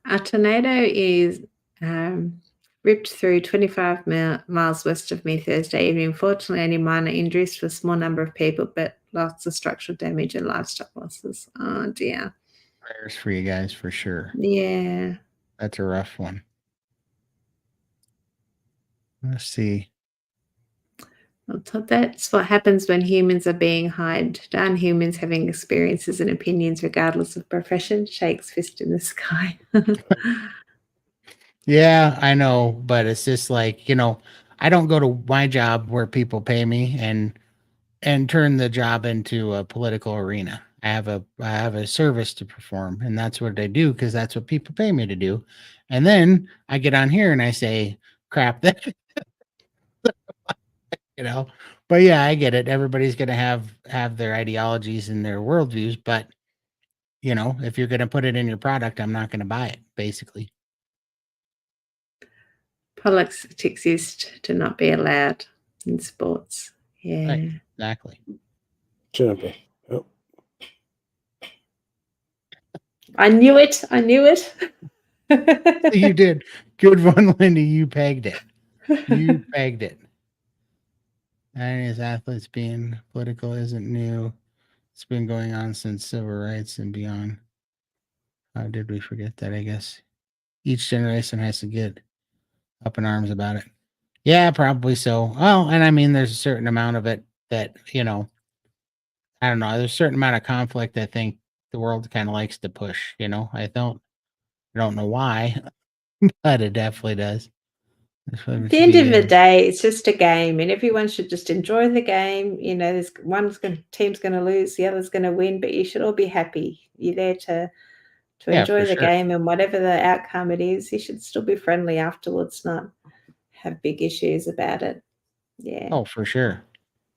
A tornado is ripped through 25 miles west of me Thursday evening. Fortunately, only minor injuries for a small number of people, but lots of structural damage and livestock losses. Oh, dear.
Prayers for you guys, for sure.
Yeah.
That's a rough one. Let's see.
Well, that's what happens when humans are being hired down. Humans having experiences and opinions regardless of profession. Shakes fist in the sky.
Yeah, I know, but it's just like, I don't go to my job where people pay me and turn the job into a political arena. I have a service to perform, and that's what I do because that's what people pay me to do. And then I get on here and I say crap that But yeah, I get it. Everybody's gonna have their ideologies and their worldviews, but if you're gonna put it in your product, I'm not gonna buy it, basically.
Politics exist to not be allowed in sports. Yeah.
Right, exactly.
Shouldn't be. Yep.
I knew it.
You did. Good one, Lindy. You pegged it. You pegged it. As athletes being political isn't new. It's been going on since civil rights and beyond. How did we forget that? I guess each generation has to get up in arms about it. Yeah, probably so. Well, and I mean, there's a certain amount of it that, I don't know, there's a certain amount of conflict, I think, the world kind of likes to push. I don't know why, but it definitely does.
At the end of the day, it's just a game, and everyone should just enjoy the game. There's team's going to lose, the other's going to win, but you should all be happy. You're there to enjoy the game, and whatever the outcome it is, you should still be friendly afterwards, not have big issues about it. Yeah.
Oh, for sure.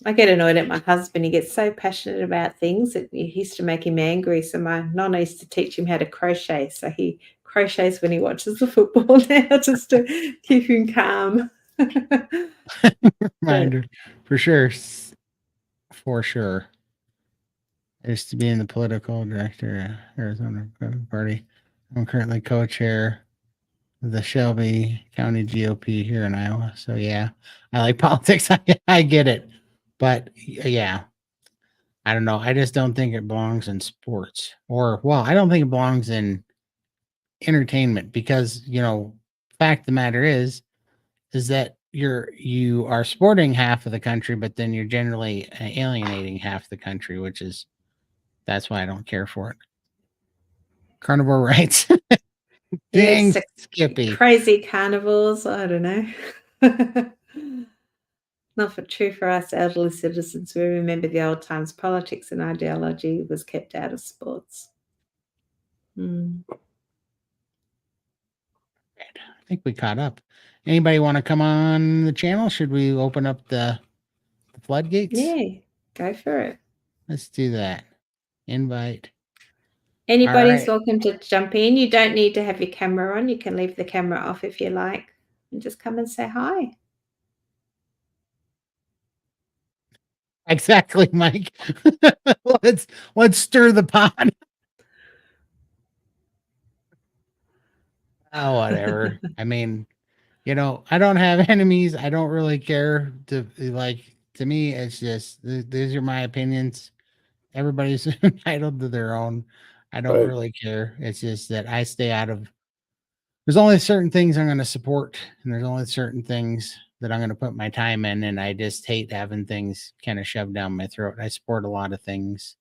I get annoyed at my husband. He gets so passionate about things that it used to make him angry. So my nonna used to teach him how to crochet. So he crochets when he watches the football now, just to keep him calm.
Reminder, for sure. For sure. I used to be in the political director Arizona Party. I'm currently co-chair of the Shelby County GOP here in Iowa. So yeah, I like politics. I get it, but yeah, I don't know. I just don't think it belongs in sports, I don't think it belongs in entertainment because fact of the matter is that you are supporting half of the country, but then you're generally alienating half the country, that's why I don't care for it. Carnivore rights. Dang, Skippy.
Crazy carnivores. I don't know. Not true for us elderly citizens. We remember the old times. Politics and ideology was kept out of sports.
I think we caught up. Anybody want to come on the channel? Should we open up the floodgates?
Yeah, go for it.
Let's do that. Invite.
Anybody's welcome to jump in. You don't need to have your camera on. You can leave the camera off if you like and just come and say hi.
Exactly, Mike. let's stir the pot. Oh, whatever. I mean, I don't have enemies. I don't really care to me, it's just these are my opinions. Everybody's entitled to their own. I don't really care. It's just that I stay out of. There's only certain things I'm going to support, and there's only certain things that I'm going to put my time in, and I just hate having things kind of shoved down my throat. I support a lot of things.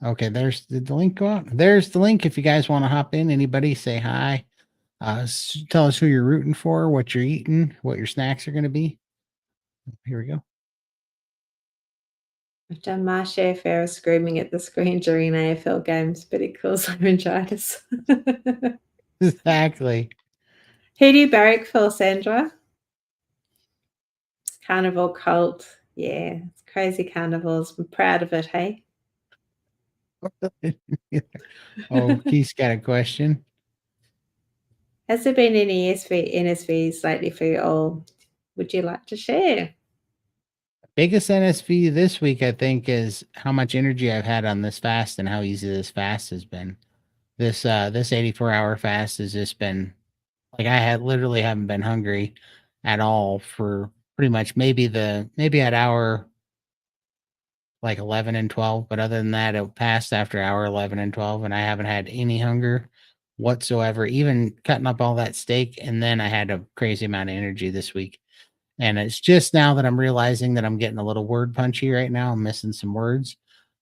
Okay, did the link go out? There's the link if you guys want to hop in. Anybody say hi. Tell us who you're rooting for, what you're eating, what your snacks are going to be. Here we go.
I've done my share fair of screaming at the screen during AFL games, but it caused laryngitis.
Exactly.
Who do you barrack for, Sandra? Carnivore cult. Yeah, it's crazy carnivores. I'm proud of it, hey?
Oh, Keith's got a question.
Has there been any NSVs lately for you all? Would you like to share?
Biggest NSV this week, I think, is how much energy I've had on this fast and how easy this fast has been. This 84-hour fast has just been like I literally haven't been hungry at all for pretty much maybe at hour like 11 and 12, but other than that, it passed after hour 11 and 12, and I haven't had any hunger whatsoever, even cutting up all that steak. And then I had a crazy amount of energy this week. And it's just now that I'm realizing that I'm getting a little word punchy right now. I'm missing some words,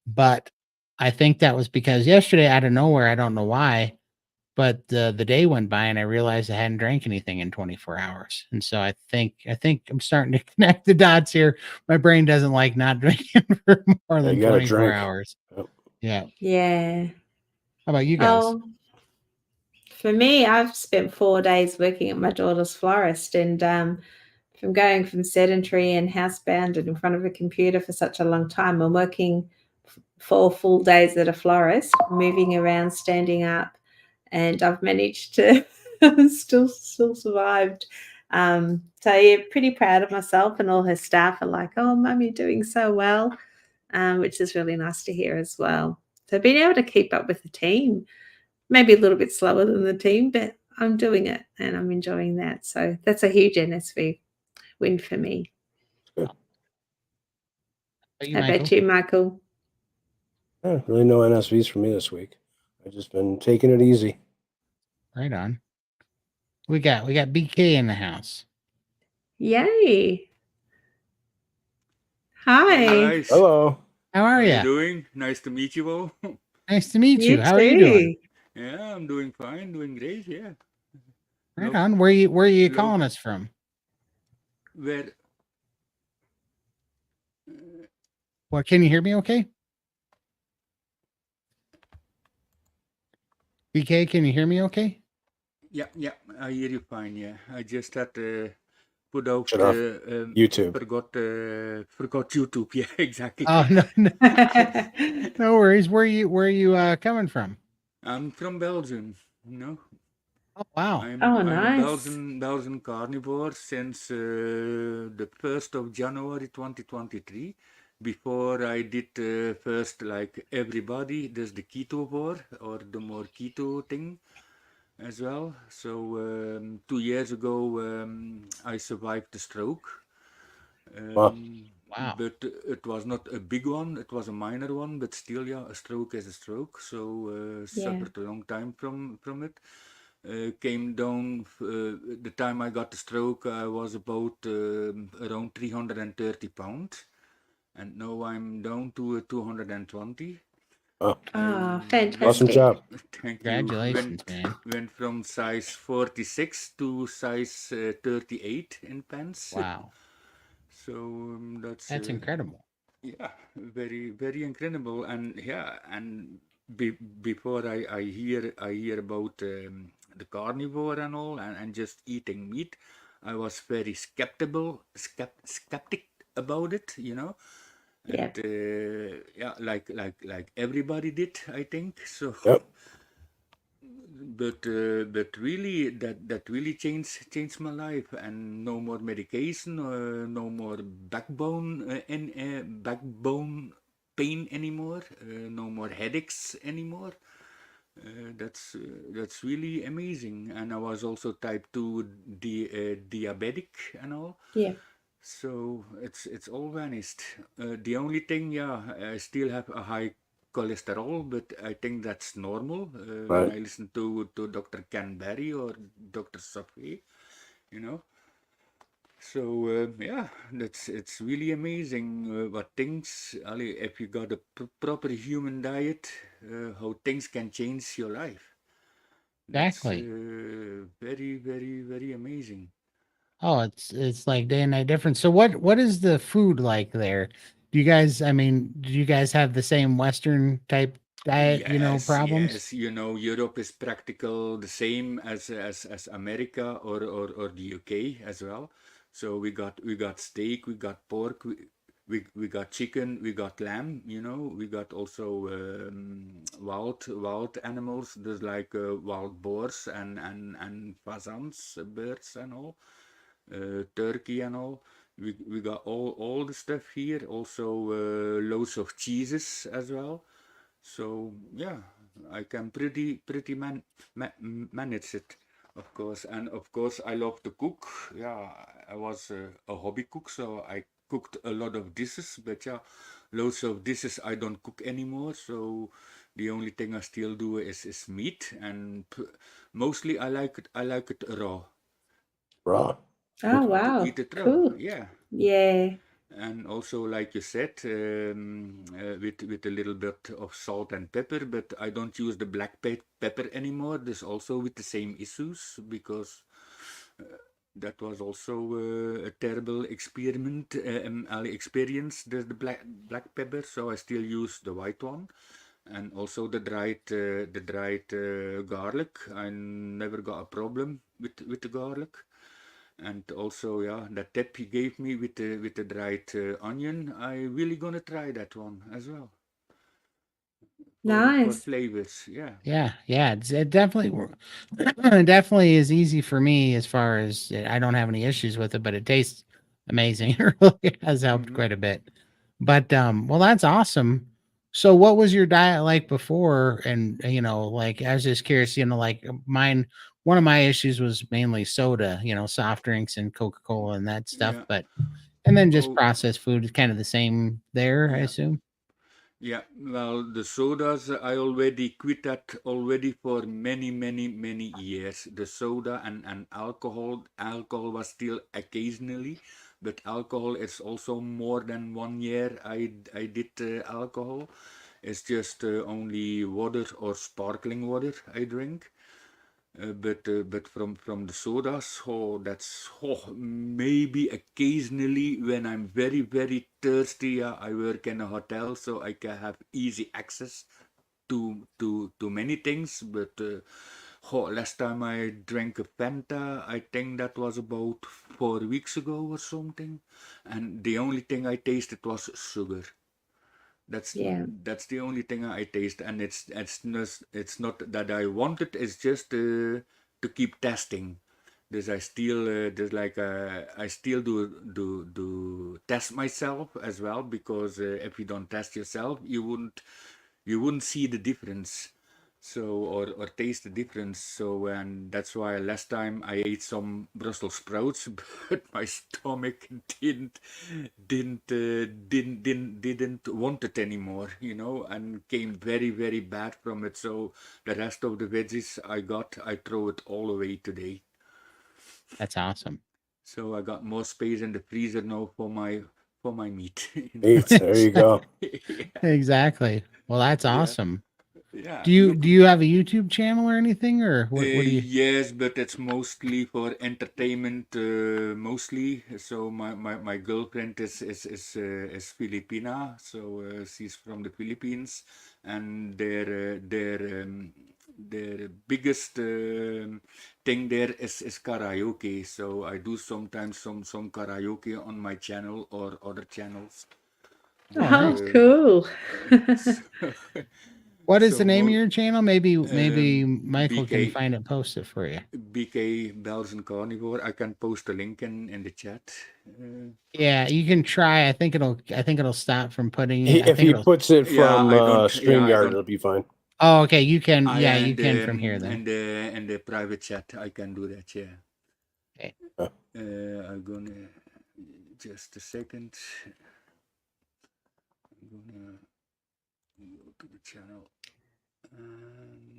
but I think that was because yesterday out of nowhere, I don't know why, but the day went by and I realized I hadn't drank anything in 24 hours. And so I think I'm starting to connect the dots here. My brain doesn't like not drinking for more than 24 hours.
Yep.
Yeah.
How about you guys?
Oh, for me, I've spent 4 days working at my daughter's florist, and from going from sedentary and housebound and in front of a computer for such a long time, I'm working 4 full days at a florist, moving around, standing up, and I've managed to still survived. So yeah, pretty proud of myself, and all her staff are like, "Oh, Mum, you're doing so well," which is really nice to hear as well. So being able to keep up with the team, maybe a little bit slower than the team, but I'm doing it and I'm enjoying that. So that's a huge NSV win for me.
Good.
How about you, Michael?
Yeah, really no NSVs for me this week. I've just been taking it easy.
Right on. We got BK in the house.
Yay. Hi.
Guys.
Hello.
How are
How you
you?
doing? Nice to meet you all.
Nice to meet
You
you. How are you doing?
too.
Yeah, I'm doing fine, doing great. Yeah.
Right
Love,
on. Where are you
love,
calling us from?
where,
What, can you hear me okay? BK, can you hear me okay?
yeah, I hear you fine. Yeah, I just had to put out,
Shut off YouTube.
forgot YouTube. Yeah, exactly.
Oh no, no worries. Where are you coming from?
I'm from Belgium. You know,
Oh wow.
Oh,
I'm a
nice.
Belgian carnivore since the 1st of January 2023. Before I did first like everybody, there's the ketovore or the more keto thing as well. So 2 years ago I survived the stroke.
Wow.
Wow.
But it was not a big one, it was a minor one, but still, yeah, a stroke is a stroke. So
Yeah.
suffered a long time from it. Came down, the time I got the stroke, I was about around 330 pounds. And now I'm down to 220.
Wow.
Ah,
Went,
Awesome
fantastic.
job.
thank you.
Congratulations, man.
Went from size 46 to size 38 in pants.
Wow.
So
That's incredible.
yeah, very incredible. And yeah, and before I hear about the carnivore and all, and just eating meat, I was very skeptic about it, you know.
Yeah.
And yeah, like everybody did, I think so.
Yep.
But really that really changed my life, and no more medication, no more backbone pain anymore, no more headaches anymore. That's really amazing. And I was also type 2 diabetic and all.
Yeah.
So it's all vanished. The only thing, yeah, I still have a high cholesterol, but I think that's normal. When
Right.
I listen to Dr. Canberry or Dr. Safi, you know. So yeah, it's really amazing what things, Ali, if you got a proper human diet, how things can change your life. That's
Exactly.
very amazing.
Oh, it's like day and night difference. So what is the food like there? Do you guys, I mean, do you guys have the same Western type diet,
Yes,
problems?
yes. You know, Europe is practical the same as America or the UK as well. So we got steak, we got pork, we got chicken, we got lamb. You know, we got also wild animals. There's like wild boars and fazans, birds and all, turkey and all. We got all the stuff here. Also loads of cheeses as well. So yeah, I can pretty manage it, of course. And of course, I love to cook. Yeah, I was a hobby cook, so I cooked a lot of dishes. But yeah, loads of dishes I don't cook anymore. So the only thing I still do is meat, and mostly I like it raw.
Raw.
Oh,
Okay.
To
wow.
eat it raw.
Cool.
Yeah.
Yeah.
And also, like you said, with a little bit of salt and pepper, but I don't use the black pepper anymore. This also with the same issues, because that was also a terrible experiment. I experienced the black pepper, so I still use the white one, and also the dried garlic. I never got a problem with the garlic. And also, yeah, that tip he gave me with the dried onion, I really gonna try that one as well for
Nice.
flavors. Yeah.
Yeah, it definitely it definitely is easy for me as far as I don't have any issues with it, but it tastes amazing. It really has helped
Mm-hmm.
quite a bit. But well, that's awesome. So what was your diet like before? And like I was just curious, like mine, one of my issues was mainly soda, soft drinks and Coca-Cola and that stuff,
Yeah.
but and then just
Oh,
processed food is kind of the same there, I
yeah.
assume.
Yeah, well, the sodas, I already quit that already for many, many years. The soda and alcohol. Alcohol was still occasionally, but alcohol is also more than 1 year I did alcohol. It's just only water or sparkling water I drink. But from the sodas, that's maybe occasionally when I'm very thirsty. I work in a hotel, so I can have easy access to many things. But last time I drank a Fanta, I think that was about 4 weeks ago or something, and the only thing I tasted was sugar. That's
Yeah.
that's the only thing I taste, and it's not that I want it. It's just to keep testing. I still do test myself as well, because if you don't test yourself, you wouldn't see the difference, so or taste the difference. So, and that's why last time I ate some Brussels sprouts, but my stomach didn't want it anymore, and came very bad from it. So the rest of the veggies I throw it all away today.
That's awesome.
So I got more space in the freezer now for my meat.
Neat. There you go.
Yeah,
Exactly. Well, that's
yeah,
awesome.
yeah.
Do you have a YouTube channel or anything, or what do you?
Yes, but it's mostly for entertainment, mostly. So my girlfriend is Filipina, so she's from the Philippines, and their biggest thing there is karaoke. So I do sometimes some karaoke on my channel or other channels. But
Oh,
Oh,
nice.
cool.
so,
What is the
so
name of
mo
your channel? Maybe Michael can
BK
find it, post it for you.
BK Belgian Carnivore. I can post a link in the chat.
Yeah, you can try. I think it'll stop from putting. I
If
think
he
it'll.
puts it
Yeah,
from
I don't. Yeah, I
StreamYard,
don't.
it'll be fine.
Oh, okay. You can.
I
Yeah, you
and
can from here then.
and the private chat. I can do that. Yeah.
Okay.
I'm gonna just a second. I'm gonna go to the channel.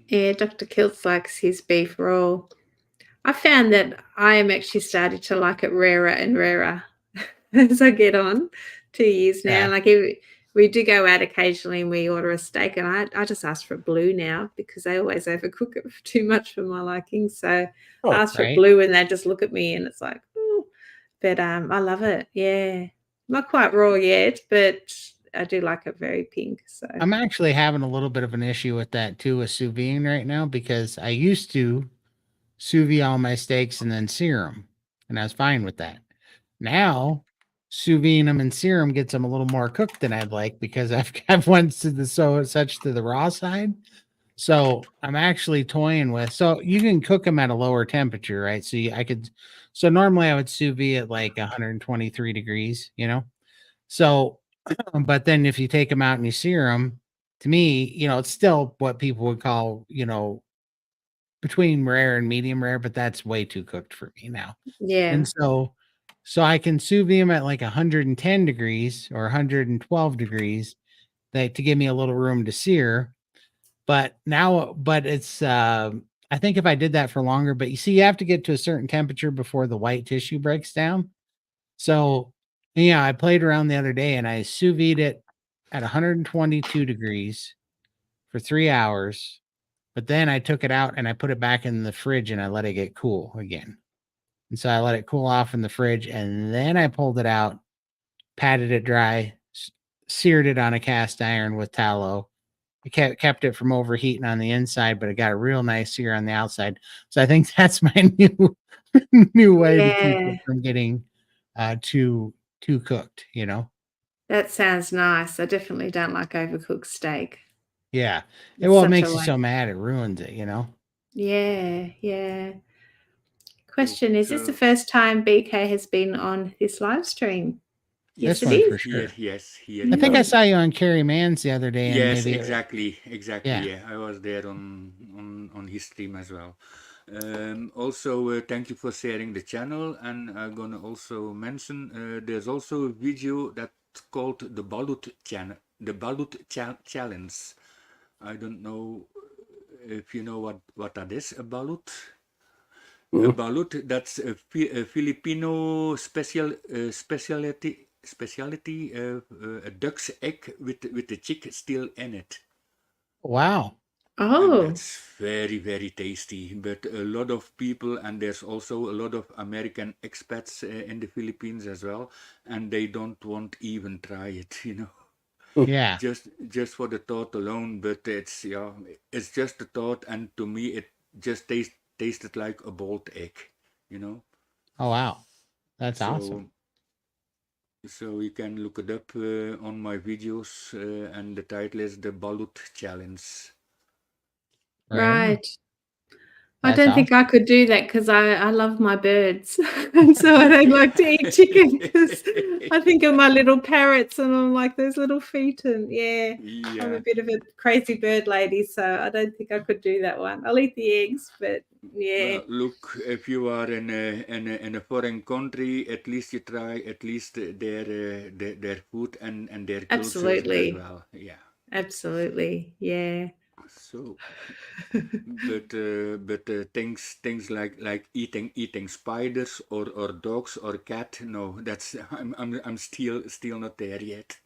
Yeah, Dr. Kiltz likes his beef raw. I found that I am actually starting to like it rarer and rarer as I get on. 2 years now.
Yeah.
Like we do go out occasionally and we order a steak, and I just ask for blue now because they always overcook it too much for my liking. So
Oh,
I ask for
right.
blue and they just look at me and it's like, "Ooh." But I love it. Yeah. Not quite raw yet, but I do like it very pink. So
I'm actually having a little bit of an issue with that too, with sous vide right now, because I used to sous vide all my steaks and then sear them, and I was fine with that. Now, sous vide them and sear them gets them a little more cooked than I'd like, because I've went to the such to the raw side. So I'm actually toying with. So you can cook them at a lower temperature, right? I could. So normally I would sous vide at like 123 degrees, So, but then if you take them out and you sear them, to me, it's still what people would call, between rare and medium rare, but that's way too cooked for me now.
yeah.
And so I can sous vide them at like 110 degrees or 112 degrees, to give me a little room to sear. But it's I think if I did that for longer, but you see, you have to get to a certain temperature before the white tissue breaks down. So yeah, I played around the other day and I sous vide it at 122 degrees for 3 hours. But then I took it out and I put it back in the fridge and I let it get cool again. And so I let it cool off in the fridge, and then I pulled it out, patted it dry, seared it on a cast iron with tallow. It kept it from overheating on the inside, but it got a real nice sear on the outside. So I think that's my new way to keep
Yeah.
it from getting too cooked.
That sounds nice. I definitely don't like overcooked steak.
Yeah.
It's
Well, it
such a
makes you
waste.
so mad it ruins it.
Yeah, yeah. Question, is this the first time BK has been on this live stream? Yes,
This
it
one for
is.
sure.
Yes, here.
I think I
Mm.
saw you on Carrie Mann's the other day, and
Yes,
maybe
exactly.
yeah.
Yeah, I was there on his stream as well. Also, thank you for sharing the channel, and I'm gonna also mention there's also a video that's called the Balut channel. the balut challenge. I don't know if you know what that is. A balut. A
Mhm.
balut, that's a Filipino specialty, a duck's egg with the chick still in it.
Wow.
And
Oh,
that's very, very tasty. But a lot of people, and there's also a lot of American expats in the Philippines as well, and they don't want even try it, you know,
Yeah.
just for the thought alone. But it's just the thought, and to me, it just tasted like a boiled egg, you know.
Oh wow. That's awesome.
So you can look it up on my videos, and the title is the Balut Challenge.
right. I
That's
don't think I
awesome.
could do that because I love my birds. And so I don't like to eat chicken because I think of my little parrots and I'm like those little feet. And yeah, I'm a
Yeah.
bit of a crazy bird lady. So I don't think I could do that one. I'll eat the eggs, but yeah,
Well, look, if you are in a foreign country, at least you try at least their food and their cultures as
absolutely.
well. Yeah.
Absolutely. Yeah.
So, but things like eating spiders or dogs or cat, no, that's I'm still not there yet.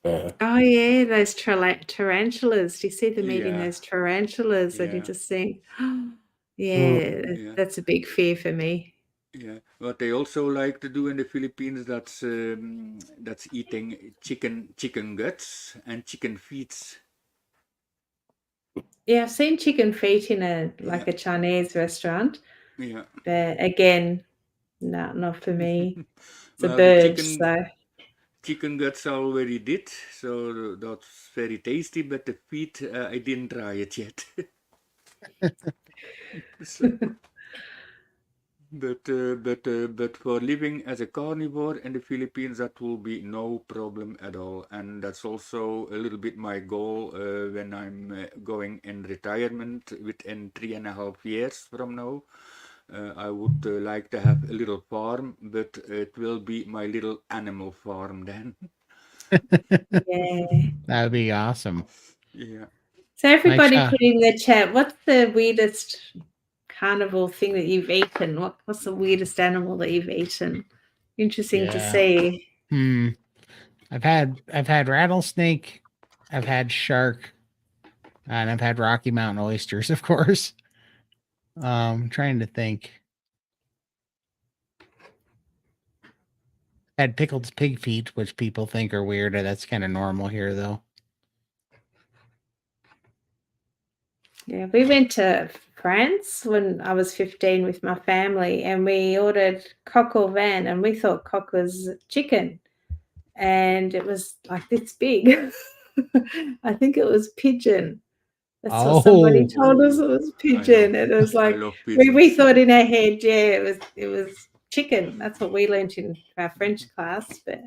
Yeah.
Oh yeah, those tarantulas. Do you see them eating
Yeah,
those tarantulas? And you
yeah,
just think,
Mm.
yeah,
yeah.
that's a big fear for me.
Yeah, what they also like to do in the Philippines, that's eating chicken guts and chicken feet.
Yeah, I've seen chicken feet in
Yeah,
a Chinese restaurant,
yeah.
but again, no, not for me. It's a
Well, the
bird, so
chicken guts I already did, so that's very tasty. But the feet, I didn't try it yet. So, but for living as a carnivore in the Philippines, that will be no problem at all. And that's also a little bit my goal when I'm going in retirement within 3.5 years from now. I would like to have a little farm, but it will be my little animal farm then.
yeah.
That would be awesome.
Yeah.
So
Like
everybody put in the chat, what's the weirdest carnivore thing that you've eaten? What's the weirdest animal that you've eaten? Interesting to
Yeah.
see.
I've had rattlesnake, I've had shark, and I've had Rocky Mountain oysters, of course. Trying to think. Had pickled pig feet, which people think are weird. That's kind of normal here, though.
Yeah, we went to France when I was 15 with my family and we ordered coq au vin and we thought coq was chicken and it was like this big. I think it was pigeon. That's what somebody
Oh,
told us it was pigeon. And it was
I
like
love
we
pigeons.
thought in our head, yeah, it was chicken. That's what we learned in our French class. But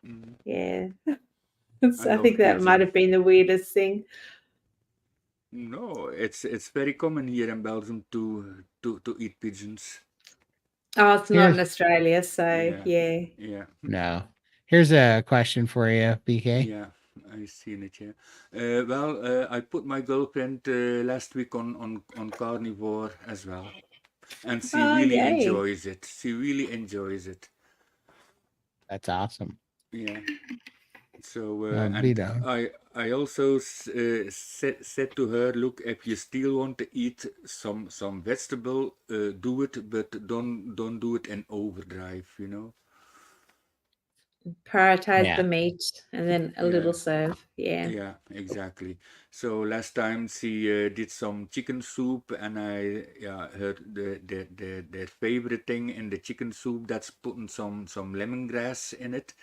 Mm,
yeah.
I
So I
love
think that might
pigeon.
have been the weirdest thing.
No, it's very common here in Belgium to eat pigeons.
Oh, it's not in
here's
Australia, so
Yeah,
yeah.
yeah,
no. Here's a question for you, BK.
yeah. I seen it. Yeah. I put my girlfriend last week on carnivore as well, and she
Oh,
really
yay.
enjoys it. She really enjoys it.
That's awesome.
Yeah. So
Well, be
and
done.
I also said to her, look, if you still want to eat some vegetable, do it, but don't do it in overdrive, you know.
Prioritize the
Yeah.
meat and then a
Yeah,
little serve. Yeah.
yeah, exactly. So last time she did some chicken soup, and I heard their favorite thing in the chicken soup, that's putting some lemongrass in it.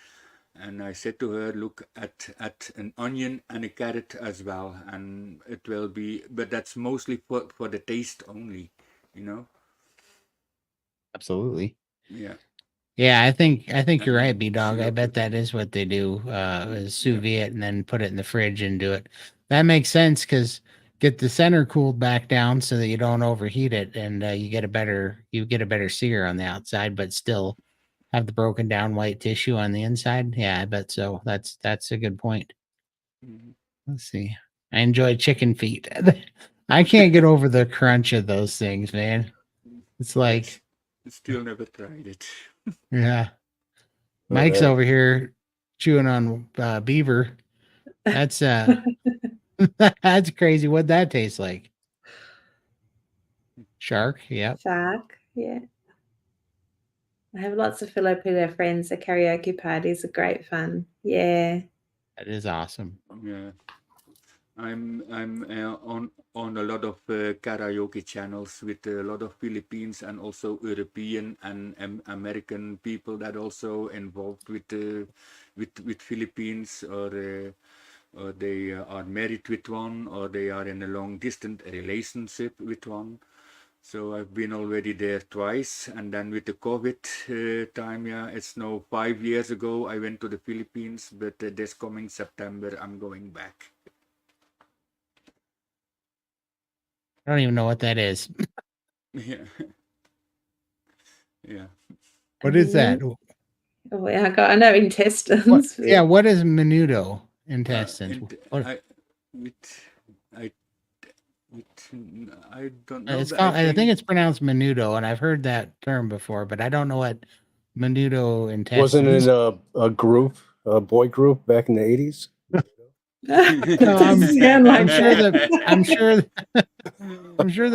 And I said to her, look at an onion and a carrot as well, and it will be, but that's mostly for the taste only, you know.
Absolutely.
Yeah,
Yeah, I think you're right,
and
B Dog. I bet that is what they do. Is sous
yeah,
vide it and then put it in the fridge and do it. That makes sense because get the center cooled back down so that you don't overheat it, and you get a better sear on the outside, but still have the broken down white tissue on the inside. Yeah, I bet so. That's a good point.
Mhm.
Let's see. I enjoy chicken feet. I can't get over the crunch of those things, man. It's like,
Still never tried it.
yeah.
Oh,
Mike's
man.
over here chewing on beaver. That's that's crazy. What'd that taste like? Shark. Yep.
Shark. Yeah. I have lots of Filipino friends. The karaoke parties are great fun. Yeah.
That is awesome.
Yeah, I'm on a lot of karaoke channels with a lot of Philippines and also European and American people that also involved with Philippines, or they are married with one, or they are in a long distance relationship with one. So I've been already there twice, and then with the COVID time, yeah, it's now 5 years ago I went to the Philippines, but this coming September I'm going back.
I don't even know what that is.
Yeah, yeah.
What is that?
Oh, yeah, I know
What,
intestines.
yeah, what is menudo intestines?
And
What,
I with I with I don't know,
it's
but I
called, I think
think
it's pronounced menudo, and I've heard that term before, but I don't know what menudo
Wasn't
intestines.
in a group, a boy group back in the 80s?
It
No,
doesn't sound like
I'm sure that
I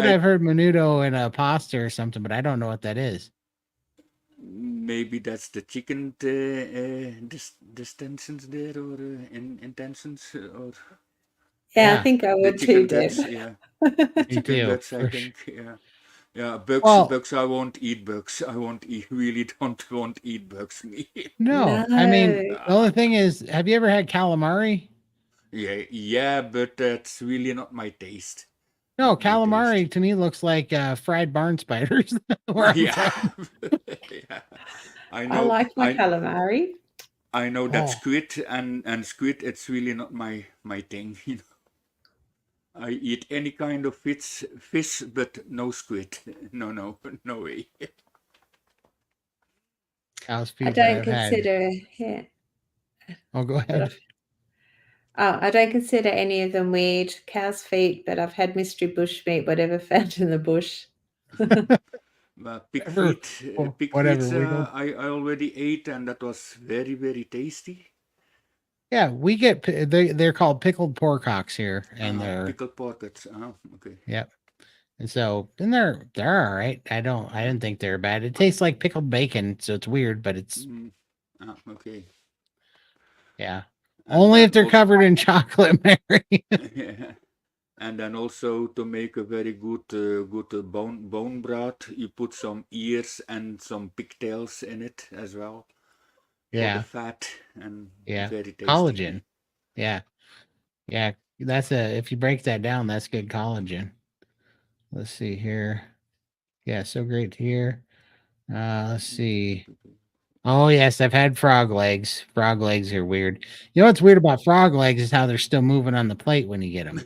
I've heard menudo in a pasta or something, but I don't know what that is.
maybe that's the chicken distensions there, or intentions, or
Yeah, I
Yeah,
think I
the
would too,
chicken
Deb.
guts. Yeah, the
me
chicken
too.
guts, I
For
think.
sure.
Yeah, yeah.
Well,
Bugs. I won't eat bugs. I won't eat. Really don't want eat bugs meat.
no, I mean
No.
the only thing is, have you ever had calamari?
Yeah, yeah, but that's really not my taste.
No,
Not my taste.
calamari to me looks like fried barn spiders where I'm
Yeah,
from.
yeah. I
I
know.
like my calamari.
I know that
Oh,
squid, and squid. It's really not my thing. You know, I eat any kind of fish, but no squid. No, no, no way.
cow's
I
feet, but
don't
I've had.
consider, yeah,
Oh, go
but
ahead.
I don't consider any of them weird. Cow's feet, but I've had mystery bush meat, whatever found in the bush.
Pig
Whatever,
feet. Pig
whatever
feet.
wiggled.
I already ate, and that was very very tasty.
Yeah, we get they're called pickled porkocks here, and they're
Pickled pockets. Okay.
yep. And so and they're all right. I didn't think they're bad. It tastes like pickled bacon, so it's weird, but it's
Mm, okay.
yeah.
And
Only if
then
they're covered in chocolate, Mary.
yeah. And then also to make a very good bone broth, you put some ears and some pigtails in it as well for the
Yeah,
fat, and
yeah.
very tasty.
Collagen. Yeah, yeah. That's if you break that down, that's good collagen. Let's see here. Yeah, so great to hear. Let's see. Oh yes, I've had frog legs. Frog legs are weird. You know what's weird about frog legs is how they're still moving on the plate when you get them.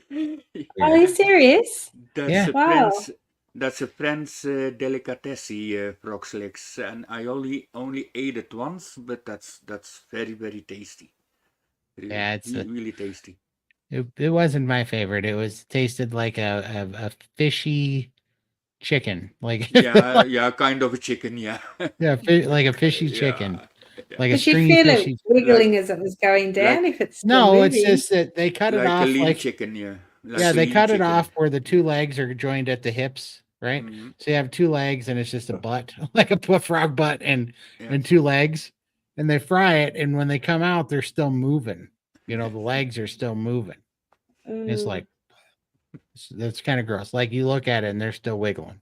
Are you
Yeah,
serious?
that's
Yeah,
a
Wow.
French. That's a French delicatessen, frog's legs, and I only ate it once, but that's very very tasty,
yeah. It's
really tasty.
it wasn't my favorite. It was tasted like a fishy chicken, like
Yeah, yeah, kind of a chicken, yeah.
yeah, like a fishy chicken,
Yeah, yeah.
like a
Did you
stringy
feel it
fishy.
wiggling
Like
as it was going down
like
if it's still
No, it's
moving?
just that they cut it
like a
off
lean
like
chicken, yeah.
yeah,
Like a
they
lean
cut it
chicken.
off where the two
Yeah.
legs are joined at the hips, right?
Hmm.
So you have two legs and it's just a butt, like a frog butt and
Yes.
two legs. And they fry it, and when they come out, they're still moving. You know, the legs are still moving. It's
Mm,
like that's kind of gross. Like you look at it and they're still wiggling.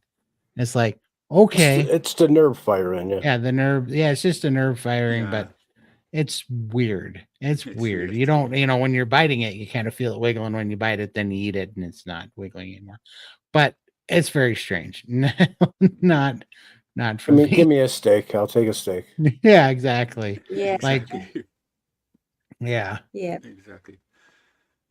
It's like, okay.
It's the nerve firing, yeah.
Yeah, the nerve. Yeah, it's just a nerve firing,
Yeah,
but it's weird. It's
it's
weird.
weird.
You don't,
Yeah.
when you're biting it, you kind of feel it wiggling when you bite it, then you eat it and it's not wiggling anymore. But it's very strange. not for
Give
me.
me a steak. I'll take a steak.
Yeah, exactly.
yeah,
Like,
Exactly.
yeah.
yeah.
Exactly.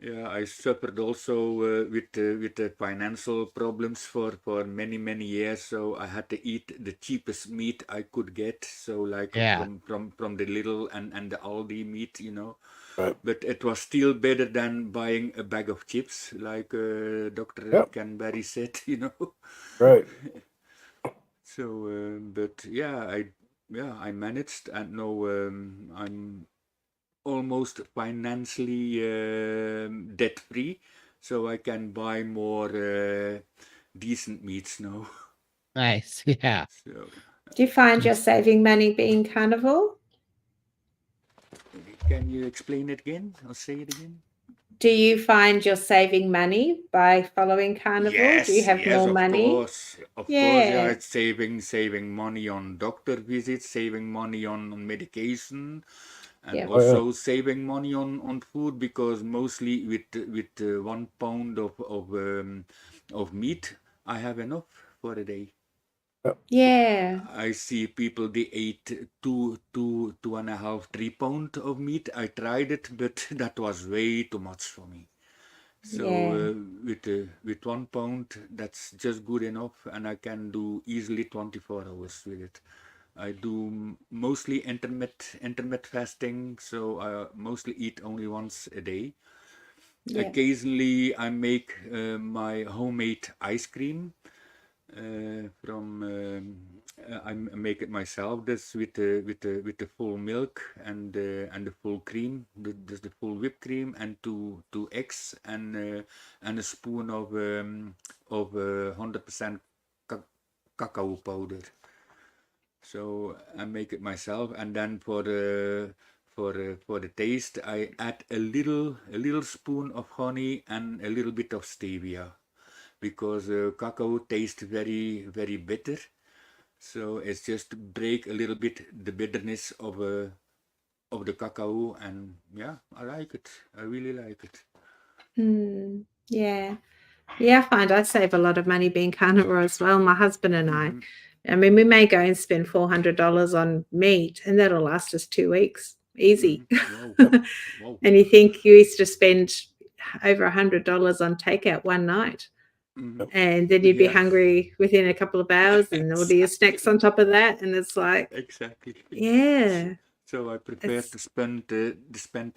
Yeah, I suffered also with the financial problems for many years. So I had to eat the cheapest meat I could get. So like
Yeah.
from the Lidl and the Aldi meat, you know.
Right.
But it was still better than buying a bag of chips, like Dr.
Yep.
Canberry said, you know.
Right.
So, but yeah, I managed, and now I'm almost financially debt free, so I can buy more decent meats now.
Nice. Yeah.
So,
Do you find you're saving money being carnivore?
can you explain it again or say it again?
Do you find you're saving money by following carnivore? Do you
Yes,
have
yes,
more money?
of course, yeah.
Yeah.
It's saving money on doctor visits, saving money on medication, and
Yeah.
Oh yeah.
also saving money on food, because mostly with 1 pound of meat, I have enough for a day.
Yeah.
I see people they ate 2.5, 3 pound of meat. I tried it, but that was way too much for me. So
Yeah.
with 1 pound, that's just good enough, and I can do easily 24 hours with it. I do mostly intermittent fasting, so I mostly eat only once a day.
Yeah.
Occasionally, I make my homemade ice cream from. I make it myself. This with the full milk and the full cream, the full whipped cream, and two eggs and a spoon of 100% cacao powder. So I make it myself, and then for the taste, I add a little spoon of honey and a little bit of stevia, because cacao tastes very bitter. So it's just break a little bit the bitterness of the cacao, and yeah, I like it. I really like it.
Yeah. Yeah, I find I save a lot of money being carnivore as well. My husband and
Mhm.
I mean, we may go and spend $400 on meat, and that'll last us 2 weeks. Easy.
Wow, wow.
And you think you used to spend over $100 on takeout one night,
Mhm.
and then you'd be
Yeah,
hungry within a couple of hours, and all your snacks on top of that, and it's like,
exactly.
yeah,
So I prefer
it's
to spend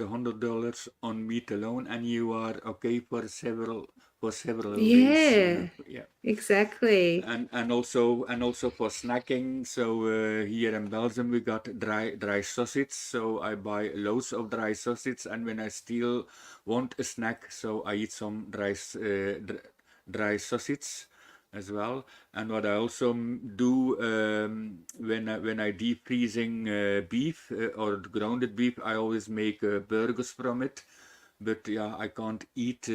$100 on meat alone, and you are okay for several days.
yeah,
Yeah.
exactly.
And also for snacking. So here in Belgium we got dry sausage. So I buy loads of dry sausage, and when I still want a snack, so I eat some dry sausage as well. And what I also do, when I deep freezing beef or grounded beef, I always make burgers from it. But yeah, I can't eat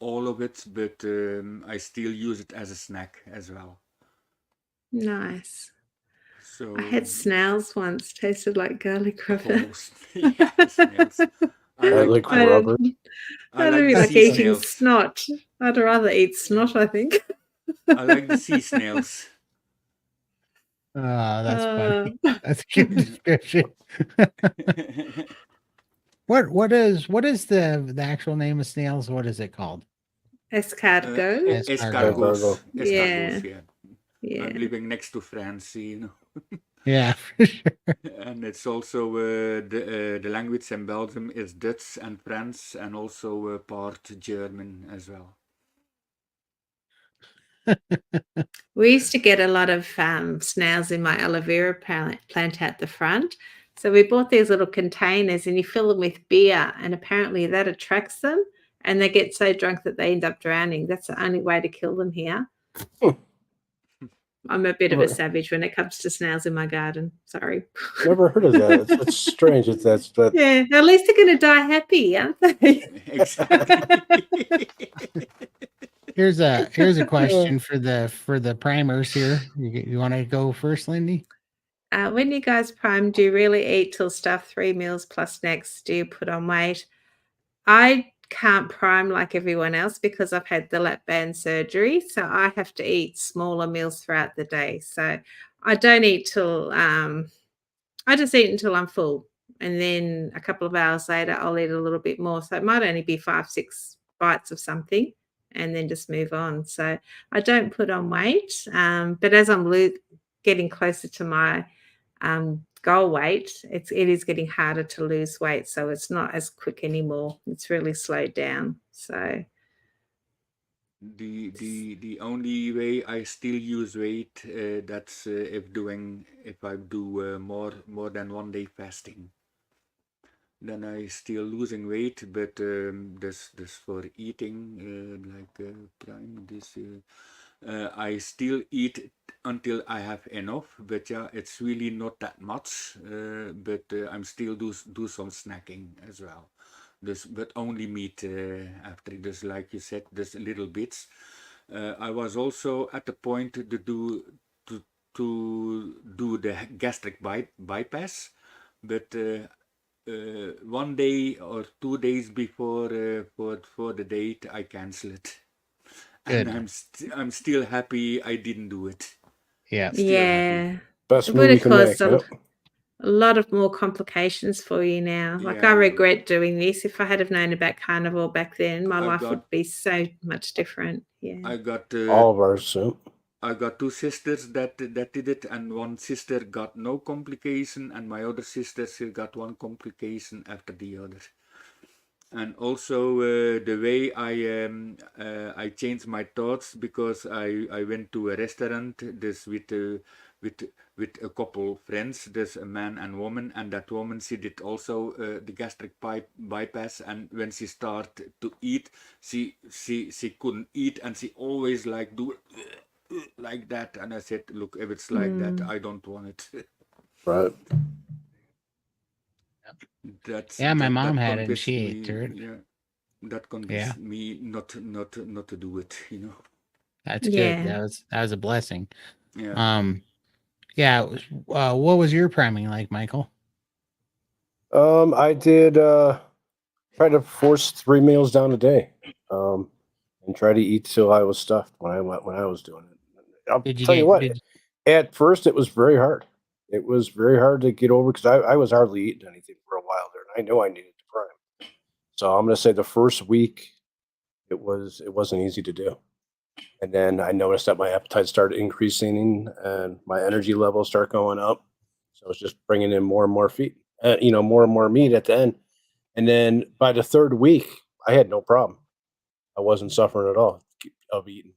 all of it, but I still use it as a snack as well.
Nice. I
So,
had snails once, tasted like garlic river.
oh, yeah, snails. I like
Like
I,
I
rubber.
don't,
I
I don't
like
be
the
like
sea
eating
snails.
snot. I'd rather eat snot, I think.
I like the sea snails.
That's
Uh,
funny. That's a good description. What is the actual name of snails? What is it called?
escargot.
Escargot.
Escargot.
Yeah,
Yeah. I'm
yeah.
living next to France,
Yeah, for sure.
and it's also the language in Belgium is Dutch and French, and also part German as well.
We used to get a lot of snails in my aloe vera plant at the front. So we bought these little containers and you fill them with beer, and apparently that attracts them, and they get so drunk that they end up drowning. That's the only way to kill them here. I'm a bit of a
Never,
savage when it comes to snails in my garden. Sorry.
never heard of that. It's strange. But
Yeah, at least they're going to die happy, aren't they?
Exactly.
Here's a question for the primers here. You want to go first, Lindy?
When you guys prime, do you really eat till stuff 3 meals plus snacks? Do you put on weight? I can't prime like everyone else because I've had the lap band surgery, so I have to eat smaller meals throughout the day. So I don't eat till I just eat until I'm full. and then a couple of hours later, I'll eat a little bit more. So it might only be 5, 6 bites of something, and then just move on. So I don't put on weight, but as I'm getting closer to my goal weight, it is getting harder to lose weight. So it's not as quick anymore. It's really slowed down. So
The only way I still use weight, that's if I do more than 1 day fasting. Then I still losing weight, but this for eating, prime this. I still eat until I have enough, but yeah, it's really not that much. But I'm still do some snacking as well. But only meat after this, like you said, this little bits. I was also at the point to do the gastric bypass, but 1 day or 2 days before for the date, I cancel it, and
Good.
I'm still happy I didn't do it.
Yeah.
Still happy.
yeah,
Best
it
move
would
you
have
can
caused
make. Yep.
a lot of more complications for you now. Like, I
Yeah,
regret doing this. If I had have known about carnivore back then, my
I've
life
got
would be so much different. Yeah.
I got
All of ours. Yep.
I got two sisters that did it, and one sister got no complication, and my other sister still got one complication after the other. And also the way I changed my thoughts, because I went to a restaurant this with a couple friends. There's a man and woman, and that woman, she did also the gastric bypass, and when she started to eat, she couldn't eat, and she always like do like that. And I said, look, if it's like that, I don't want it.
Right.
Yeah, my mom
That
had it and
convinced
she ate
me.
through it.
Yeah, that
Yeah.
convinced me not to do it.
That's good.
Yeah.
That was a blessing.
Yeah.
Yeah. What was your priming like, Michael?
I did try to force 3 meals down a day, and try to eat till I was stuffed when I was doing it. I'll
Did you
tell you what.
get?
At first, it was very hard. It was very hard to get over because I was hardly eating anything for a while there, and I know I needed to prime. So I'm going to say the first week, it wasn't easy to do. And then I noticed that my appetite started increasing and my energy levels start going up. So it's just bringing in more and more more and more meat at the end. And then by the third week, I had no problem. I wasn't suffering at all of eating.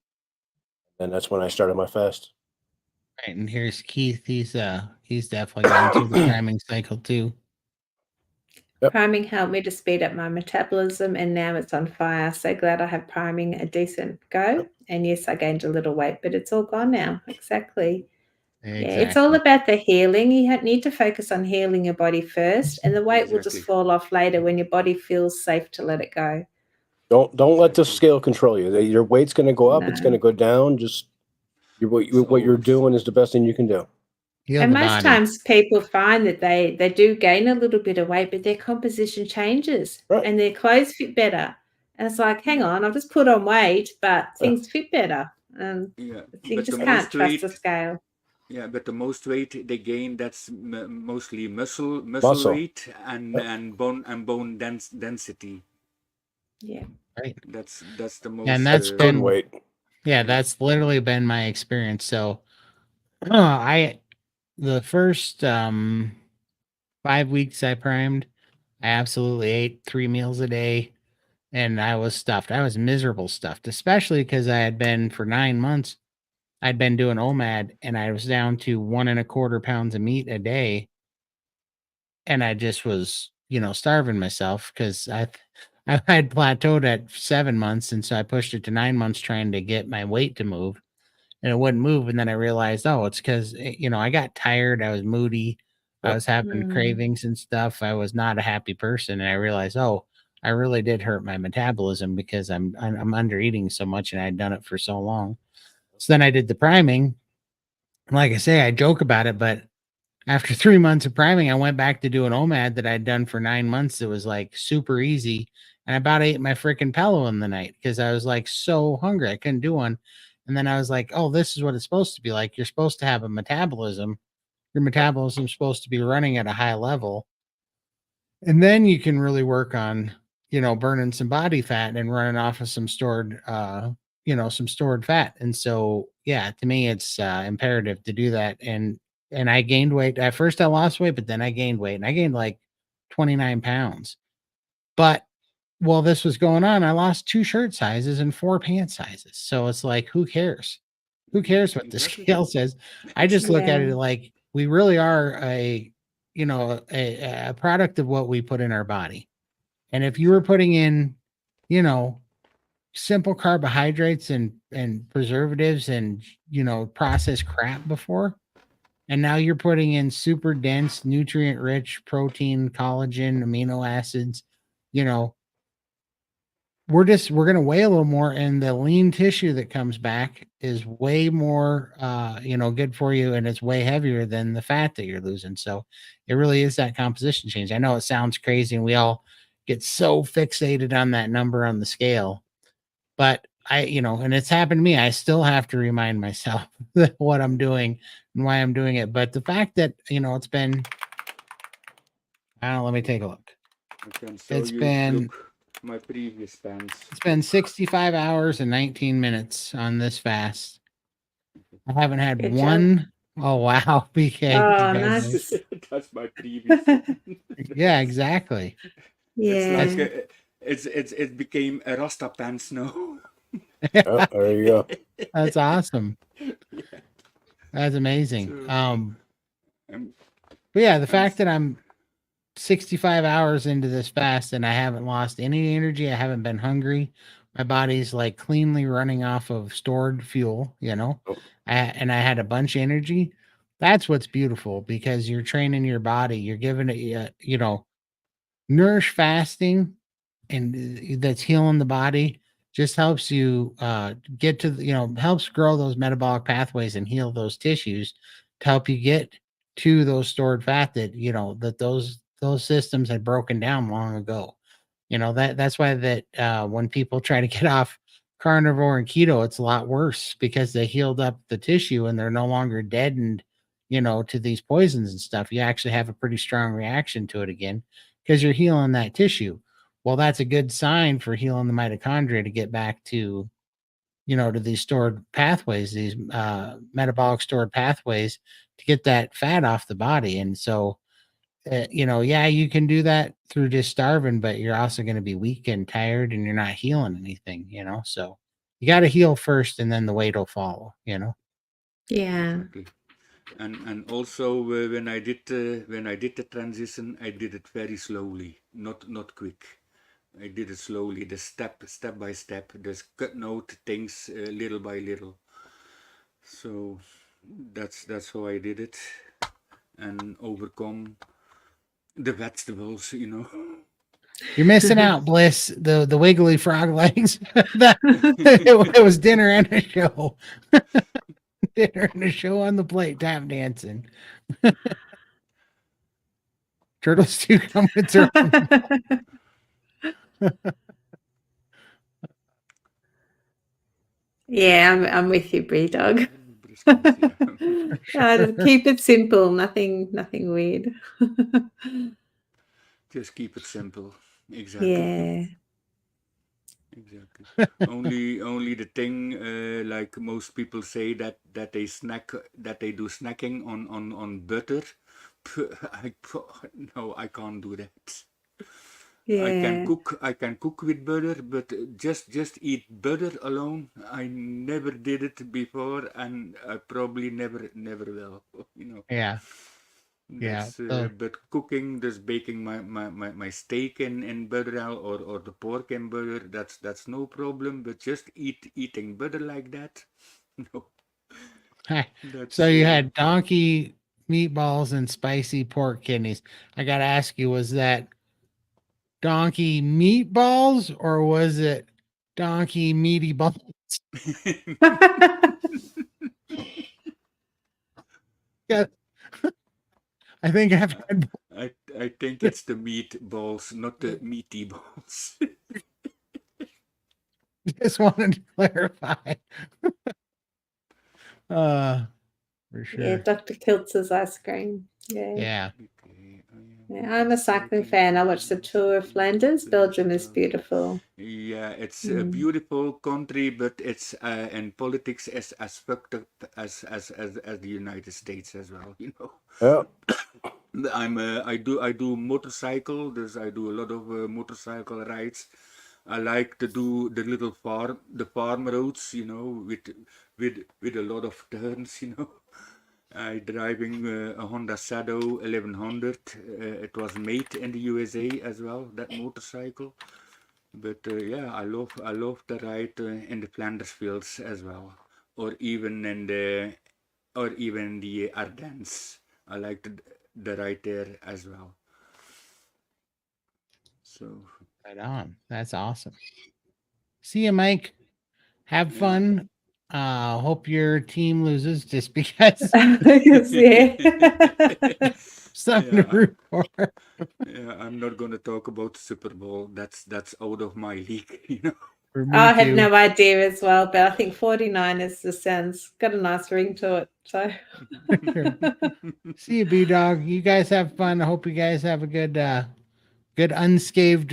And that's when I started my fast.
Right, and here's Keith. He's definitely gone through the priming cycle too.
Yep.
Priming helped me to speed up my metabolism, and now it's on fire. So glad I have priming a decent go.
Yep.
And yes, I gained a little weight, but it's all gone now. Exactly. Yeah, it's
Exactly.
all about the healing. You need to focus on healing your body first, and the weight will
Exactly.
just fall off later when your body feels safe to let it go.
Don't let the
Exactly.
scale control you. Your weight's going to go up. It's going
No.
to go down. Just what you're doing is the best thing you can do.
Heal
And
the
most
body.
times people find that they do gain a little bit of weight, but their composition changes
Right.
and their clothes fit better. And it's like, hang on, I've just put on weight, but
Yeah.
things fit better.
Yeah,
You
but
just
the
can't
most
trust
weight.
the scale.
Yeah, but the most weight they gain, that's mostly muscle
Muscle.
weight and bone density.
Yeah.
Right.
That's the most.
And that's
Burn
been
weight.
yeah, that's literally been my experience. So the first 5 weeks I primed, I absolutely ate 3 meals a day and I was stuffed. I was miserable stuffed, especially because I had been for 9 months. I'd been doing OMAD and I was down to 1.25 pounds of meat a day. And I just was, starving myself because I had plateaued at 7 months. And so I pushed it to 9 months trying to get my weight to move and it wouldn't move. And then I realized, oh, it's because, I got tired. I was moody. I
Yep.
was having cravings and stuff. I was not a happy person. And I realized, oh, I really did hurt my metabolism because I'm under eating so much and I'd done it for so long. So then I did the priming. Like I say, I joke about it, but after 3 months of priming, I went back to do an OMAD that I'd done for 9 months. It was like super easy. And I about ate my freaking pillow in the night because I was like so hungry. I couldn't do one. And then I was like, oh, this is what it's supposed to be like. You're supposed to have a metabolism. Your metabolism's supposed to be running at a high level. And then you can really work on, burning some body fat and running off of some stored, some stored fat. And so, yeah, to me, it's imperative to do that. And I gained weight. At first, I lost weight, but then I gained weight, and I gained like 29 pounds. But while this was going on, I lost 2 shirt sizes and 4 pant sizes. So it's like, who cares? Who cares what the
Exactly.
scale says? I just look at
Yeah.
it like we really are a product of what we put in our body. And if you were putting in, you know, simple carbohydrates and preservatives and processed crap before, and now you're putting in super dense, nutrient rich protein, collagen, amino acids, you know, we're going to weigh a little more, and the lean tissue that comes back is way more good for you, and it's way heavier than the fat that you're losing. So it really is that composition change. I know it sounds crazy, and we all get so fixated on that number on the scale, but and it's happened to me. I still have to remind myself that what I'm doing and why I'm doing it. But the fact that it's been, I don't know, let me take a look.
I can show
It's
you.
been
Look, my previous pants.
It's been 65 hours and 19 minutes on this fast. I haven't had
Good job.
one. Oh wow, BK.
Oh,
congratulations.
nice.
That's my previous.
Yeah, exactly.
It's like
Yeah.
it became a Rasta pants now.
Oh, there you go.
That's awesome.
Yeah.
That's amazing.
So,
But
I'm,
yeah, the
I'm
fact that I'm 65 hours into this fast and I haven't lost any energy, I haven't been hungry. My body's like cleanly running off of stored fuel,
Oh.
and I had a bunch of energy. That's what's beautiful, because you're training your body, you're giving it, nourish fasting, and that's healing the body, just helps you get to helps grow those metabolic pathways and heal those tissues to help you get to those stored fat that that those systems had broken down long ago. That's why that when people try to get off carnivore and keto, it's a lot worse, because they healed up the tissue and they're no longer deadened to these poisons and stuff. You actually have a pretty strong reaction to it again, because you're healing that tissue. Well, that's a good sign for healing the mitochondria to get back to to these stored pathways, these metabolic stored pathways, to get that fat off the body. And so yeah, you can do that through just starving, but you're also going to be weak and tired, and you're not healing anything. So you got to heal first, and then the weight will follow.
Yeah.
exactly. And also when I did the transition, I did it very slowly, not quick. I did it slowly, the step by step, just cutting out things little by little. So that's how I did it, and overcome the vegetables,
You're missing out, Bliss. The wiggly frog legs. It was dinner and a show. Dinner and a show on the plate, tap dancing. Turtle stew come with their
Yeah, I'm with you, Bree Dog.
Yeah.
Just keep it simple, nothing weird.
Just keep it simple. Exactly.
Yeah.
Exactly. Only the thing, like most people say that they do snacking on butter. No, I can't do that.
Yeah.
I can cook with butter, but just eat butter alone. I never did it before, and I probably never will.
Yeah.
That's but cooking, just baking my steak in butter or the pork in butter, that's no problem. But just eating butter like that, no.
So you had donkey meatballs and spicy pork kidneys. I got to ask you, was that donkey meatballs, or was it donkey meaty balls? Yeah. I think I've had.
I think it's the meatballs, not the meaty balls.
Just wanted to clarify. For sure.
Yeah, Dr. Kiltz's ice cream. Yeah.
Yeah.
Okay,
Yeah, I'm a cycling
Cycling.
fan. I watched the Tour of Flanders. Belgium is
Belgium.
beautiful.
Yeah, it's a
Mm.
beautiful country, but it's in politics as fucked up as the United States as well, you know.
Yeah.
I do motorcycle. I do a lot of motorcycle rides. I like to do the farm roads, you know, with a lot of turns, you know. I driving a Honda Shadow 1100. It was made in the USA as well, that motorcycle. But yeah, I love the ride in the Flanders fields as well, or even in the Ardennes. I like the ride there as well. So
Right on. That's awesome. See you, Mike. Have
yeah.
fun. Hope your team loses just because
Yes, yeah.
something to
Yeah,
root for.
yeah, I'm not gonna talk about the Super Bowl. That's out of my league, you know.
For me
I have
too.
no idea as well, but I think 49ers just sounds got a nice ring to it. So
See you, B Dog. You guys have fun. I hope you guys have a good unscathed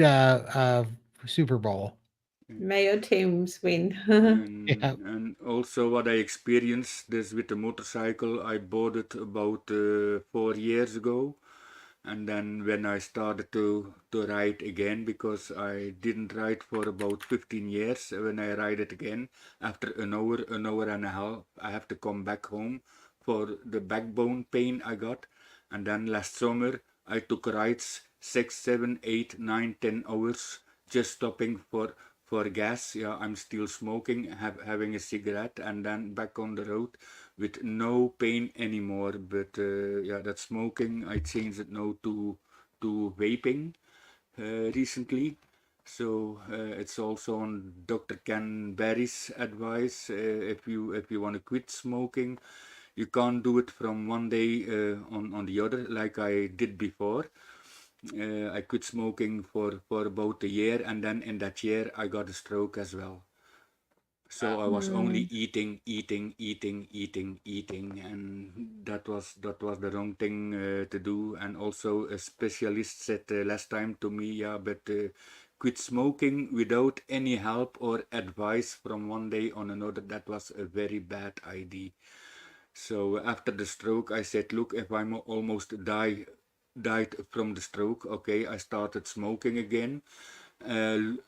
Super Bowl.
may your teams win.
Yeah.
And also what I experienced this with the motorcycle, I bought it about 4 years ago. And then when I started to ride again, because I didn't ride for about 15 years, when I ride it again, after an hour and a half, I have to come back home for the backbone pain I got. And then last summer, I took rides 6, 7, 8, 9, 10 hours, just stopping for gas. Yeah, I'm still smoking, having a cigarette, and then back on the road with no pain anymore. But yeah, that smoking, I changed it now to vaping recently. So it's also on Dr. Ken Berry's advice. If you want to quit smoking, you can't do it from one day on the other like I did before. I quit smoking for about a year, and then in that year I got a stroke as well. So I was only
Mm.
eating, and that was the wrong thing to do. And also a specialist said last time to me, yeah, but quit smoking without any help or advice from one day on another. That was a very bad idea. So after the stroke, I said, look, if I'm almost died from the stroke, okay, I started smoking again,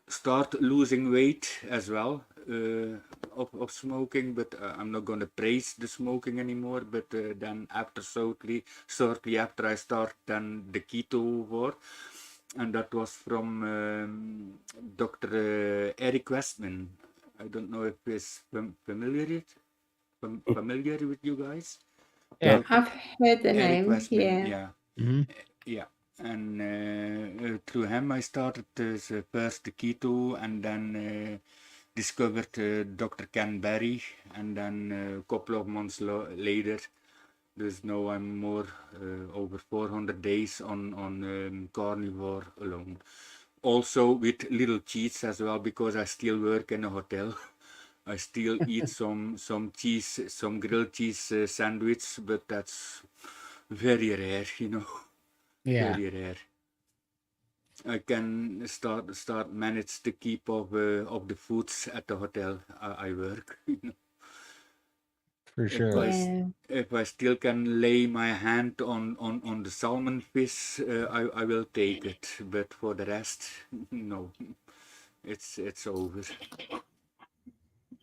start losing weight as well of smoking, but I'm not gonna praise the smoking anymore. But then after shortly after I start then the Carnivore, and that was from Dr. Eric Westman. I don't know if he's familiar with you guys.
Yeah.
Yep.
I've heard the
Eric
name.
Westman,
Yeah.
yeah.
Mhm.
Yeah, and through him I started first the keto, and then discovered Dr. Ken Berry, and then a couple of months later, there's now I'm more over 400 days on carnivore alone. Also with little cheats as well, because I still work in a hotel. I still eat some cheese, some grilled cheese sandwich, but that's very rare, you know.
Yeah,
Very rare. I can start manage to keep of the foods at the hotel I work.
for
If
sure.
Yeah.
if I still can lay my hand on the salmon fish, I will take it. But for the rest, no, it's over.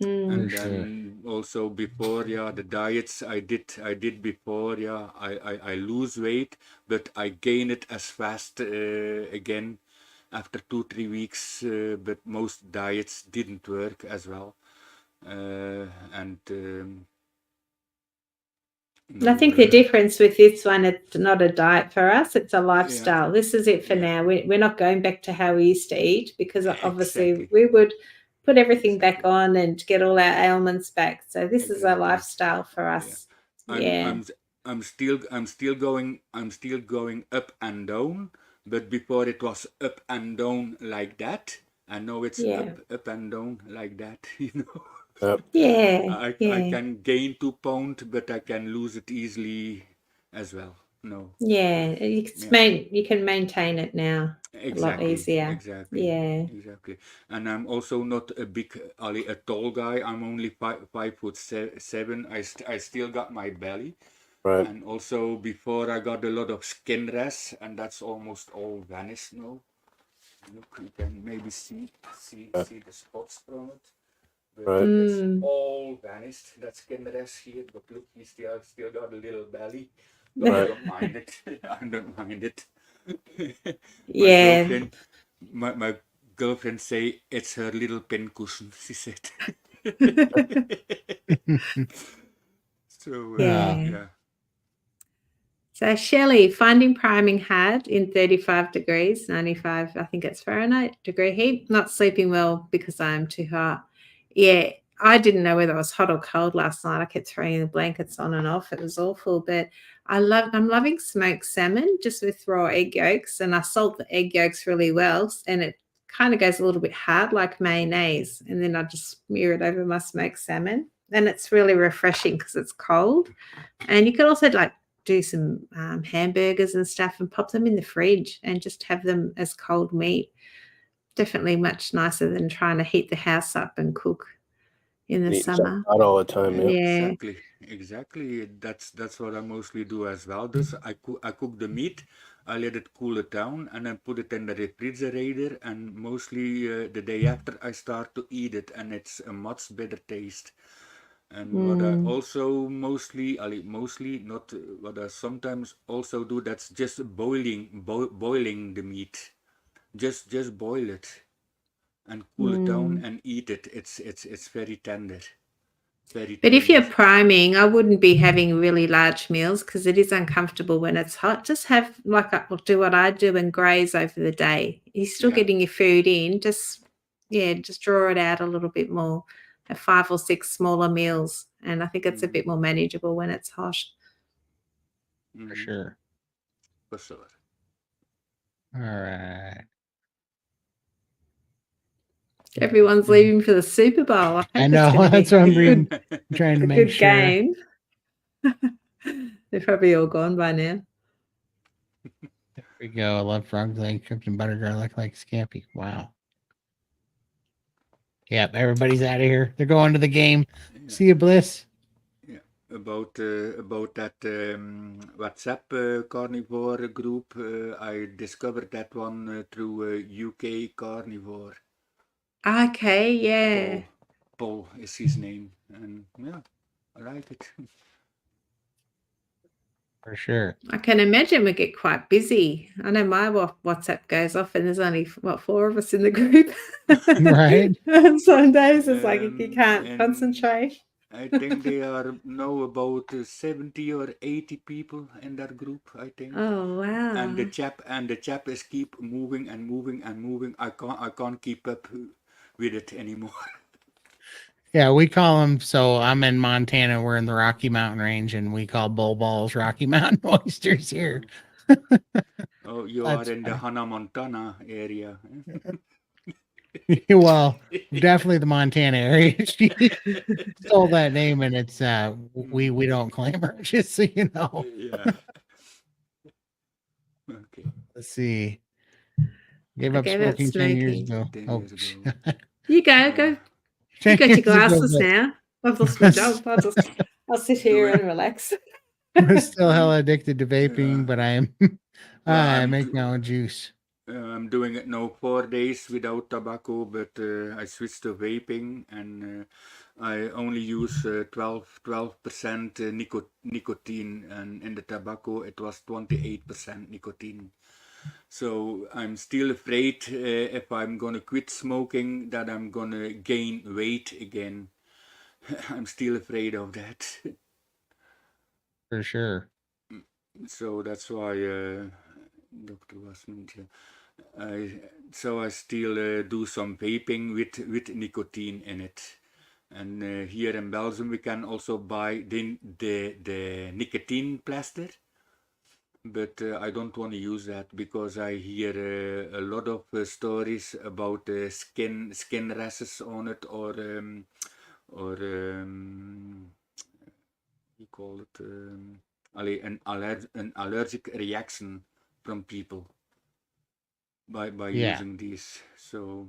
Mm.
And
For sure.
then also before, yeah, the diets I did before, yeah, I lose weight, but I gain it as fast again after 2 3 weeks. But most diets didn't work as well, and
And I
no,
think the difference with this one, it's not a diet for us, it's a
yeah,
lifestyle. This is it for
yeah,
now. We're not going back to how we used to eat because obviously
exactly,
we would put everything back
exactly,
on and get all our ailments back. So this is a
exactly.
lifestyle for
Yeah,
us.
I'm
Yeah.
I'm I'm still going up and down, but before it was up and down like that, and now it's
Yeah.
up and down like that.
Yep.
Yeah.
I
Yeah.
can gain 2 pounds, but I can lose it easily as well. No.
Yeah, you can maintain it now a lot easier.
Exactly.
Yeah.
Exactly. And I'm also not a big, a tall guy. I'm only 5'7". I still got my belly.
Right.
And also before I got a lot of skin rash, and that's almost all vanished now. Look, you can maybe see the spots from it. But
Right.
it's all vanished. That skin rash here. But look, he still got a little belly. But I
Right.
don't mind it. I don't mind it.
Yeah.
My girlfriend say it's her little pin cushion. She said. So
Yeah.
yeah.
So Shelley, finding priming hard in 35 degrees, 95, I think it's Fahrenheit, degree heat, not sleeping well because I'm too hot. Yeah, I didn't know whether it was hot or cold last night. I kept throwing the blankets on and off. It was awful, but I'm loving smoked salmon just with raw egg yolks, and I salt the egg yolks really well, and it kind of goes a little bit hard like mayonnaise, and then I just smear it over my smoked salmon, and it's really refreshing because it's cold. And you could also do some hamburgers and stuff and pop them in the fridge and just have them as cold meat. Definitely much nicer than trying to heat the house up and cook in the
Eating something
summer.
hot all the time. Yeah.
Yeah.
Exactly. That's what I mostly do as well. I cook the meat, I let it cool it down, and then put it in the refrigerator. And mostly the day after, I start to eat it, and it's a much better taste. And what I also mostly not what I sometimes also do, that's just boiling the meat. Just boil it and cool it down and eat it. It's very tender. Very
But if you're
tender.
priming, I wouldn't be having really large meals because it is uncomfortable when it's hot. Just have do what I do and graze over the day. You're still
Yeah.
getting your food in. Just draw it out a little bit more. Have 5 or 6 smaller meals, and I think it's a bit more manageable when it's hot.
For sure.
For sure.
All right.
Everyone's leaving for the Super Bowl. I hope
I know.
it's gonna
That's
be
what I'm
a
reading.
good,
I'm trying to
a
make
good
sure.
game. They're probably all gone by now.
There we go. I love frog leg cooked in butter garlic like scampi. Wow. Yep. Everybody's out of here. They're going to the game.
Yeah.
See you, Bliss.
Yeah. About that WhatsApp carnivore group, I discovered that one through UK Carnivore.
Okay, yeah.
Paul is his name, and yeah, I like it.
For sure.
I can imagine we get quite busy. I know my WhatsApp goes off and there's only, 4 of us in the group.
Right.
Some days it's like you can't
And
concentrate.
I think they are now about 70 or 80 people in that group, I think.
Oh, wow.
And the chap is keep moving and moving and moving. I can't keep up with it anymore.
Yeah, we call them. So I'm in Montana. We're in the Rocky Mountain Range, and we call bull balls Rocky Mountain oysters here.
Oh, you
That's
are in the
funny.
Hannah, Montana area.
Well, definitely the Montana area. She stole that name, and it's we don't claim her. Just so you know.
Yeah. Okay.
Let's see. Gave
I
up
gave up
smoking 10 years
smoking.
ago.
10
Oh,
years ago.
You go.
10
You got your
years ago,
glasses
but
now. I've lost my job. I'll sit here and relax.
we're still hella addicted to vaping,
Yeah.
but I'm
Well,
I make my own juice.
I'm doing it now 4 days without tobacco, but I switched to vaping, and I only use 12% nicotine, and in the tobacco it was 28% nicotine. So I'm still afraid if I'm gonna quit smoking that I'm gonna gain weight again. I'm still afraid of that.
For sure.
So that's why Dr. Wasmund, I still do some vaping with nicotine in it. And here in Belgium we can also buy the nicotine plaster, but I don't want to use that because I hear a lot of stories about skin rashes on it, or you call it an allergic reaction from people by
Yeah.
using these. So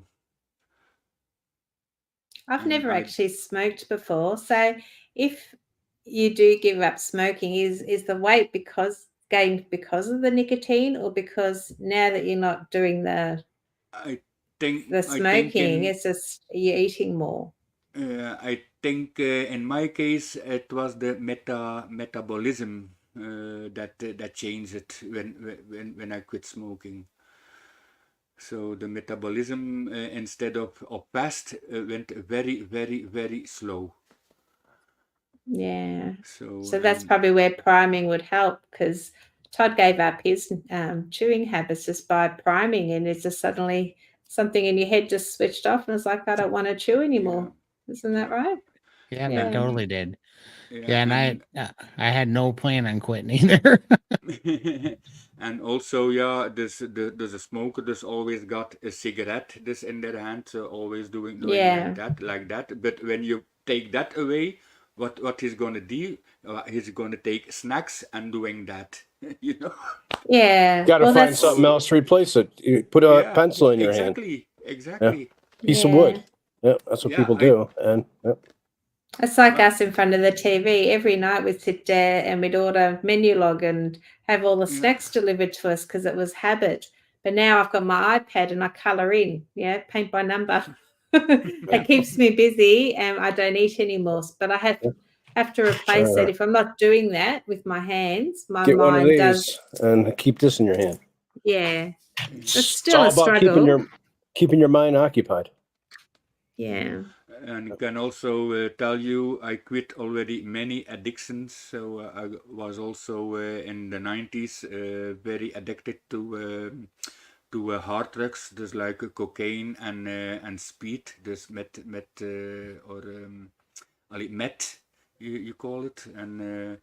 I've
and
never
I
actually smoked before. So if you do give up smoking, is the weight gained because of the nicotine, or because now that you're not doing the
think
smoking,
in
it's just you're eating more?
I think in my case it was the metabolism that changed it when I quit smoking. So the metabolism instead of fast went very, very, very slow.
Yeah.
So
So that's
and
probably where priming would help, because Todd gave up his chewing habits just by priming, and it's just suddenly something in your head just switched off, and it's like, I don't want to chew anymore. Isn't that right?
Yeah, that
Yeah.
totally did.
yeah,
Yeah, and
and
I had no plan on quitting either.
and also yeah, there's a smoker. There's always got a cigarette this in their hand, so always doing
Yeah.
like that. But when you take that away, what he's gonna do? He's gonna take snacks and doing that, you know.
Yeah.
Got to
Well,
find
that's
something else to replace it. You put a
Yeah,
pencil in your hand.
exactly,
Yeah.
exactly.
Piece of
yeah.
wood. Yeah, that's what
Yeah,
people do. And
It's like
well,
us in front of the TV. Every night we'd sit there and we'd order menu log and have all the
yeah.
snacks delivered to us because it was habit. But now I've got my iPad and I colour in, paint by number. It keeps me busy and I don't eat anymore. But I have to replace it. If I'm not doing that with my hands, my
get one of
mind
these
does.
and keep this in your hand.
Yeah. It's
It's
still
all
a
about
struggle.
keeping your mind occupied.
Yeah.
And can also tell you, I quit already many addictions. So I was also in the 90s very addicted to hard drugs. There's like cocaine and speed. There's meth or meth, you call it, and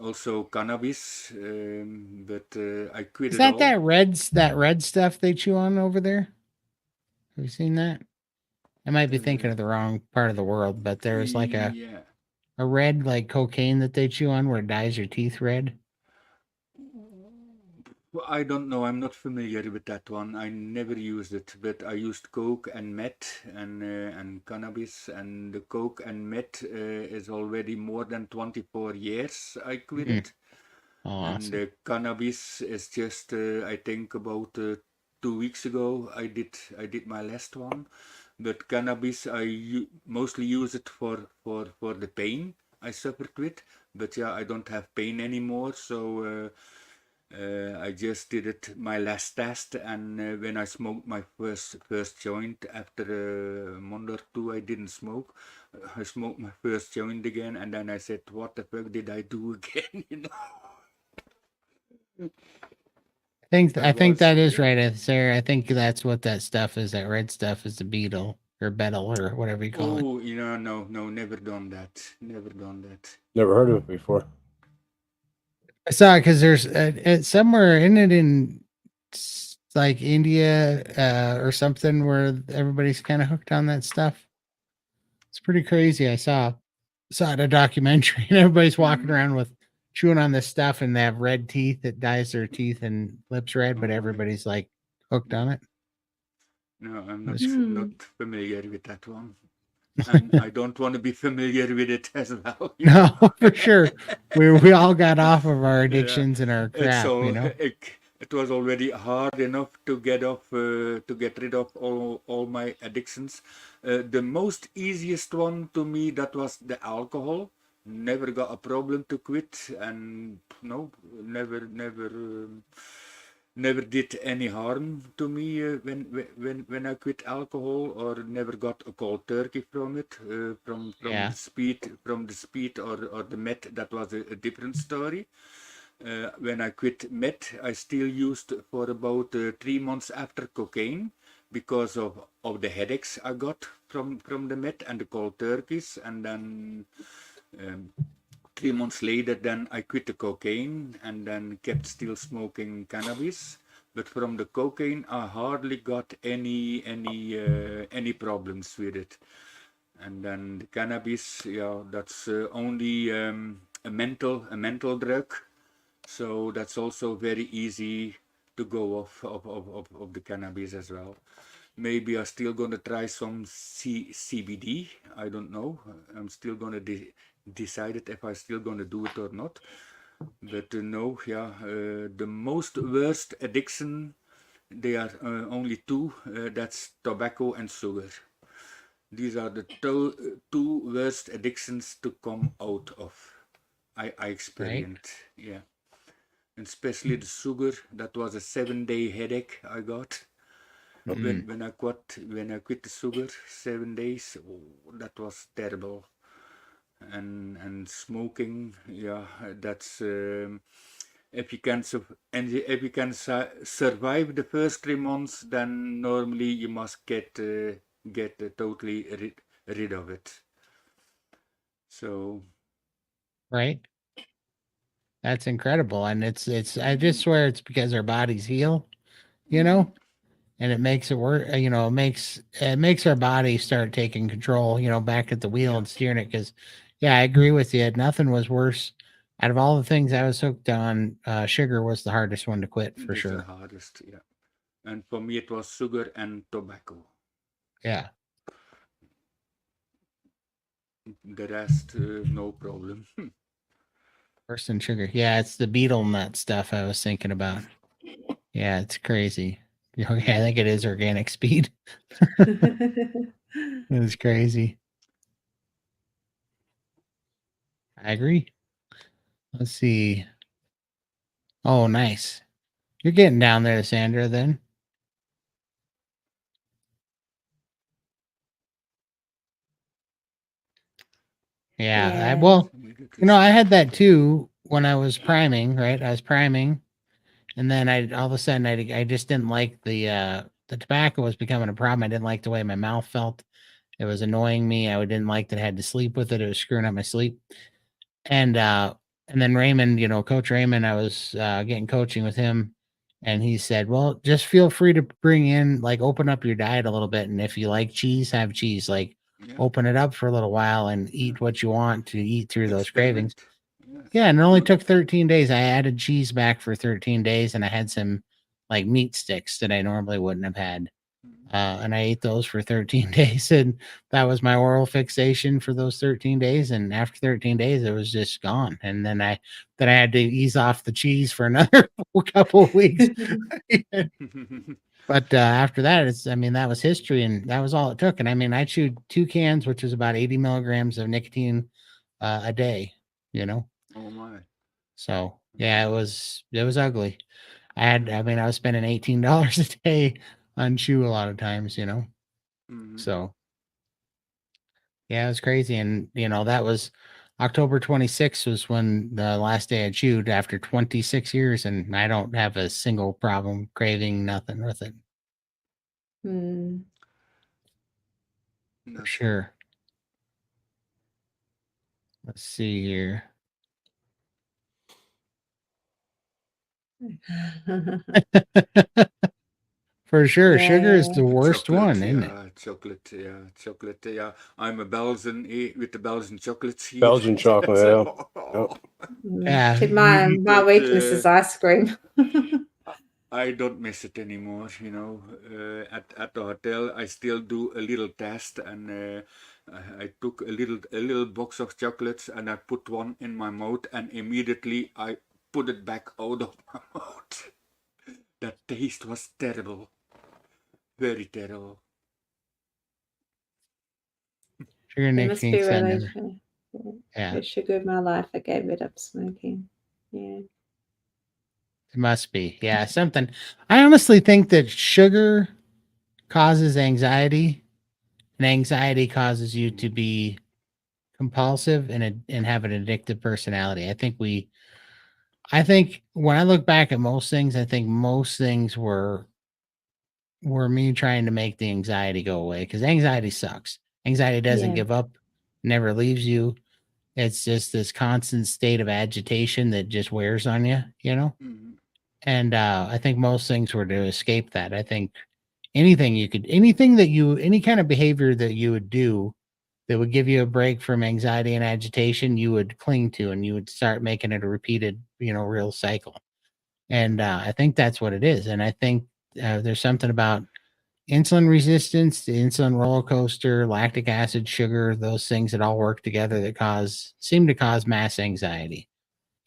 also cannabis. But I quit
Is
it all.
that red stuff they chew on over there? Have you seen that? I might be thinking of the wrong part of the world, but there's like
Yeah.
a red like cocaine that they chew on where it dyes your teeth red.
Well, I don't know. I'm not familiar with that one. I never used it, but I used coke and meth and cannabis. And the coke and meth is already more than 24 years. I quit
Mm.
it,
Oh,
and
awesome.
the cannabis is just I think about 2 weeks ago. I did my last one, but cannabis mostly use it for the pain I suffered with. But yeah, I don't have pain anymore, so. I just did it my last test, and when I smoked my first joint after a month or two, I didn't smoke. I smoked my first joint again, and then I said, "What the fuck did I do again?" You know.
I
That
think
was
that is right, Sarah. I think that's what that stuff is. That red stuff is the beetle or betel or whatever you call it.
oh, no, never done that. Never done that.
Never heard of it before.
I saw it because there's somewhere in it in like India or something where everybody's kind of hooked on that stuff. It's pretty crazy. I saw it in a documentary, and everybody's walking around with chewing on this stuff, and they have red teeth. It dyes their teeth and lips red, but
Oh,
everybody's like hooked on it.
no, I'm
It was
not familiar with that one, and I don't want to be familiar with it as well. You
no,
know.
for sure. We all got off of our
Yeah,
addictions and our
it's
crap,
all it was already hard enough to get rid of all my addictions. The most easiest one to me, that was the alcohol. Never got a problem to quit, and no, never did any harm to me when I quit alcohol, or never got a cold turkey from it. From
Yeah.
the speed or the meth, that was a different story. When I quit meth, I still used for about 3 months after cocaine, because of the headaches I got from the meth and the cold turkeys, and then 3 months later, then I quit the cocaine and then kept still smoking cannabis. But from the cocaine, I hardly got any problems with it. And then the cannabis, yeah, that's only a mental drug. So that's also very easy to go off of the cannabis as well. Maybe I'm still gonna try some CBD. I don't know. I'm still gonna decide it if I'm still gonna do it or not. But no, yeah, the most worst addiction, they are only two. That's tobacco and sugar. These are the two worst addictions to come out of. I
Right.
experienced, yeah. And especially the sugar. That was a 7-day headache I got
Mm.
when I quit the sugar. 7 days. Oh, that was terrible. And smoking, yeah, that's if you can if you can survive the first 3 months, then normally you must get totally rid of it. So
Right. That's incredible. And it's I just swear it's because our bodies heal, you know, and it makes it work, it makes our body start taking control, back at the wheel
yeah,
and steering it. Because yeah, I agree with you. Nothing was worse out of all the things I was hooked on. Sugar was the hardest one to quit for
that's the
sure.
hardest. Yeah, and for me it was sugar and tobacco.
Yeah.
The rest, no problem.
Worse than sugar. Yeah, it's the beetle nut stuff I was thinking about. Yeah, it's crazy. Okay, I think it is organic speed. It's crazy. I agree. Let's see. Oh, nice. You're getting down there, Sandra, then. Yeah.
Yeah.
Well,
Immediately
I had that
start.
too when I was priming, right? I was priming, and then I all of a sudden I just didn't like the tobacco was becoming a problem. I didn't like the way my mouth felt. It was annoying me. I didn't like that I had to sleep with it. It was screwing up my sleep. And then Raymond, Coach Raymond, I was getting coaching with him, and he said, "Well, just feel free to bring in, like, open up your diet a little bit, and if you like cheese, have cheese. Like,
Yeah,
open it up for a little while and
yeah.
eat what you want to eat through those cravings."
Experiment. Yes,
Yeah, and it only
good.
took 13 days. I added cheese back for 13 days, and I had some like meat sticks that I normally wouldn't have had. And I ate those for 13 days, and that was my oral fixation for those 13 days. And after 13 days, it was just gone. And then I had to ease off the cheese for another couple of weeks. But after that, that was history, and that was all it took. And I chewed 2 cans, which was about 80 milligrams of nicotine a day. You know,
Oh my.
so yeah, it was ugly. I was spending $18 a day on chew a lot of times.
Mm-hmm.
So yeah, it was crazy. And, that was October 26th was when the last day I chewed after 26 years. And I don't have a single problem craving nothing with it
Hmm.
for
That's good.
sure. Let's see here. For sure. Sugar is
Yeah.
the worst
Chocolate,
one, isn't it?
yeah, chocolate, yeah, chocolate, yeah. I'm a Belgian with the Belgian chocolates here.
Belgian chocolate, yeah. Yep.
Yeah.
See, my
But
weakness is ice cream.
I don't miss it anymore, at the hotel, I still do a little test, and I took a little box of chocolates, and I put one in my mouth, and immediately I put it back out of my mouth. That taste was terrible, very terrible.
Sugar
It must
nicotine
be really
center. Yeah.
the sugar of my life. I gave it up smoking. Yeah.
It must be. Yeah. Something. I honestly think that sugar causes anxiety, and anxiety causes you to be compulsive and have an addictive personality. I think when I look back at most things, I think most things were me trying to make the anxiety go away, because anxiety sucks. Anxiety doesn't
Yeah.
give up, never leaves you. It's just this constant state of agitation that just wears on you.
Mhm.
And I think most things were to escape that. I think any kind of behavior that you would do that would give you a break from anxiety and agitation, you would cling to, and you would start making it a repeated, real cycle. And I think that's what it is. And I think there's something about insulin resistance, the insulin roller coaster, lactic acid, sugar, those things that all work together that seem to cause mass anxiety.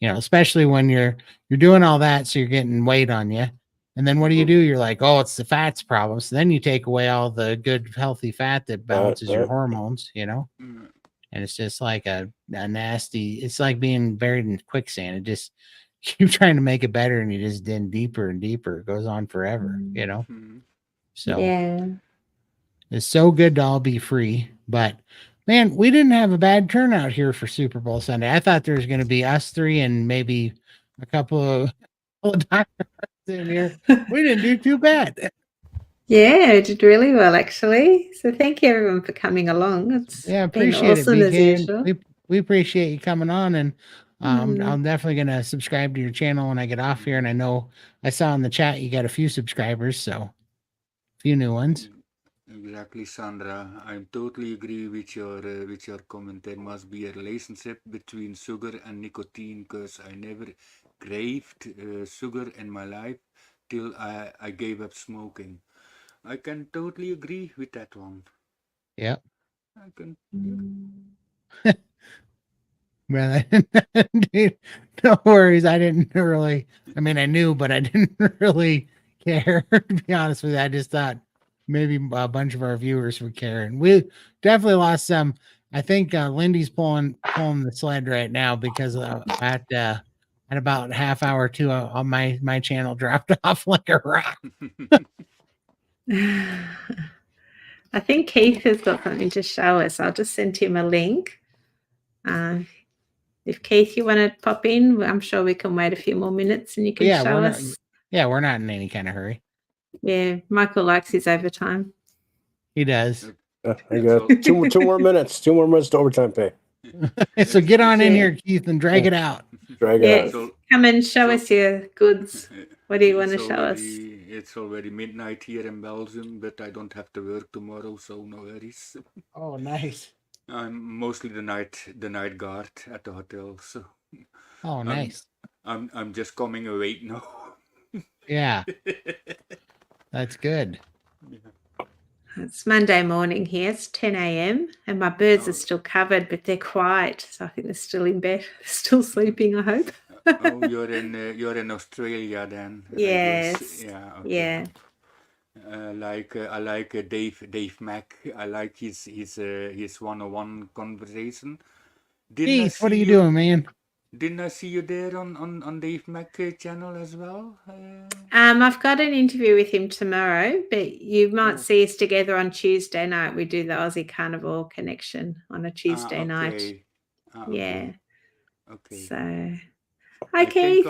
Especially when you're doing all that, so you're getting weight on you. And then what do? You're like, oh, it's the fat's problem. So then you take away all the good, healthy fat that balances your hormones,
Mm.
and it's just like a nasty, it's like being buried in quicksand. It just keep trying to make it better, and you just dig deeper and deeper. It goes on forever,
Mhm.
So
Yeah.
it's so good to all be free. But man, we didn't have a bad turnout here for Super Bowl Sunday. I thought there was going to be us three and maybe a couple of doctors in here. We didn't do too bad.
Yeah, it did really well, actually. So thank you, everyone, for coming along. It's
Yeah,
been
appreciate
awesome
it,
as
BK.
usual.
We appreciate you coming on, and
Mm.
I'm definitely going to subscribe to your channel when I get off here. And I know I saw in the chat you got a few subscribers, so a few new ones.
Exactly, Sandra. I totally agree with your comment. There must be a relationship between sugar and nicotine, because I never craved sugar in my life till I gave up smoking. I can totally agree with that one.
Yep.
I can.
Well, dude, no worries. I didn't really. I mean, I knew, but I didn't really care. To be honest with you, I just thought maybe a bunch of our viewers would care, and we definitely lost some. I think Lindy's pulling the sled right now because at about half hour or two, on my channel dropped off like a rock.
I think Keith has got something to show us. I'll just send him a link. If Keith, you want to pop in, I'm sure we can wait a few more minutes and you can show us.
We're not in any kind of hurry.
Yeah, Michael likes his overtime.
He does.
I got two more minutes. 2 more minutes to overtime pay.
So get on in here, Keith, and drag it out.
Drag it out.
Come and show us your goods. What do you want to show us?
It's already midnight here in Belgium, but I don't have to work tomorrow, so no worries.
Oh, nice.
I'm mostly the night guard at the hotel, so.
Oh, nice.
I'm just coming awake now.
Yeah. That's good.
Yeah.
It's Monday morning here. It's 10 a.m. and my birds are still covered, but they're quiet. So I think they're still in bed, still sleeping, I hope.
Oh, you're in Australia then.
Yes.
Yeah. Okay.
Yeah.
I like Dave Mack. I like his one-on-one conversation.
Keith, what are you doing, man?
Didn't I see you there on Dave Mack channel as well?
I've got an interview with him tomorrow, but you might see us together on Tuesday night. We do the Aussie Carnivore Connection on a Tuesday night. Yeah.
Okay.
So, hi, Keith.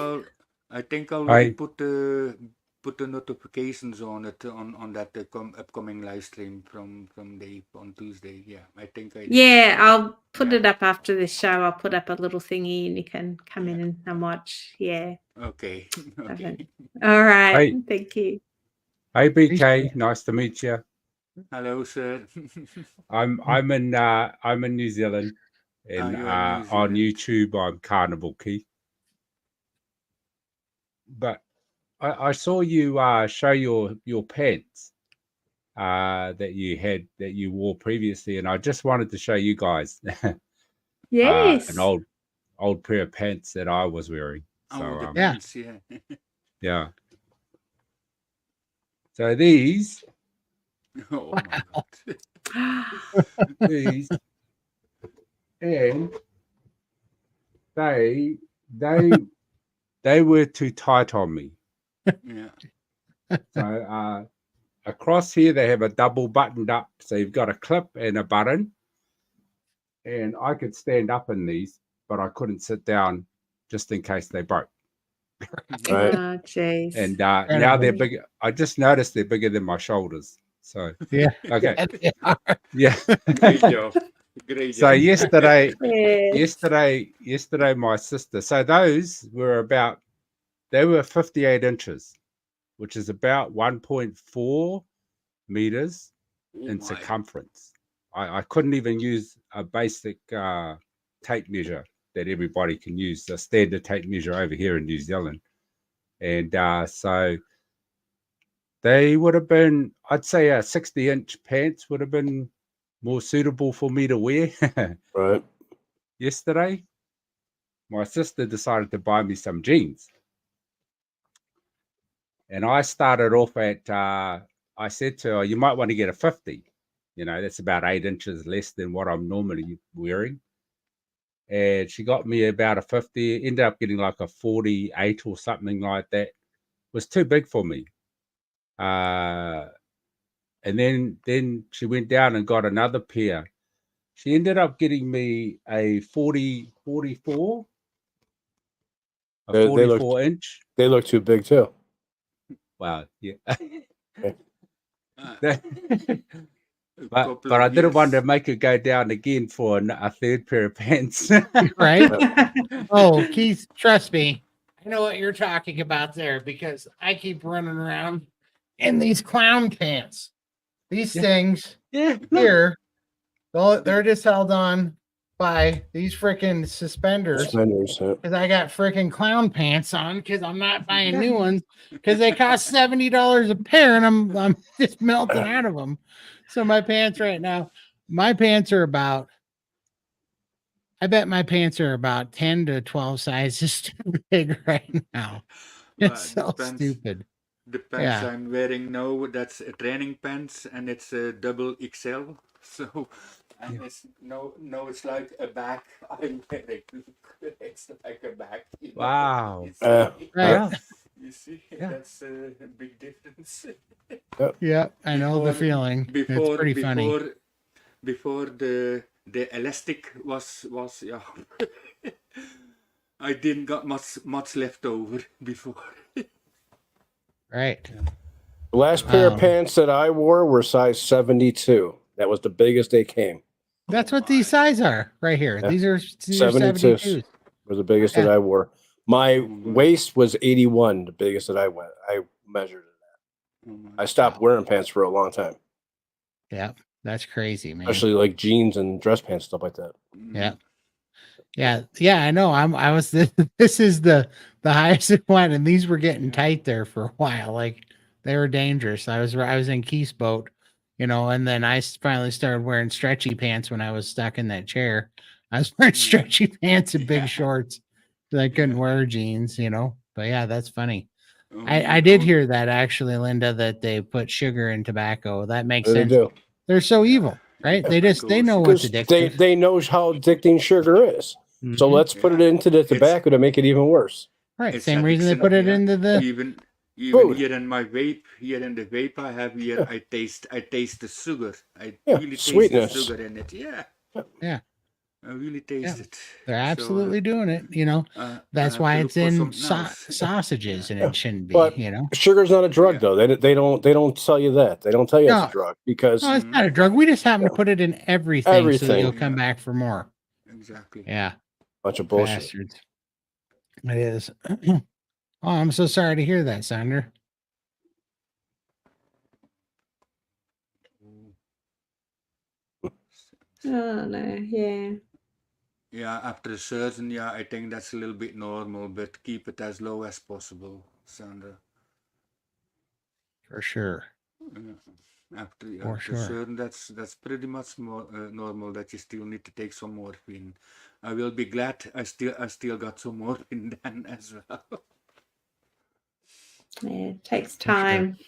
I think I'll really put the notifications on it on that upcoming live stream from Dave on Tuesday. Yeah, I think I did.
Yeah, I'll put it up after this show. I'll put up a little thingy and you can come in and watch. Yeah.
Okay. Okay.
All right.
Hey.
Thank you.
Hey BK, nice to meet you.
Hello, sir.
I'm in New Zealand, and
you're in New
on
Zealand.
YouTube I'm Carnivore Keith. But I saw you show your pants that you wore previously, and I just wanted to show you guys
Yes.
an old pair of pants that I was wearing. So
The pants, yeah.
yeah. So these.
Oh my God.
These, and they were too tight on me.
Yeah.
So across here they have a double buttoned up, so you've got a clip and a button, and I could stand up in these, but I couldn't sit down just in case they broke.
Right.
Oh, jeez.
And now they're big. I just noticed they're bigger than my shoulders. So
yeah.
Okay. Yeah.
Great job. Great
So
job.
yesterday,
Yes.
my sister. So those were they were 58 inches, which is about 1.4 meters
Oh
in
my.
circumference I couldn't even use a basic tape measure that everybody can use, the standard tape measure over here in New Zealand. And so they would have been, I'd say a 60-inch pants would have been more suitable for me to wear.
Right.
Yesterday, my sister decided to buy me some jeans. And I started off at, I said to her, you might want to get a 50. You know, that's about 8 inches less than what I'm normally wearing. And she got me about a 50, ended up getting like a 48 or something like that. It was too big for me. And then she went down and got another pair. She ended up getting me a 44, a
They
44
look
inch.
they look too big too.
Wow, yeah.
Uh,
That-
a
but
couple
I
of
didn't want to
years.
make it go down again for a third pair of pants.
Right? Oh, Keith, trust me. I know what you're talking about there because I keep running around in these clown pants. These
Yeah.
things
Yeah,
here, they're just held on by these freaking suspenders
Suspenders. Yeah.
because I got freaking clown pants on because I'm not buying new ones because they cost $70 a pair and I'm just melting out of them. So my pants right now, I bet my pants are about 10 to 12 sizes too big right now. It's so stupid.
The pants
Yeah.
I'm wearing now, that's a training pants, and it's a double XL. So, and it's it's like a bag I'm wearing. It's like a bag. You know?
Wow.
You see?
Right.
Yeah.
You see,
Yeah.
that's a big difference.
Yeah, I know the feeling. It's pretty funny.
Before the elastic was yeah. I didn't got much left over before.
Right.
The last pair of pants that I wore were size 72. That was the biggest they came.
That's what these size are right here.
Yeah.
These are
72
72s.
were the biggest that I wore. My waist was 81, the biggest that I measured it at. I stopped wearing pants for a long time.
Yeah, that's crazy, man.
Especially like jeans and dress pants, stuff like that.
Yeah. Yeah, I know. I was this is the highest it went, and these were getting tight there for a while. Like they were dangerous. I was in Keith's boat, and then I finally started wearing stretchy pants when I was stuck in that chair. I was wearing stretchy pants and big shorts because I couldn't wear jeans, But yeah, that's funny. I did hear that actually, Linda, that they put sugar in tobacco. That makes sense.
They do.
They're so evil, right? They know what's
Because
addictive.
they know how addicting sugar is. So let's put it into the tobacco to make it even worse.
Right.
It's
Same reason they
addiction,
put it
yeah.
into the
even
food.
here in my vape, here in the vape I have here,
Yeah.
I taste the sugar. I
Yeah,
really
sweetness.
taste the sugar in it. Yeah.
Yeah.
I really taste it.
They're absolutely doing it.
I
That's
have
why
to
it's
look for
in
something else.
sausages, and it shouldn't be.
But sugar's not a drug, though. They don't tell you that. They don't tell you it's a drug because
No, it's not a drug. We just happen to put it in everything so that
Everything.
you'll come back for more.
Exactly.
Yeah.
bunch of bullshit.
Bastards. It is. Oh, I'm so sorry to hear that, Sander.
Oh no, yeah.
Yeah, after a certain, I think that's a little bit normal, but keep it as low as possible, Sandra.
For sure.
After
For
a
sure.
certain, that's pretty much more normal that you still need to take some morphine. I will be glad I still got some morphine then as well.
Yeah, it takes
For sure.
time.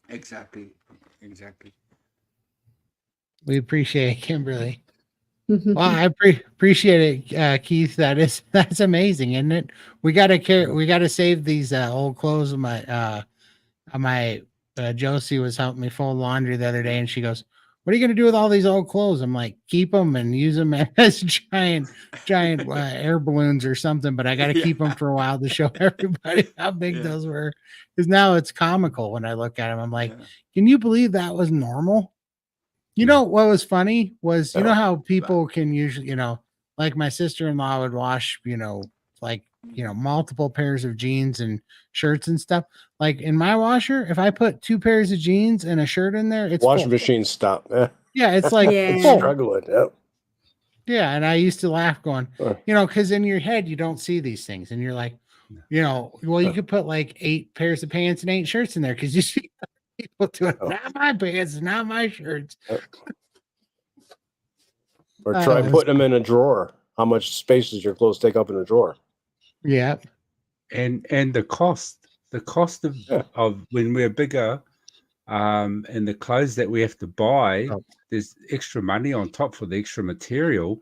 Exactly.
We appreciate it, Kimberly. Well, I appreciate it, Keith. That's amazing, isn't it? We gotta save these old clothes. My Josie was helping me fold laundry the other day, and she goes, "What are you gonna do with all these old clothes?" I'm like, "Keep them and use them as giant air balloons or something." But I got to keep them for a while to show everybody how big those were, because now it's comical when I look at them. I'm like, "Can you believe that was normal?" You know what was funny was, you know how people can usually, like my sister-in-law would wash, multiple pairs of jeans and shirts and stuff. Like in my washer, if I put 2 pairs of jeans and a shirt in there, it's
Washing
full.
machine stop.
Yeah, Yeah, it's like
Yeah.
It's
full.
struggling. Yep.
Yeah, and I used to laugh going,
Uh,
because in your head you don't see these things, and you're like, well, you could put like 8 pairs of pants and 8 shirts in there because you see people doing
Oh.
not my pants, not my shirts.
Yep. Or
Oh,
try
it's
putting them in a drawer. How much space does your clothes take up in a drawer?
Yeah,
And the cost of
Yeah.
of when we're bigger, and the clothes that we have to buy,
Oh.
there's extra money on top for the extra material.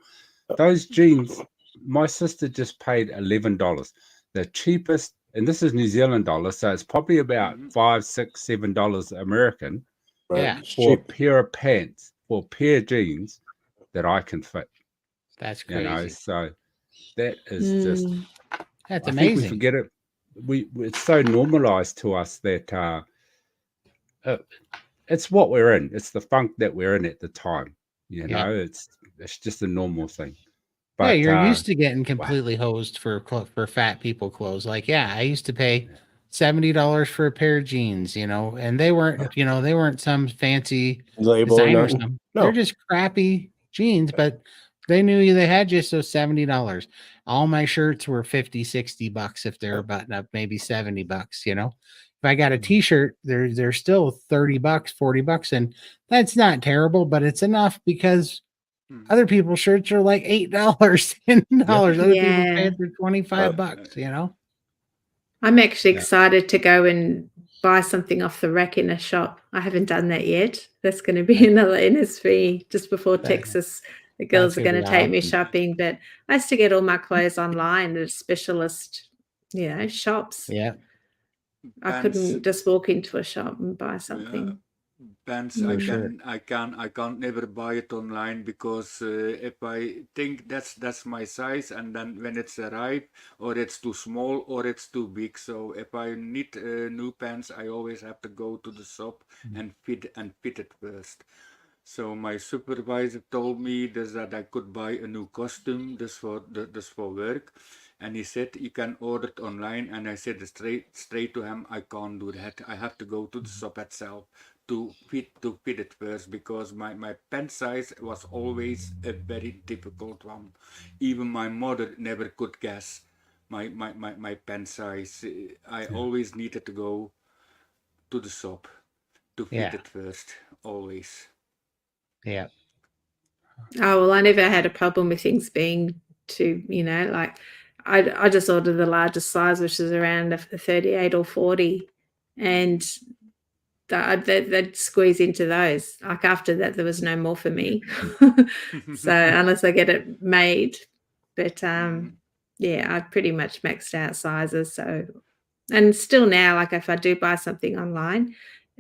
Those jeans, my sister just paid $11, the cheapest, and this is New Zealand dollars, so it's probably about $5, $6, $7 American
Right.
Yeah.
It's
for a
cheap.
pair of pants, for a pair of jeans that I can fit.
that's
You know,
crazy.
so that is just,
That's
I think we
amazing.
forget it. It's so normalized to us that it's what we're in. It's the funk that we're in at the time. You
Yeah.
know, it's just a normal thing.
Yeah,
But
you're used to getting completely hosed for fat people clothes. Like, yeah, I used to pay $70 for a pair of jeans, and they weren't some fancy
Label or
designer or
nothing.
something.
No.
They're just crappy jeans, but they knew they had just so $70. All my shirts were $50-$60 if they're button up, maybe $70. If I got a t-shirt, they're still $30, $40, and that's not terrible, but it's enough because other people's shirts are like $8, $10. Other people
Yeah.
pay for $25,
I'm actually
Yeah.
excited to go and buy something off the rack in a shop. I haven't done that yet. That's going to be another NSV just before Texas. The girls are
gonna
going
be
to take me
awesome.
shopping, but I used to get all my clothes online at specialist, shops.
Yeah.
I
Pants,
couldn't just walk into a shop and buy something.
pants
For
I
sure.
can I can't never buy it online because if I think that's my size, and then when it's arrived, or it's too small or it's too big. So if I need new pants, I always have to go to the shop and fit it first. So my supervisor told me this, that I could buy a new costume this for work, and he said you can order it online. And I said straight to him, I can't do that. I have to go to the shop itself to fit it first, because my pant size was always a very difficult one. Even my mother never could guess my pant size. I always needed to go to the shop to fit
Yeah.
it first, always.
Yeah.
Oh, well, I never had a problem with things being too, like I just ordered the largest size, which is around a 38 or 40. And they'd squeeze into those. Like after that, there was no more for me. So unless I get it made. But yeah, I pretty much maxed out sizes. So, and still now, like if I do buy something online,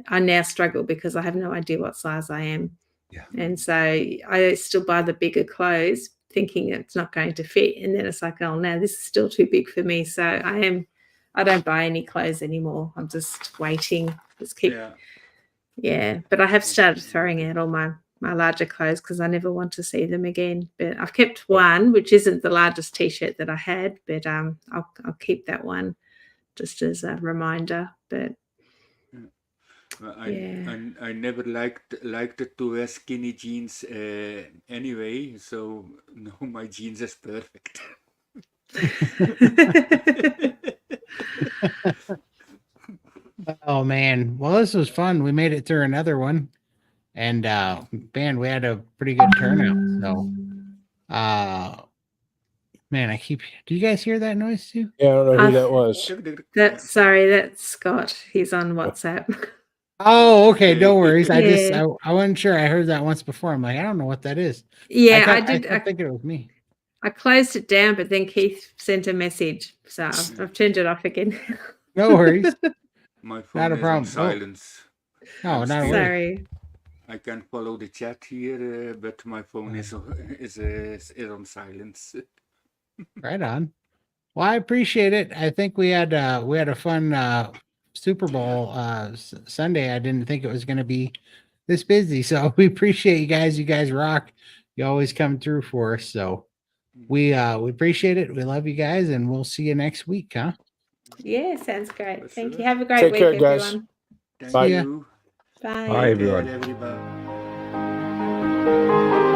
I now struggle because I have no idea what size I am.
Yeah.
And so I still buy the bigger clothes thinking it's not going to fit. And then it's like, oh, no, this is still too big for me. So I don't buy any clothes anymore. I'm just waiting. Just keep. Yeah. But I have started throwing out all my larger clothes because I never want to see them again. But I've kept one, which isn't the largest T-shirt that I had, but I'll keep that one just as a reminder. But
I never liked to wear skinny jeans anyway, so no, my jeans is perfect.
Oh man. Well, this was fun. We made it through another one. And man, we had a pretty good turnout. So man, do you guys hear that noise too?
Yeah, I don't know who that was.
That's Scott. He's on WhatsApp.
Oh, okay. No worries. I
Yeah.
wasn't sure. I heard that once before. I'm like, I don't know what that is.
Yeah, I
I
did.
kept thinking it was me.
I closed it down, but then Keith sent a message, so I've turned it off again.
No worries.
My phone
Not a
is
problem.
on silence.
Oh, not a worry.
Sorry.
I can follow the chat here, but my phone is on silence.
Right on. Well, I appreciate it. I think we had a fun Super Bowl Sunday. I didn't think it was going to be this busy, so we appreciate you guys. You guys rock. You always come through for us. So we appreciate it. We love you guys, and we'll see you next week, huh?
Yeah, sounds great.
For
Thank
sure.
you. Have a great
Take
week,
care, guys.
everyone.
Thank
See ya.
you.
Bye.
Bye, everyone.
Everybody.
Bye.